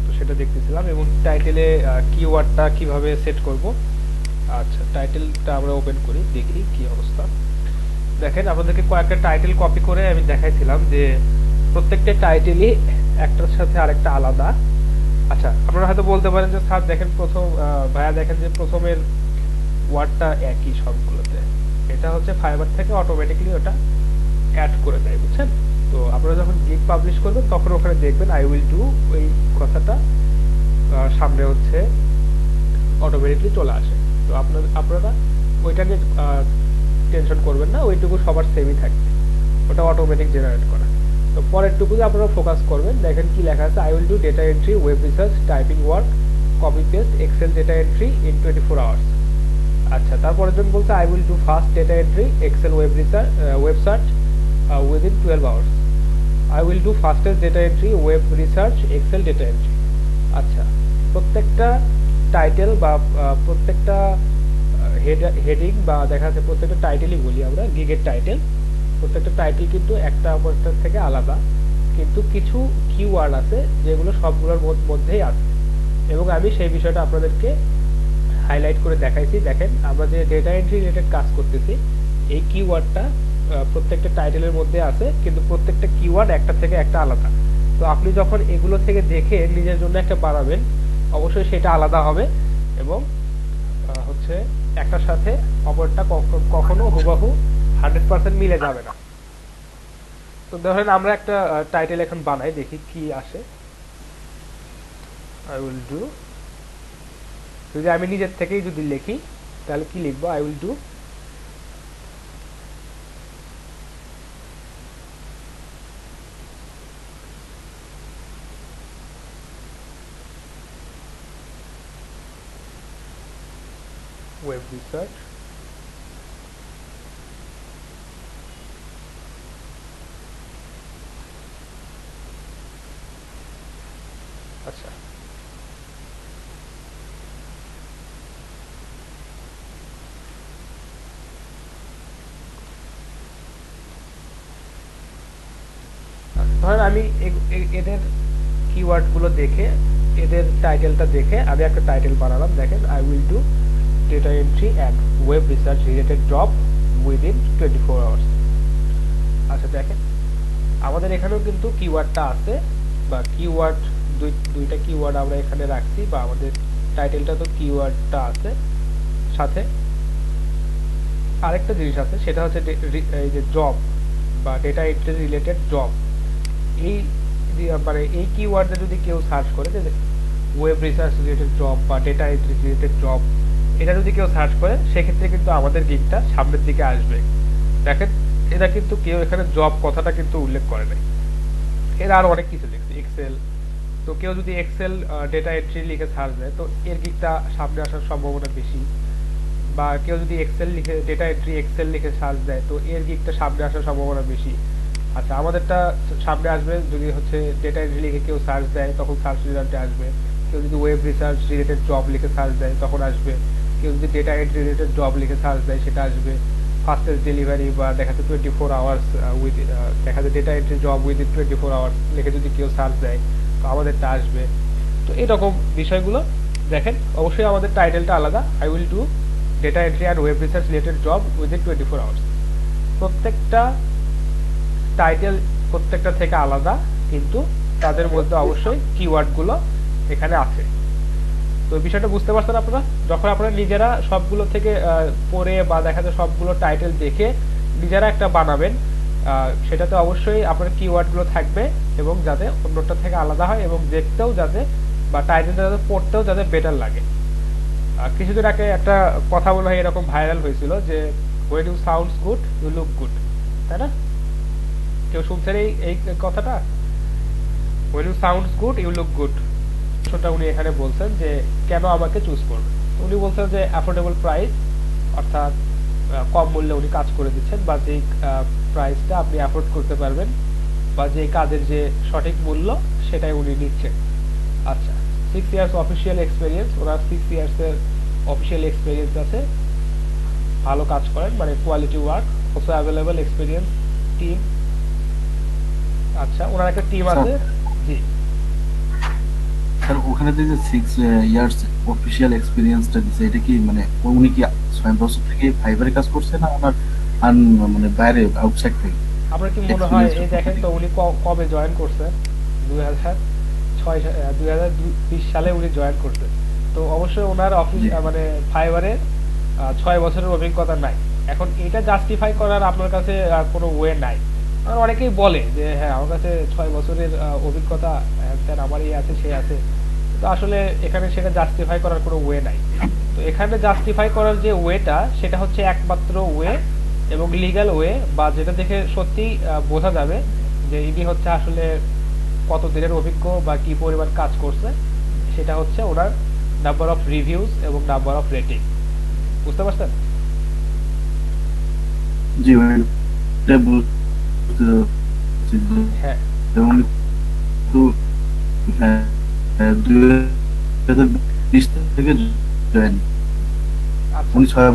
তো সেটা দেখতেছিলাম, এবং টাইটেলে কিওয়ার্ডটা কিভাবে সেট করব। আচ্ছা, টাইটেলটা আমরা ওপেন করি, দেখি কি অবস্থা। দেখেন, আপনাদেরকে কয়েকটা টাইটেল কপি করে আমি দেখাইছিলাম যে প্রত্যেকটা টাইটেলই একটার সাথে আরেকটা আলাদা। আচ্ছা, আপনারা হয়তো বলতে পারেন যে স্যার দেখেন ভাইয়া দেখেন যে প্রথমের ওয়ার্ডটা একই সবগুলোতে, এটা হচ্ছে ফাইবার থেকে অটোমেটিক্যালি ওটা অ্যাড করে দেয়, বুঝছেন? তো আপনারা যখন গিগ পাবলিশ করবেন তখন ওখানে দেখবেন আই উইল ডু ওই কথাটা সামনে হচ্ছে অটোমেটিক্যালি চলে আসে। তো আপনারা ওইটা নিয়ে টেনশন করবেন না, ওইটুকু সবার সেমই থাকবে, ওটা অটোমেটিক জেনারেট করা। তো পরেরটুকুতে আপনারা ফোকাস করবেন, দেখেন কি লেখা আছে, I will do data entry, web research, typing work, copy paste, Excel data entry in 24 hours. আচ্ছা, তারপরের জন বলছে I will do fast data entry, Excel web search within 12 hours. I will do fastest data entry, web research, Excel data entry. আচ্ছা, প্রত্যেকটা title বা প্রত্যেকটা heading বা দেখা যাচ্ছে প্রত্যেকটা টাইটেলই বলি আমরা গিগের টাইটেল, প্রত্যেকটা টাইটেল কিন্তু একটা অপরটার থেকে আলাদা, কিন্তু কিছু কিওয়ার্ড আছে যেগুলো সবগুলোর মধ্যেই আছে, এবং আমি সেই বিষয়টা আপনাদেরকে হাইলাইট করে দেখাইছি। দেখেন, আমরা যে ডেটা এন্ট্রি রিলেটেড কাজ করতেছি, এই কিওয়ার্ডটা প্রত্যেকটা টাইটেলের মধ্যে আছে, কিন্তু প্রত্যেকটা কিওয়ার্ড একটা থেকে একটা আলাদা। তো আপনি যখন এগুলো থেকে দেখে নিজের জন্য একটা বানাবেন, অবশ্যই সেটা আলাদা হবে, এবং হচ্ছে একটার সাথে অপরটা কখনো হুবহু 100% মিলে যাবে না। তো ধরেন আমরা একটা টাইটেল এখন বানাই, দেখি কি আসে। আই উইল ডু, যদি আমি নিজের থেকেই যদি লিখি তাহলে কি লিখবো, I will do web research, আচ্ছা, ধরেন আমি এদের কিওয়ার্ড গুলো দেখে, এদের টাইটেলটা দেখে আমি একটা টাইটেল বানালাম। দেখেন, I will do data entry and web research related job within 24 hours. আচ্ছা, দেখেন আমাদের এখানেও কিন্তু কিওয়ার্ডটা আছে, বা কিওয়ার্ড দুইটা কিওয়ার্ড আমরা এখানে রাখছি, বা আমাদের টাইটেলটা তো কিওয়ার্ডটা আছে, সাথে আরেকটা জিনিস আছে, সেটা হচ্ছে এই যে জব বা ডেটা এন্ট্রি রিলেটেড জব। এই মানে এই কিওয়ার্ডে যদি কেউ সার্চ করে যে ওয়েব রিসার্চ রিলেটেড জব বা ডেটা এন্ট্রি রিলেটেড জব, এটা যদি কেউ সার্চ করে, সেক্ষেত্রে কিন্তু আমাদের গিগটা সামনের দিকে আসবে। দেখেন, এরা কিন্তু কেউ এখানে জব কথাটা কিন্তু উল্লেখ করে নাই, এরা আরো অনেক কিছু লিখছে, এক্সেল। তো কেউ যদি এক্সেল ডেটা এন্ট্রি লিখে সার্চ দেয়, তো এর গিগটা সামনে আসার সম্ভাবনা বেশি। বা কেউ যদি এক্সেল লিখে ডেটা এন্ট্রি এক্সেল লিখে সার্চ দেয়, তো এর গিগটা সামনে আসার সম্ভাবনা বেশি। আচ্ছা, আমাদেরটা সামনে আসবে যদি হচ্ছে ডেটা এন্ট্রি লিখে কেউ সার্চ দেয়, তখন সার্চ রেজাল্টে আসবে। কেউ যদি ওয়েব রিসার্চ রিলেটেড জব লিখে সার্চ দেয়, তখন আসবে। কেউ যদি ডেটা এন্ট্রি রিলেটেড জব লিখে সার্চ দেয়, সেটা আসবে। ফাস্টেস্ট ডেলিভারি বা দেখা যাচ্ছে 24 আওয়ার্স দেখা যায় data entry job within 24 hours লিখে যদি কেউ সার্চ দেয়, তো আমাদেরটা আসবে। তো এরকম বিষয়গুলো দেখেন, অবশ্যই আমাদের টাইটেলটা আলাদা, I will do data entry and web research related job within 24 hours. প্রত্যেকটা টাইটেল প্রত্যেকটা থেকে আলাদা, কিন্তু তাদের মধ্যে অবশ্যই কিওয়ার্ডগুলো এখানে আছে। তো বিষয়টা বুঝতে পারছেন আপনারা? যখন আপনারা নিজেরা সবগুলো থেকে পড়ে বা দেখা যায় সবগুলো টাইটেল দেখে নিজেরা একটা বানাবেন, সেটাতে অবশ্যই আপনার কিওয়ার্ডগুলো থাকবে, এবং যাতে অন্যটা থেকে আলাদা হয়, এবং দেখতেও যাতে বা টাইটেলটা যাতে পড়তেও যাতে বেটার লাগে। কিছুদিন আগে একটা কথা বলা হয়, এরকম ভাইরাল হয়েছিল যে when you sounds good you look good, তাই না? কেউ শুনছেন এই কথাটা? when you sounds good you look good, সেটা উনি এখানে বলছেন যে কেন আমাকে চুজ করবে। উনি বলছেন যে অ্যাফোর্ডেবল প্রাইস, অর্থাৎ কম মূল্যে উনি কাজ করে দিচ্ছেন, বা যে প্রাইসটা আপনি অ্যাফোর্ড করতে পারবেন, বা যে কাজের যে সঠিক মূল্য সেটাই উনি নিচ্ছেন। আচ্ছা, 6 ইয়ার্স অফিসিয়াল এক্সপেরিয়েন্স, ওনার 6 ইয়ার্সের অফিসিয়াল এক্সপেরিয়েন্স আছে, ভালো কাজ করেন, মানে quality work, also available experience team, আচ্ছা, ওনার একটা টিম আছে। জি স্যার ওখানে যে 6 ইয়ার্স অফিসিয়াল এক্সপিরিয়েন্সটা দিছে, এটা কি মানে উনি কি 6 বছর থেকে ফাইবারে কাজ করছে না ওনার মানে বাইরে আউটসাইড থেকে? আপনার কি মনে হয়, এই দেখেন তো উনি কবে জয়েন করছে? 2020 সালে উনি জয়েন করছে। তো অবশ্যই ওনার অফিস মানে ফাইবারে 6 বছরের অভিজ্ঞতা নাই। এখন এটা জাস্টিফাই করার আপনার কাছে কোনো ওয়ে নাই। আর অনেকেই বলে যে হ্যাঁ আমার কাছে 6 বছরের অভিজ্ঞতা, স্যার আমার এই আছে সে আছে, তো আসলে এখানে সেটা জাস্টিফাই করার কোনো ওয়ে নাই। তো এখানে জাস্টিফাই করার যে ওয়েটা, সেটা হচ্ছে একমাত্র ওয়ে এবং লিগ্যাল ওয়ে, বা যেটা দেখে সত্যি বোঝা যাবে যে ইনি হচ্ছে আসলে কত দিনের অভিজ্ঞ বা কি পরিমাণ কাজ করছে, সেটা হচ্ছে ওনার নাম্বার অফ রিভিউজ এবং নাম্বার অফ রেটিং। বুঝতে পারছেন? জি এটা বুঝতে পারছি। হ্যাঁ এবং তো 2020 থেকে জয়েন, উনি 6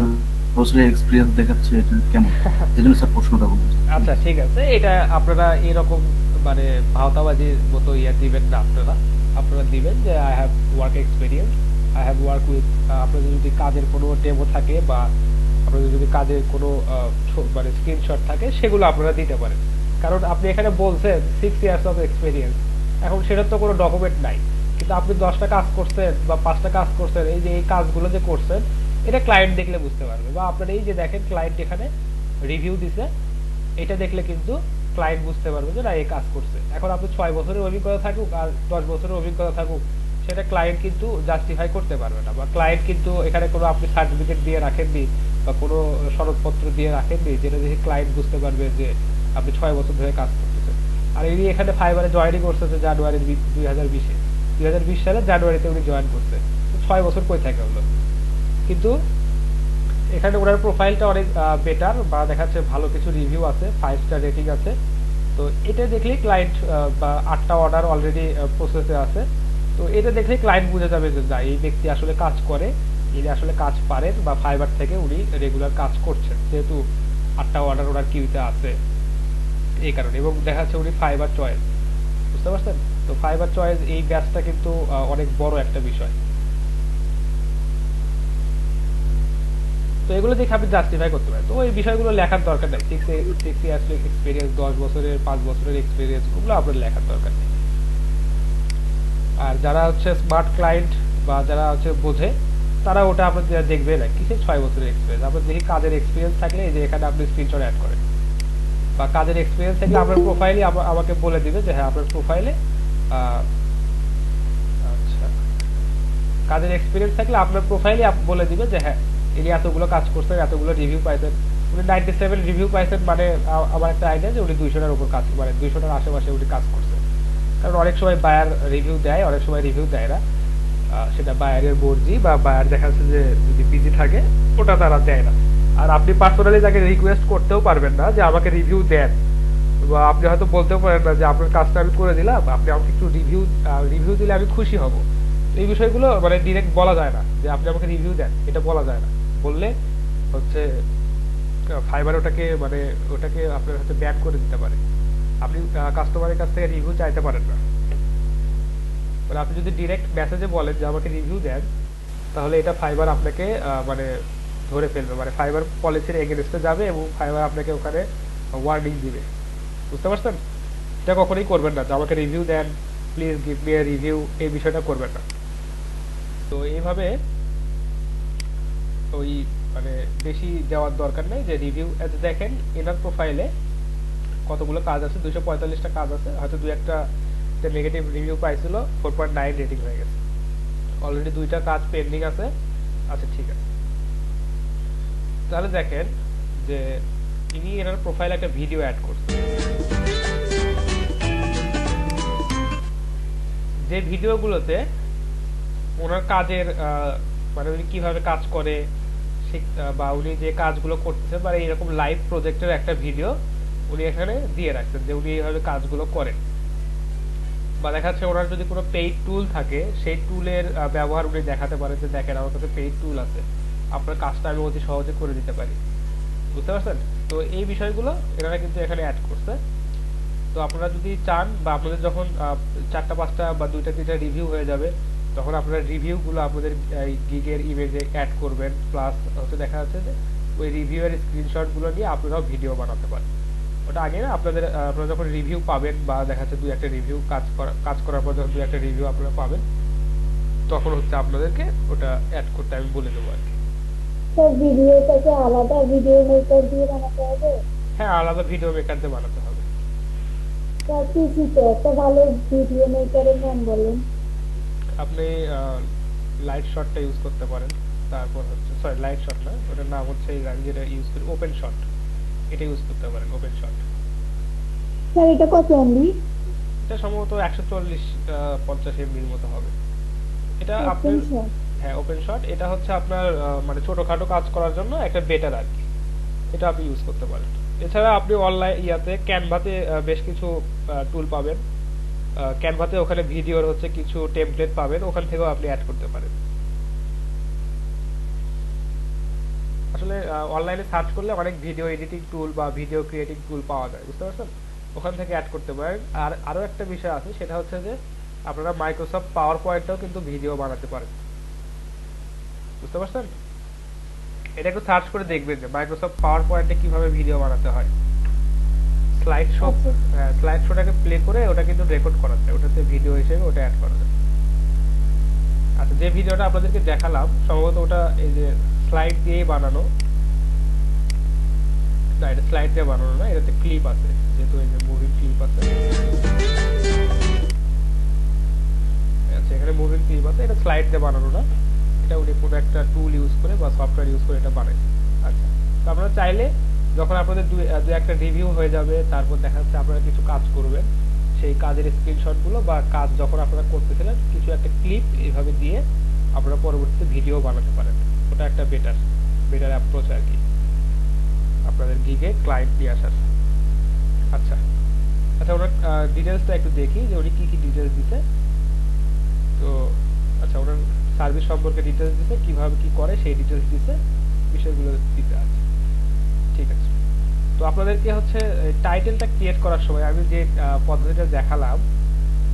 বছরের এক্সপিরিয়েন্স দেখাচ্ছে, এটা কেমন? এই জন্য স্যার প্রশ্নটা বলছি। আচ্ছা ঠিক আছে, এটা আপনারা এরকম মানে ভাওতাবাজির মতো ইয়া দিবেন না। আপনারা দিবেন যে I have work experience, I have work with. আপনাদের যদি কাজের কোনো ডেমো থাকে বা আপনাদের যদি কাজের কোনো মানে স্ক্রিনশট থাকে, সেগুলো আপনারা দিতে পারেন। কারণ আপনি এখানে বলছেন 6 ইয়ার্স অফ এক্সপিরিয়েন্স, এখন সেটার তো কোনো ডকুমেন্ট নাই, কিন্তু আপনি 10টা কাজ করছেন বা 5টা কাজ করছেন, এই যে এই কাজগুলো যে করছেন, এটা ক্লায়েন্ট দেখলে বুঝতে পারবে। বা আপনারা এই যে দেখেন ক্লায়েন্ট এখানে রিভিউ দিছে, এটা দেখলে কিন্তু ক্লায়েন্ট বুঝতে পারবে যে না এই কাজ করছে। এখন আপনি 6 বছরের অভিজ্ঞতা থাকুক আর 10 বছরের অভিজ্ঞতা থাকুক, সেটা ক্লায়েন্ট কিন্তু জাস্টিফাই করতে পারবে না। বা ক্লায়েন্ট কিন্তু এখানে কোনো আপনি সার্টিফিকেট দিয়ে রাখেননি বা কোনো সনদপত্র দিয়ে রাখেননি যেটা দেখে ক্লায়েন্ট বুঝতে পারবে যে আপনি 6 বছর ধরে কাজ করতেছেন। আর ইনি এখানে ফাইবারে জয়েনিং করছে জানুয়ারি 2020 সালে জানুয়ারিতে উনি জয়েন করছে। 6 বছর কই থাকে হলো। কিন্তু এখানে ওনার প্রোফাইলটা অনেক বেটার, বা দেখাচ্ছে ভালো কিছু রিভিউ আছে, 5 স্টার রেটিং আছে। তো এটা দেখলেই ক্লায়েন্ট বা 8টা অর্ডার অলরেডি প্রসেসে আছে, তো এটা দেখলেই ক্লায়েন্ট বুঝে যাবে যে না এই ব্যক্তি আসলে কাজ করে, ইনি আসলে কাজ পারেন, বা ফাইবার থেকে উনি রেগুলার কাজ করছেন, যেহেতু 8টা অর্ডার ওনার কিউতে আছে এই কারণে। এবং দেখাচ্ছে উনি ফাইবার চয়েস, বুঝতে পারছেন? তো ফাইবার চয়েস এই ব্যাচটা কিন্তু অনেক বড় একটা বিষয়। তো এগুলো দেখে আপনি জাস্টিফাই করতে পারেন। তো এই বিষয়গুলো লেখার দরকার নেই, 6 ইয়ার্স এক্সপিরিয়েন্স, 10 বছরের 5 বছরের এক্সপিরিয়েন্স, ওগুলো আপনার লেখার দরকার নেই। আর যারা হচ্ছে স্মার্ট ক্লায়েন্ট বা যারা হচ্ছে বোঝে, তারা ওটা আপনার দেখবে না কিসের 6 বছরের এক্সপিরিয়েন্স। আপনার দেখি কাজের এক্সপিরিয়েন্স থাকলে এই যে এখানে আপনি স্ক্রিনশট অ্যাড করেন, বা কাজের এক্সপিরিয়েন্স থাকলে আপনার প্রোফাইলে আমাকে বলে দিবে যে হ্যাঁ আপনার প্রোফাইলে আচ্ছা কাজের এক্সপিরিয়েন্স থাকলে আপনার প্রোফাইলে বলে দিবে যে হ্যাঁ ইনি এতগুলো কাজ করছেন, এতগুলো রিভিউ পাইছেন। উনি 97 রিভিউ পাইছেন, মানে আমার একটা আইডিয়া যে উনি 200টার উপর কাজ, মানে 200টার আশেপাশে উনি কাজ করছেন। কারণ অনেক সময় বায়ার রিভিউ দেয়, অনেক সময় রিভিউ দেয় না, সেটা বায়ারের মর্জি, বা বায়ার দেখা যাচ্ছে যে যদি বিজি থাকে ওটা তারা দেয় না। আর আপনি পার্সোনালি তাকে রিকোয়েস্ট করতেও পারবেন না যে আমাকে রিভিউ দেন, বা আপনি হয়তো বলতেও পারেন না যে আপনার কাজটা আমি করে দিলাম, আপনি আমাকে একটু রিভিউ দিলে আমি খুশি হব। এই বিষয়গুলো মানে ডিরেক্ট বলা যায় না যে আপনি আমাকে রিভিউ দেন, এটা বলা যায় না। বললে হচ্ছে ফাইবার ওটাকে আপনার হচ্ছে ব্যান করে দিতে পারে। আপনি কাস্টমারের কাছ থেকে রিভিউ চাইতে পারেন না। মানে আপনি যদি ডিরেক্ট মেসেজে বলেন যে আমাকে রিভিউ দেন, তাহলে এটা ফাইবার আপনাকে মানে ধরে ফেলবে, মানে ফাইবার পলিসির এগেইনস্টে যাবে এবং ফাইবার আপনাকে ওখানে ওয়ার্নিং দিবে। বুঝতে পারছেন? এটা কখনোই করবেন না যে আমাকে রিভিউ দেন, please give me a review, এই বিষয়টা করবেন না। তো এইভাবে ওই মানে বেশি দেওয়ার দরকার নেই যে রিভিউ। দেখেন এনার প্রোফাইলে কতগুলো কাজ আছে, 245টা কাজ আছে, হয়তো দুই একটা নেগেটিভ রিভিউ পাইছিল, 4.9 রেটিং হয়ে গেছে। অলরেডি 2টা কাজ পেন্ডিং আছে। আচ্ছা ঠিক আছে, তাহলে দেখেন যে ইনি এনার প্রোফাইলে একটা ভিডিও অ্যাড করছে, যে ভিডিওগুলোতে ওনার কাজের মানে উনি কিভাবে কাজ করে বা উনি যে কাজগুলো করতেছে, মানে এরকম লাইভ প্রজেক্টের একটা ভিডিও উনি এখানে দিয়ে রাখছেন যে উনি এইভাবে কাজগুলো করেন। বা দেখা যাচ্ছে ওনার যদি কোনো পেইড টুল থাকে, সেই টুলের ব্যবহার উনি দেখাতে পারেন যে দেখেন আমার কাছে পেইড টুল আছে, আপনার কাজটা আমি অতি সহজে করে দিতে পারি। বুঝতে পারছেন? তো এই বিষয়গুলো এনারা কিন্তু এখানে অ্যাড করছে। তো আপনারা যদি চান বা আপনাদের যখন 4টা 5টা বা 2টা 3টা রিভিউ হয়ে যাবে, তখন আপনারা রিভিউগুলো আপনাদের গিগের ইমেজে অ্যাড করবেন, প্লাস হচ্ছে দেখা যাচ্ছে যে ওই রিভিউয়ের স্ক্রিনশটগুলো নিয়ে আপনারাও ভিডিও বানাতে পারেন। ওটা আগে না আপনাদের আপনারা যখন রিভিউ পাবেন বা দেখা যাচ্ছে 2-1টা রিভিউ কাজ করার পর যখন 2-1টা রিভিউ আপনারা পাবেন, তখন হচ্ছে আপনাদেরকে ওটা অ্যাড করতে আমি বলে দেবো আর কি। স্যার ভিডিওটাকে আলাদা ভিডিও মেকার দিয়ে বানাতে হবে? হ্যাঁ, আলাদা ভিডিও মেকার দিয়ে বানাতে হবে। স্যার পিসিতে একটা ভালো ভিডিও মেকারের নাম বলেন। আপনি লাইট শটটা ইউজ করতে পারেন, তারপর হচ্ছে সরি লাইট শট না, ওটার নাম হচ্ছে আমি যেটা ইউজ করি ওপেন শট, এটা ইউজ করতে পারেন ওপেন শট। স্যার এটা কত এমবি? এটা সম্ভবত 140-50 এমবির মতো হবে। এটা আপনার হ্যাঁ ওপেন শট, এটা হচ্ছে আপনার মানে ছোটখাটো কাজ করার জন্য একটা বেটার আর কি, এটা আপনি ইউজ করতে পারেন। এছাড়া আপনি অনলাইন ক্যানভাতে বেশ কিছু টুল পাবেন, ক্যানভাতে ওখানে ভিডিওর হচ্ছে কিছু টেমপ্লেট পাবেন, ওখান থেকেও আপনি অ্যাড করতে পারেন। আসলে অনলাইনে সার্চ করলে অনেক ভিডিও এডিটিং টুল বা ভিডিও ক্রিয়েটিং টুল পাওয়া যায়, বুঝতে পারছেন, ওখান থেকে অ্যাড করতে পারেন। আর আরো একটা বিষয় আছে, সেটা হচ্ছে যে আপনারা মাইক্রোসফট পাওয়ার পয়েন্টেও কিন্তু ভিডিও বানাতে পারেন, বুঝতে পারছেন। এটা একটু সার্চ করে দেখবেন যে মাইক্রোসফট পাওয়ার পয়েন্টে কিভাবে ভিডিও বানাতে হয়। স্লাইড শোটাকে প্লে করে ওটা কিন্তু রেকর্ড করা যায়, ওটাতে ভিডিও হিসেবে ওটা অ্যাড করা যায়। আচ্ছা, যে ভিডিওটা আপনাদেরকে দেখালাম সম্ভবত ওটা এই যে স্লাইড দিয়েই বানানো না, এটা স্লাইড দিয়ে বানানো না, এটাতে ক্লিপ আছে, যেহেতু এই যে মুভিং ক্লিপ আছে। আচ্ছা, এখানে মুভিং ক্লিপ আছে, এটা স্লাইড দিয়ে বানানো না, এটা উনি কোনো একটা টুল ইউজ করে বা সফটওয়্যার ইউজ করে এটা বানায়। আচ্ছা, তো আপনারা চাইলে যখন আপনাদের দু একটা রিভিউ হয়ে যাবে, তারপর দেখা যাচ্ছে আপনারা কিছু কাজ করবেন, সেই কাজের স্ক্রিনশটগুলো বা কাজ যখন আপনারা করতেছিলেন কিছু একটা ক্লিপ এইভাবে দিয়ে আপনারা পরবর্তীতে ভিডিও বানাতে পারেন। ওটা একটা বেটার অ্যাপ্রোচ আর কি আপনাদের গিগে ক্লায়েন্ট নিয়ে আসার। আচ্ছা আচ্ছা, ওনার ডিটেলসটা একটু দেখি যে উনি কি কি ডিটেলস দিতে। তো আচ্ছা, ওনার সার্ভিস সম্পর্কে ডিটেলস দিতে, কিভাবে কি করে সেই ডিটেলস দিতে, বিষয়গুলো দিতে আছে। ঠিক আছে, তো আপনাদেরকে হচ্ছে টাইটেলটা ক্রিয়েট করার সময় আমি যে পদ্ধতিটা দেখালাম,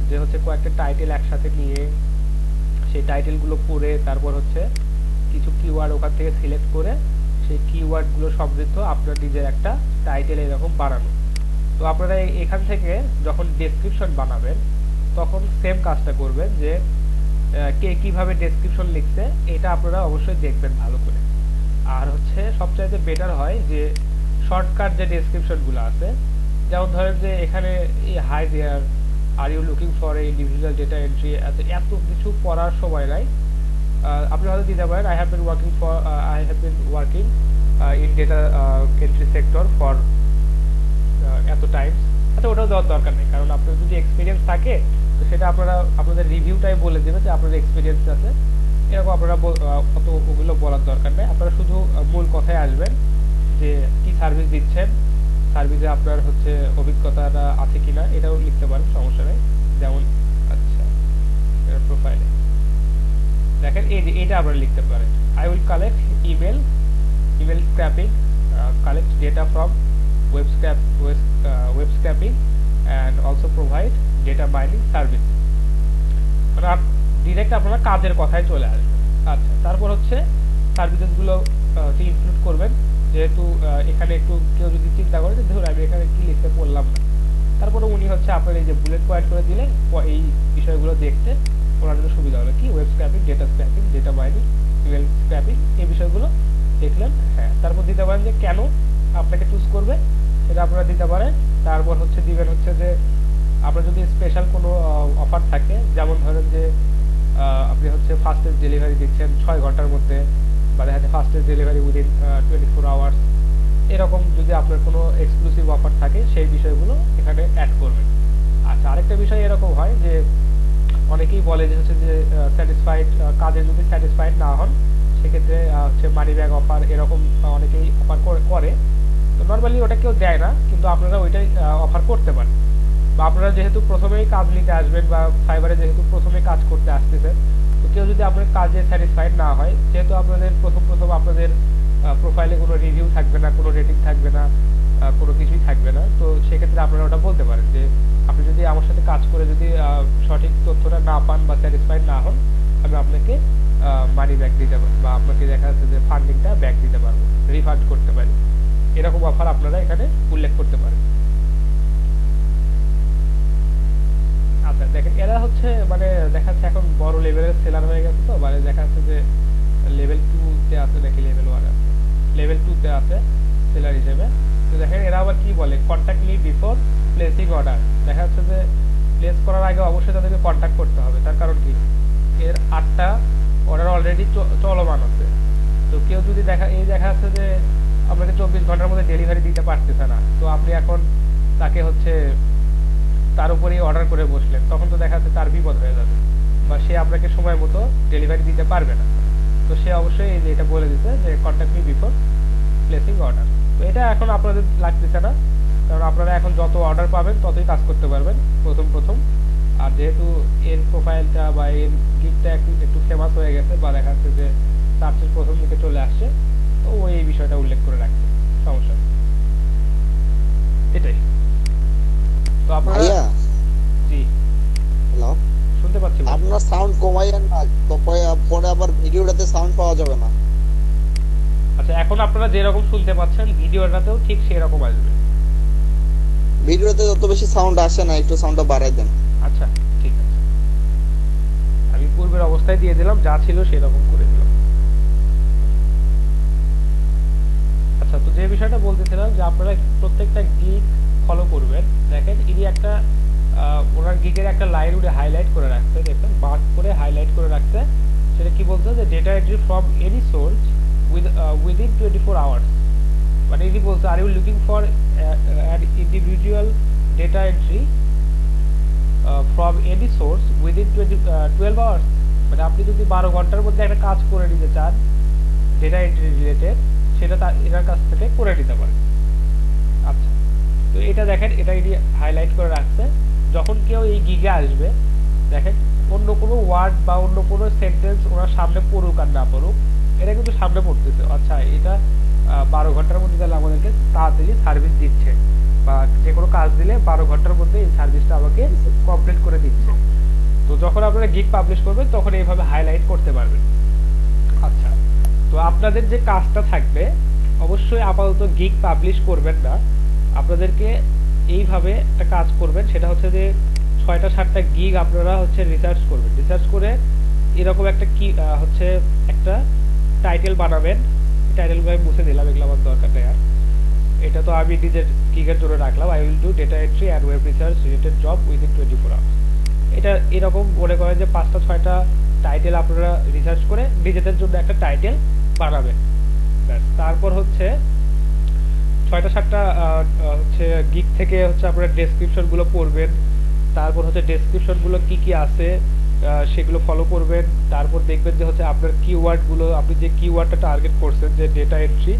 যে হচ্ছে কয়েকটা টাইটেল একসাথে নিয়ে সেই টাইটেলগুলো পড়ে তারপর হচ্ছে কিছু কিওয়ার্ড ওখান থেকে সিলেক্ট করে সেই কিওয়ার্ডগুলো সমৃদ্ধ আপনার নিজের একটা টাইটেল এরকম বানানো। তো আপনারা এখান থেকে যখন ডেসক্রিপশন বানাবেন তখন সেম কাজটা করবেন, যে কে কিভাবে ডেসক্রিপশন লিখছে এটা আপনারা অবশ্যই দেখবেন ভালো করে। আর হচ্ছে সবচাইতে বেটার হয় যে শর্টকাট যে ডেসক্রিপশনগুলো আছে, যেমন ধরেন যে এখানে hi there, are you looking for a individual data entry, এত কিছু পড়ার সময় নাই। আপনি হয়তো দিতে পারেন I have been working in data entry sector for এত টাইমস। আচ্ছা, ওটাও দেওয়ার দরকার নেই, কারণ আপনার যদি এক্সপিরিয়েন্স থাকে তো সেটা আপনারা আপনাদের রিভিউটাই বলে দেবে যে আপনাদের এক্সপিরিয়েন্স আছে, এরকম আপনারা অত ওগুলো বলার দরকার নেই। আপনারা শুধু মূল কথায় আসবেন যে কি সার্ভিস দিচ্ছেন, সার্ভিসে আপনার হচ্ছে অভিজ্ঞতাটা আছে কিনা, এটাও লিখতে পারেন, সমস্যা নেই। যেমন আচ্ছা, প্রোফাইলে দেখেন এইটা আপনারা লিখতে পারেন, I will collect email scraping, collect data from web scraping and also provide data mining service। মানে ডিরেক্ট আপনারা কাজের কথায় চলে আসবেন। আচ্ছা, তারপর হচ্ছে সার্ভিসেস গুলো ইনক্লুড করবেন, যেহেতু এখানে একটু কেউ যদি চিন্তা করে যে ধরুন আমি এখানে কি লিখতে বললাম না, তারপরে উনি হচ্ছে আপনার এই যে বুলেট পয়েন্ট করে দিলে এই বিষয়গুলো দেখতে ওনার জন্য সুবিধা হবে। কি web scraping, data mining, email scraping, এই বিষয়গুলো দেখলেন। হ্যাঁ, তারপর দিতে পারেন যে কেন আপনাকে চুজ করবে সেটা আপনারা দিতে পারেন। তারপর হচ্ছে দিবেন হচ্ছে যে আপনার যদি স্পেশাল কোনো অফার থাকে, যেমন ধরেন যে আপনি হচ্ছে ফাস্টেস্ট ডেলিভারি দিচ্ছেন 6 ঘন্টার মধ্যে, বা দেখা যাচ্ছে ফাস্টেস্ট ডেলিভারি উইদিন 24 আওয়ার্স, এরকম যদি আপনার কোনো এক্সক্লুসিভ অফার থাকে সেই বিষয়গুলো এখানে অ্যাড করবেন। আচ্ছা, আরেকটা বিষয় এরকম হয় যে অনেকেই বলে যে হচ্ছে যে স্যাটিসফাইড, কাজে যদি স্যাটিসফাইড না হন সেক্ষেত্রে হচ্ছে মানি ব্যাক অফার, এরকম অনেকেই অফার করে। তো নর্মালি ওটা কেউ দেয় না, কিন্তু আপনারা ওইটাই অফার করতে পারেন। বা আপনারা যেহেতু প্রথমেই কাজ নিতে আসবেন বা ফাইবারে যেহেতু প্রথমে কাজ করতে আসতেছেন, তো কেউ যদি আপনার কাজে স্যাটিসফাইড না হয়, যেহেতু আপনাদের প্রথম আপনাদের প্রোফাইলে কোনো রিভিউ থাকবে না, কোনো রেটিং থাকবে না, কোনো কিছুই থাকবে না। তো সেক্ষেত্রে আপনারা ওটা বলতে পারেন যে আপনি যদি আমার সাথে কাজ করে যদি সঠিক তথ্যটা না পান বা স্যাটিসফাইড না হন, আমি আপনাকে মানি ব্যাক দিতে পারবো বা আপনাকে দেখা যাচ্ছে যে ফান্ডিংটা ব্যাক দিতে পারবো, রিফান্ড করতে পারি। এরকম অফার আপনারা এখানে উল্লেখ করতে পারেন। আচ্ছা দেখেন, এরা হচ্ছে মানে দেখা যাচ্ছে এখন বড় লেভেলের সেলার হয়ে গেছে, তো মানে দেখা যাচ্ছে যে লেভেল 2 তে আছে নাকি লেভেল 1 আছে, লেভেল 2 তে আছে সেলার হিসেবে। তো দেখেন এরা আবার কি বলে, contact me before placing order. দেখা যাচ্ছে যে প্লেস করার আগে অবশ্যই তাদেরকে কন্টাক্ট করতে হবে। তার কারণ কি, এর 8টা অর্ডার অলরেডি চলমান আছে। তো কেউ যদি দেখা যাচ্ছে যে আপনাকে 24 ঘন্টার মধ্যে ডেলিভারি দিতে পারতেছে না, তো আপনি এখন তাকে হচ্ছে তার উপরেই অর্ডার করে বসলেন, তখন তো দেখা যাচ্ছে তার বিপদ হয়ে যাবে বা সে আপনাকে সময় মতো ডেলিভারি দিতে পারবে না। তো সে অবশ্যই এই যে এটা বলে দিতে যে contact me before placing order. তো এটা এখন আপনাদের লাগতেছে না, কারণ আপনারা এখন যত অর্ডার পাবেন ততই কাজ করতে পারবেন প্রথম। আর যেহেতু এর প্রোফাইলটা বা এর গিগটা একটু ফেমাস হয়ে গেছে বা দেখা যাচ্ছে যে সার্চের প্রথম দিকে চলে আসছে, তো ওই এই বিষয়টা উল্লেখ করে রাখছে, সমস্যা নেই। এটাই। তো আপনারা জি হ্যালো, শুনতে পাচ্ছি? আপনার সাউন্ড কমাইয়েন না, তো পরে আবার ভিডিওটাতে সাউন্ড পাওয়া যাবে না। আচ্ছা, এখন আপনারা যেরকম শুনতে পাচ্ছেন ভিডিওটাতেও ঠিক সেরকম আসবে। ভিডিওতে যত বেশি সাউন্ড আসে না, একটু সাউন্ডটা বাড়াই দেন। আচ্ছা ঠিক আছে, আমি পূর্বের অবস্থায় দিয়ে দিলাম, যা ছিল সেরকম করে দিলাম। আচ্ছা, তো যে বিষয়টা বলতেছিলাম যে আপনারা প্রত্যেকটা গিগ ফলো করবেন। দেখেন ইনি একটা ওনার গিগের একটা লাইন উঠে হাইলাইট করে রাখছে, দেখেন মার্ক করে হাইলাইট করে রাখছে। সেটা কি বলছে যে data entry from any source within 24 hours. মানে ইনি বলছে are you looking for an individual data entry from any source within 12 hours. মানে আপনি যদি 12 ঘন্টার মধ্যে একটা কাজ করে নিতে চান ডেটা এন্ট্রি রিলেটেড, সেটা এনার কাছ থেকে করে নিতে পারেন। আচ্ছা, তো এটা দেখেন, এটা ইনি হাইলাইট করে রাখছে। যখন কেউ এই গিগে আসবে, দেখেন অন্য কোনো ওয়ার্ড বা অন্য কোনো সেন্টেন্স ওনার সামনে পড়ুক আর না পড়ুক, এটা কিন্তু সামনে পড়তেছে। আচ্ছা, এটা 12 ঘন্টার মধ্যে তাহলে আমাদেরকে তাড়াতাড়ি সার্ভিস দিচ্ছে, বা যে কোনো কাজ দিলে 12 ঘন্টার মধ্যে এই সার্ভিসটা আমাকে কমপ্লিট করে দিচ্ছে। তো যখন আপনারা গিগ পাবলিশ করবেন তখন এইভাবে হাইলাইট করতে পারবেন। আচ্ছা, তো আপনাদের যে কাজটা থাকবে, অবশ্যই আপাতত গিগ পাবলিশ করবেন না, আপনাদেরকে এইভাবে একটা কাজ করবেন। সেটা হচ্ছে যে 6টা-7টা গিগ আপনারা হচ্ছে রিসার্চ করবেন। রিসার্চ করে এরকম একটা কি হচ্ছে একটা টাইটেল বানাবেন। টাইটেলগুলো আমি মুছে দিলাম, এগুলো আমার দরকার নেই আর। এটা তো আমি নিজের গিগের জন্য রাখলাম, I will do data entry and web research related job within 24 hours. এটা এরকম মনে করেন যে 5টা-6টা টাইটেল আপনারা রিসার্চ করে নিজেদের জন্য একটা টাইটেল বানাবেন। ব্যাস, তারপর হচ্ছে 6টা-7টা হচ্ছে গিগ থেকে হচ্ছে আপনারা ডেসক্রিপশন গুলো পড়বেন। তারপর হচ্ছে ডেসক্রিপশন গুলো কি কি আছে সেগুলো ফলো করবেন। তারপর দেখবেন যে হচ্ছে আপনার কিওয়ার্ড গুলো, আপনি যে কিওয়ার্ডটা টার্গেট করছেন যে ডেটা এন্ট্রি,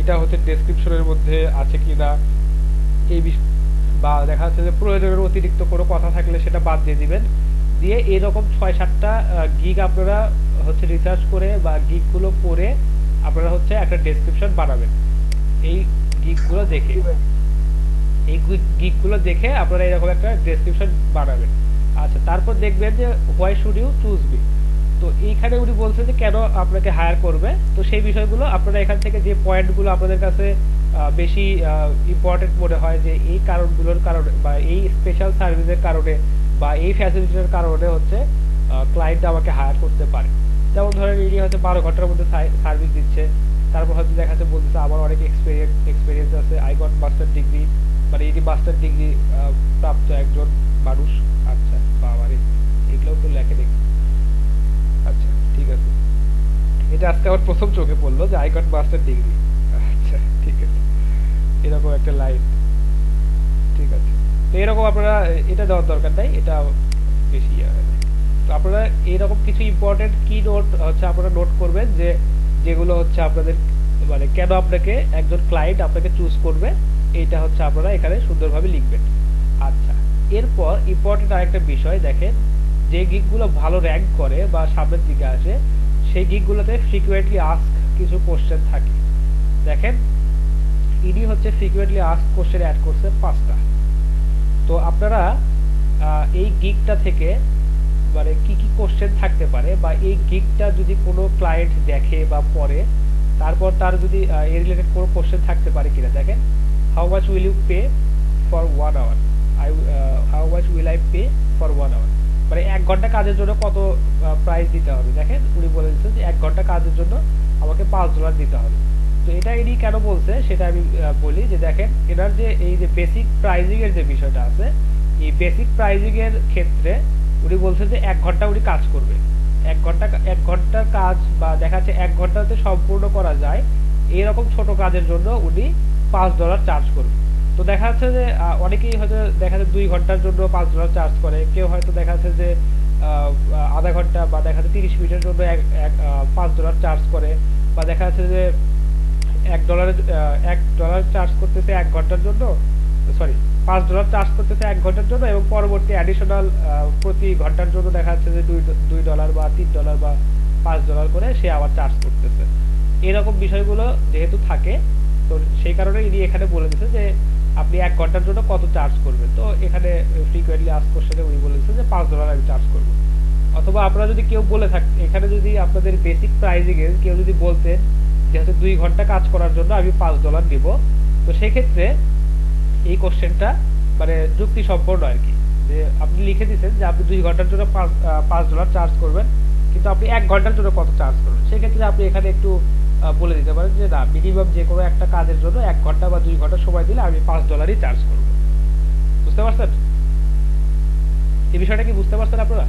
এটা হচ্ছে ডেসক্রিপশনের মধ্যে আছে কিনা, এই বা দেখা যাচ্ছে যে প্রয়োজনের অতিরিক্ত কোনো কথা থাকলে সেটা বাদ দিয়ে দিবেন। দিয়ে এরকম 6-7টা গিগ আপনারা হচ্ছে রিসার্চ করে বা গিগ গুলো পড়ে আপনারা হচ্ছে একটা ডেসক্রিপশন বানাবেন। এই গিগগুলো দেখে আপনারা এরকম একটা ডেসক্রিপশন বানাবেন। আচ্ছা, তারপর দেখবেন যে why should you choose me. তো এইখানে উনি বলছেন যে কেন আপনাকে হায়ার করবে। তো সেই বিষয়গুলো আপনারা এখান থেকে যে পয়েন্টগুলো আপনাদের কাছে বেশি ইম্পর্টেন্ট মনে হয়, যে এই কারণগুলোর কারণে বা এই স্পেশাল সার্ভিসের কারণে বা এই ফ্যাসিলিটির কারণে হচ্ছে ক্লায়েন্ট আমাকে হায়ার করতে পারে। যেমন ধরেন ইনি হয়তো 12 ঘন্টার মধ্যে সার্ভিস দিচ্ছে, তারপর হয়তো দেখা যাচ্ছে বলতেছে আমার অনেক এক্সপিরিয়েন্স আছে, আই গট মাস্টার ডিগ্রি, মানে এটি মাস্টার ডিগ্রি প্রাপ্ত একজন মানুষ। আচ্ছা বাবারে, এগুলোও তো লেখে দেখি। আচ্ছা ঠিক আছে, এটা আজকে আমার প্রথম চোখে পড়লো যে আই গট মাস্টার ডিগ্রি। আচ্ছা ঠিক আছে, এরকম একটা লাইন। ঠিক আছে, তো এরকম আপনারা এটা দেওয়ার দরকার নাই, এটা বেশি। তো আপনারা এইরকম কিছু ইম্পর্টেন্ট কি নোট হচ্ছে আপনারা নোট করবেন, যে যেগুলো হচ্ছে আপনাদের মানে কেন আপনাকে একজন ক্লায়েন্ট আপনাকে চুজ করবে, এইটা হচ্ছে আপনারা এখানে সুন্দরভাবে লিখবেন। আচ্ছা, এরপর ইম্পর্টেন্ট আরেকটা বিষয় দেখেন, যে গিগগুলো ভালো র্যাঙ্ক করে বা সামনের দিকে আসে, সেই গিগগুলোতে ফ্রিকুয়েন্টলি আস্ক কিছু কোশ্চেন থাকে। দেখেন ইনি হচ্ছে ফ্রিকুয়েন্টলি আস্কড কোশ্চেন অ্যাড করছে 5টা। তো আপনারা এই গিগটা থেকে মানে কি কি কোশ্চেন থাকতে পারে বা এই গিগটা যদি কোনো ক্লায়েন্ট দেখে বা পড়ে, তারপর তার যদি এর রিলেটেড কোনো কোশ্চেন থাকতে পারে কিনা দেখেন। How much will you pay for 1 hour, how much will I pay for 1 hour, মানে 1 ঘন্টা কাজের জন্য কত প্রাইস দিতে হবে। দেখেন উনি বলে দিচ্ছে যে 1 ঘন্টা কাজের জন্য আমাকে $5 দিতে হবে। তো এটা ইনি কেন বলছে সেটা আমি বলি যে দেখেন এনার যে এই যে বেসিক প্রাইজিং এর যে বিষয়টা আছে, এই বেসিক প্রাইজিং এর ক্ষেত্রে উনি বলছেন যে 1 ঘন্টা উনি কাজ করবে। 1 ঘন্টার কাজ বা দেখা যাচ্ছে 1 ঘন্টাতে সম্পূর্ণ করা যায় এরকম ছোট কাজের জন্য উনি $5 চার্জ করবে। তো দেখা যাচ্ছে যে অনেকেই হয়তো দেখা যাচ্ছে 2 ঘন্টার জন্য $5 চার্জ করে, কেউ হয়তো দেখা যাচ্ছে যে আধা ঘন্টা বা দেখা যাচ্ছে 30 মিনিটের জন্য $5 চার্জ করে, বা দেখা যাচ্ছে যে $1 চার্জ করতেছে 1 ঘন্টার জন্য, সরি $5 চার্জ করতেছে 1 ঘন্টার জন্য, এবং পরবর্তী অ্যাডিশনাল প্রতি ঘন্টার জন্য দেখা যাচ্ছে যে $2 বা $3 বা $5 করে সে আবার চার্জ করতেছে। এরকম বিষয়গুলো যেহেতু থাকে, তো সেই কারণে ইনি এখানে বলে দিচ্ছে যে আপনি 1 ঘন্টার জন্য কত চার্জ করবেন। তো এখানে ফ্রিকুয়েন্টলি আস্কড কোশ্চেনে উনি বলে দিচ্ছে যে $5 আমি চার্জ করব। অথবা আপনারা যদি কেউ বলে থাকেন, এখানে যদি আপনাদের বেসিক প্রাইজিং এ কেউ যদি বলতেন যে হচ্ছে 2 ঘন্টা কাজ করার জন্য আমি $5 দিব, তো সেক্ষেত্রে এই কোশ্চেনটা মানে যুক্তিসম্পন্ন আর কি, যে আপনি লিখে দিচ্ছেন যে আপনি 2 ঘন্টার জন্য $5 চার্জ করবেন, কিন্তু আপনি 1 ঘন্টার জন্য কত চার্জ করবেন। সেক্ষেত্রে আপনি এখানে একটু বলে দিতে পারেন যে না, মিনিমাম যে কোনো একটা কাজের জন্য 1 ঘন্টা বা 2 ঘন্টা সময় দিলে আমি $5 চার্জ করব। বুঝতে পারছেন এই বিষয়টা? কি বুঝতে পারছেন আপনারা?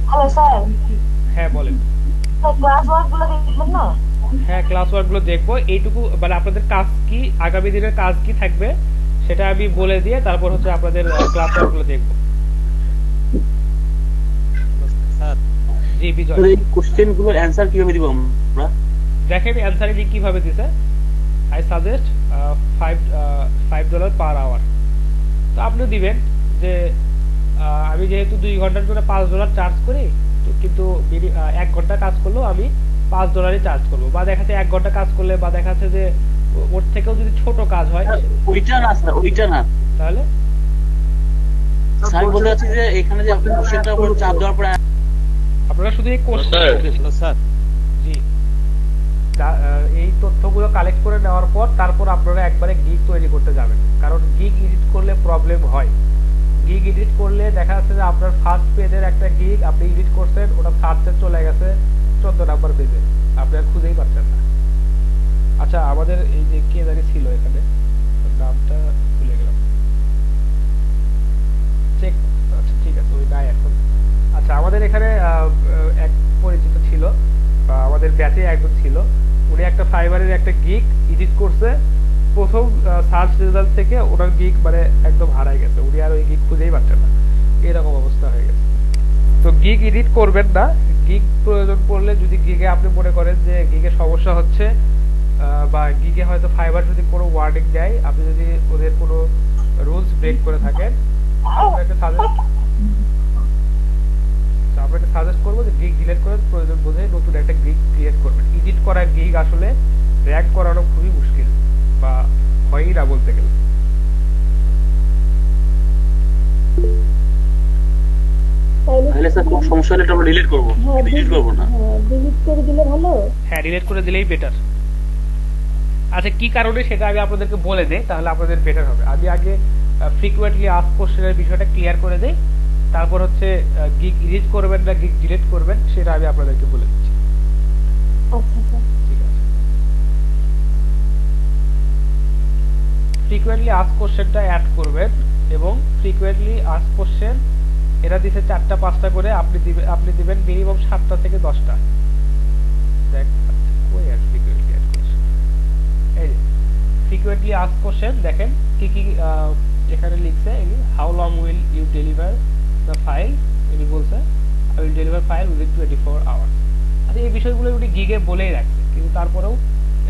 হ্যালো স্যার, হ্যাঁ বলেন। ক্লাস ওয়ার্ক গুলো দেখবেন না? হ্যাঁ ক্লাস ওয়ার্ক গুলো দেখবো। এইটুকু মানে আপনাদের কাজ কি, আগামী দিনের কাজ কি থাকবে সেটা আমি বলে দিয়ে তারপর হচ্ছে আপনাদের ক্লাস ওয়ার্ক গুলো দেখবো। স্যার জি বিজয়, এই কোশ্চেন গুলোর অ্যানসার কিভাবে দিব আমরা? দেখেন অ্যানসার ইনি কিভাবে দিছে। I suggest $5 per hour. তো আপনি দিবেন যে আমি যেহেতু 2 ঘন্টার জন্য $5 চার্জ করি, তো কিন্তু 1 ঘন্টা কাজ করলেও আমি $5 চার্জ করবো, বা দেখা যাচ্ছে 1 ঘন্টা কাজ করলে বা দেখা যাচ্ছে যে ওর থেকেও যদি ছোট কাজ হয় ওইটা না স্যার, ওইটা না, তাহলে স্যার বলতে চাচ্ছি যে এখানে যে আপনি কোশ্চেনটা উপর চাপ দেওয়ার পরে আপনারা শুধু এই কোশ্চেন, স্যার জি এই তথ্যগুলো কালেক্ট করে নেওয়ার পর তারপর আপনারা একবারে গিগ তৈরি করতে যাবেন। কারণ গিগ এডিট করলে প্রবলেম হয়। গিগ এডিট করলে দেখা যাচ্ছে যে আপনার ফার্স্ট পেজের একটা গিগ আপনি এডিট করছেন, ওটা সার্চে চলে গেছে 14 নাম্বার পেজে, আপনি আর খুঁজেই পাচ্ছেন না। আচ্ছা আমাদের এই যে কে জানি ছিল এখানে, নামটা ভুলে গেলাম, চেক। আচ্ছা ঠিক আছে, ওই নাই এখন। আচ্ছা আমাদের এখানে এক পরিচিত ছিল, আমাদের ব্যাচে একজন ছিল, উনি একটা ফাইবারের একটা গিগ এডিট করছে, প্রথম সার্চ রেজাল্ট থেকে ওনার গিগ মানে একদম হারাই গেছে, উনি আর ওই গিগ খুঁজেই পাচ্ছেন না, এরকম অবস্থা হয়ে গেছে। তো গিগ এডিট করবেন না। গিগ প্রয়োজন পড়লে যদি গিগে আপনি মনে করেন যে গিগে সমস্যা হচ্ছে, বা গিগে হয়তো ফাইবার যদি কোনো ওয়ার্নিং দেয়, আপনি যদি ওদের কোনো রুলস ব্রেক করে থাকেন, আপনাকে সাজেস্ট করবো যে গিগ ডিলিট করে প্রয়োজন বুঝে নতুন একটা গিগ ক্রিয়েট করবেন। এডিট করা গিগ আসলে র্যাঙ্ক করানো খুবই মুশকিল, বা হয়ই না বলতে গেলে। তাহলে স্যার কোন সমস্যা হলে এটা আমরা ডিলিট করব, ডিলিট করব না? ডিলিট করে দিলে ভালো। হ্যাঁ ডিলিট করে দিলেই বেটার। আচ্ছা কি কারণে সেটা আমি আপনাদেরকে বলে দেই, তাহলে আপনাদের বেটার হবে। আমি আগে ফ্রিকুয়েন্টলি আস্কড কোশ্চেনের বিষয়টা ক্লিয়ার করে দেই, তারপর হচ্ছে গিগ এডিট করবেন না গিগ ডিলিট করবেন সেটা আমি আপনাদেরকে বলে দিচ্ছি। আচ্ছা ঠিক আছে। ফ্রিকুয়েন্টলি আস্কড কোশ্চেনটা অ্যাড করবেন, এবং ফ্রিকুয়েন্টলি আস্কড কোশ্চেন এরা দিছে 4টা 5টা করে, আপনি দিবেন মিনিমাম 7টা থেকে 10টা। দেখ কই আর ফ্রিকুয়েন্টলি অ্যাড কোশ্চেন, এই ফ্রিকুয়েন্টলি আস্কড কোশ্চেন দেখেন কি কি এখানে লিখছে। How long will you deliver the file, উনি বলছে I will deliver file within 24 hours. আচ্ছা এই বিষয়গুলো উনি গিগে বলেই রাখছে, কিন্তু তারপরেও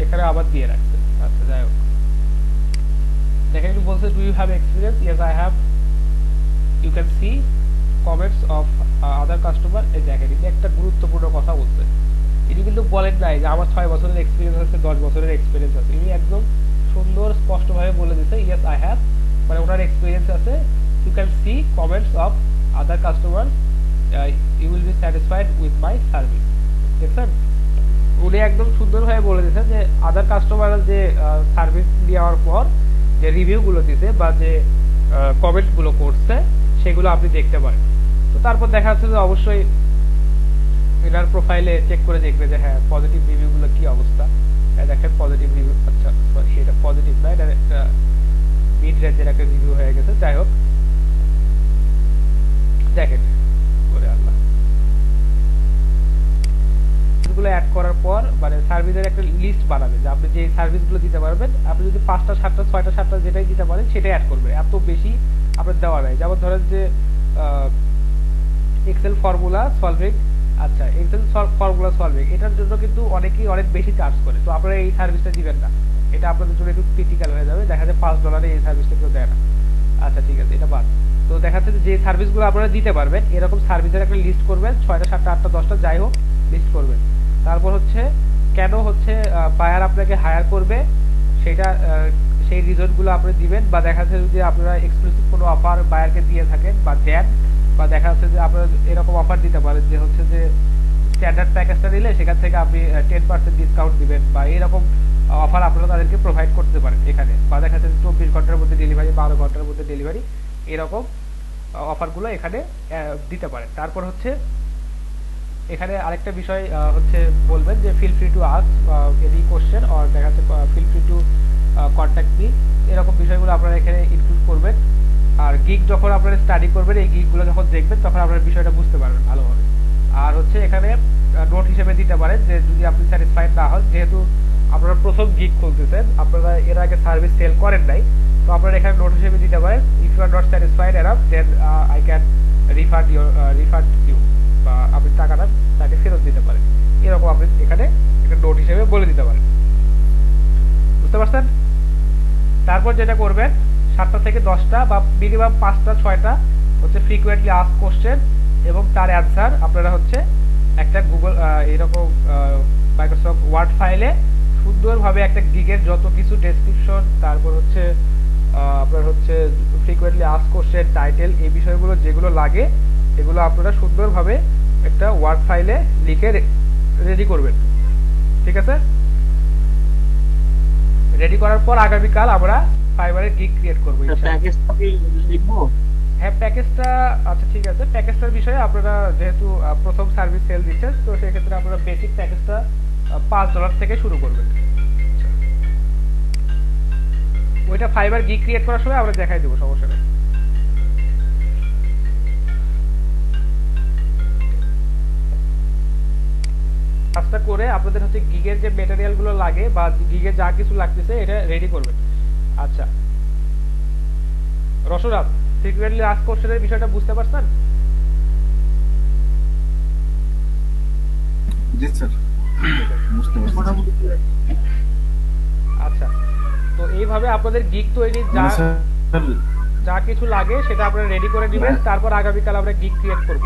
এখানে আবার দিয়ে রাখছে। আচ্ছা যাই হোক, দেখেন উনি বলছে do you have experience, yes I have, you can see comments of other customer. এই দেখেন এটা একটা গুরুত্বপূর্ণ কথা বলছে। ইনি কিন্তু বলেন নাই যে আমার 6 বছরের এক্সপিরিয়েন্স আছে 10 বছরের এক্সপিরিয়েন্স আছে, ইনি একদম সুন্দর স্পষ্টভাবে বলে দিয়েছে ইয়েস আই হ্যাভ, মানে ওনার এক্সপিরিয়েন্স আছে। You can see comments of other customer, you will be satisfied with my service. দেখছেন, উনি একদম সুন্দরভাবে বলে দিয়েছেন যে আদার কাস্টমার যে সার্ভিস দেওয়ার পর যে রিভিউগুলো দিতে বা যে কমেন্টগুলো করছে সেগুলো আপনি দেখতে পারেন। তো তারপর দেখা যাচ্ছে যে অবশ্যই এনার প্রোফাইলে চেক করে দেখবে যে হ্যাঁ পজিটিভ রিভিউগুলো কি অবস্থা। দেখেন পজিটিভ রিভিউ, আচ্ছা সরি এটা পজিটিভ না, এটা একটা মিড রেঞ্জের একটা রিভিউ হয়ে গেছে। যাই হোক দেখেন ওরে আল্লাহ, গুলো অ্যাড করার পর মানে সার্ভিসের একটা লিস্ট বানাবে যে আপনি যে সার্ভিসগুলো দিতে পারবেন। আপনি যদি 5টা 7টা 6টা 7টা যেটাই দিতে পারেন সেটাই অ্যাড করবেন, এত বেশি আপনার দেওয়া নাই। যেমন ধরেন যে এক্সেল ফর্মুলা সলভিং, আচ্ছা এক্সেল ফর্মুলা সলভিং এটার জন্য কিন্তু অনেকেই অনেক বেশি চার্জ করে, তো আপনারা এই সার্ভিসটা দিবেন না, এটা আপনাদের জন্য একটু ক্রিটিক্যাল হয়ে যাবে। দেখা যায় $5 এই সার্ভিসটা কেউ দেয় না। আচ্ছা ঠিক আছে, এটা বাদ। তো দেখা যাচ্ছে যে সার্ভিসগুলো আপনারা দিতে পারবেন এরকম সার্ভিসের একটা লিস্ট করবেন, 6টা 7টা 8টা 10টা যাই হোক লিস্ট করবেন। তারপর হচ্ছে কেন হচ্ছে বায়ার আপনাকে হায়ার করবে সেটা সেই রিজনগুলো আপনি দিবেন, বা দেখা যাচ্ছে যদি আপনারা এক্সক্লুসিভ কোনো অফার বায়ারকে দিয়ে থাকেন বা দেন, বা দেখা যাচ্ছে যে আপনারা এরকম অফার দিতে পারেন যে হচ্ছে যে স্ট্যান্ডার্ড প্যাকেজটা নিলে সেখান থেকে আপনি 10% ডিসকাউন্ট দিবেন, বা এরকম অফার আপনারা তাদেরকে প্রোভাইড করতে পারেন এখানে। বা দেখা যাচ্ছে 24 ঘন্টার মধ্যে ডেলিভারি, 12 ঘন্টার মধ্যে ডেলিভারি, এরকম অফারগুলো এখানে দিতে পারেন। তারপর হচ্ছে এখানে আরেকটা বিষয় হচ্ছে বলবেন যে feel free to ask any question, or দেখা যাচ্ছে feel free to contact me, এরকম বিষয়গুলো আপনারা এখানে ইনক্লুড করবেন। আর গিগ যখন আপনারা স্টাডি করবেন, এই গিগগুলো যখন দেখবেন তখন আপনারা বিষয়টা বুঝতে পারবেন ভালোভাবে। আর হচ্ছে এখানে নোট হিসেবে দিতে পারেন যে যদি আপনি স্যাটিসফাইড না হন, যেহেতু আপনারা প্রথম গিগ খুলতেছেন, আপনারা এর আগে সার্ভিস সেল করেন নাই, তো আপনারা এখানে নোট হিসেবে দিতে পারেন if you are not satisfied enough then I can refund you, বা আপনি টাকাটা তাকে ফেরত দিতে পারেন, এরকম আপনি এখানে একটা নোট হিসেবে বলে দিতে পারেন। বুঝতে পারছেন? তারপর যেটা করবেন 7টা থেকে 10টা বা মিনিমাম 5টা 6টা হচ্ছে ফ্রিকুয়েন্টলি আস্ক কোশ্চেন এবং তার অ্যান্সার আপনারা হচ্ছে একটা গুগল এরকম মাইক্রোসফট ওয়ার্ড ফাইলে সুন্দরভাবে একটা গিগের যত কিছু ডেসক্রিপশন, তারপর হচ্ছে আপনার হচ্ছে ফ্রিকুয়েন্টলি আস্ক কোশ্চেন, টাইটেল, এই বিষয়গুলো যেগুলো লাগে এগুলো আপনারা সুন্দরভাবে একটা ওয়ার্ড ফাইলে লিখে রেডি করবেন। ঠিক আছে, রেডি করার পর আগামীকাল আমরা ফাইবারের গিগ ক্রিয়েট করব। হ্যাঁ প্যাকেজটা, আচ্ছা ঠিক আছে, প্যাকেজটার বিষয়ে আপনারা যেহেতু প্রথম সার্ভিস সেল দিচ্ছেন, তো সেক্ষেত্রে আপনারা বেসিক প্যাকেজটা $5 থেকে শুরু করবেন। ওইটা ফাইবার গিগ ক্রিয়েট করার সময় আমরা দেখাই দেবো, সমস্যা নেই। কাজটা করে আপনাদের হচ্ছে গিগের যে ম্যাটেরিয়াল গুলো লাগে বা গিগে যা কিছু লাগতেছে এটা রেডি করবেন। আচ্ছা রসরাত, ফ্রিকুয়েন্টলি আস্ক কোশ্চেনের বিষয়টা বুঝতে পারছেন? জি স্যার, বুঝতে পারছি। আচ্ছা, তো এইভাবে আপনাদের গিগ তৈরি যা কিছু লাগে সেটা আপনারা রেডি করে দিবেন, তারপর আগামীকাল আমরা গিগ ক্রিয়েট করব।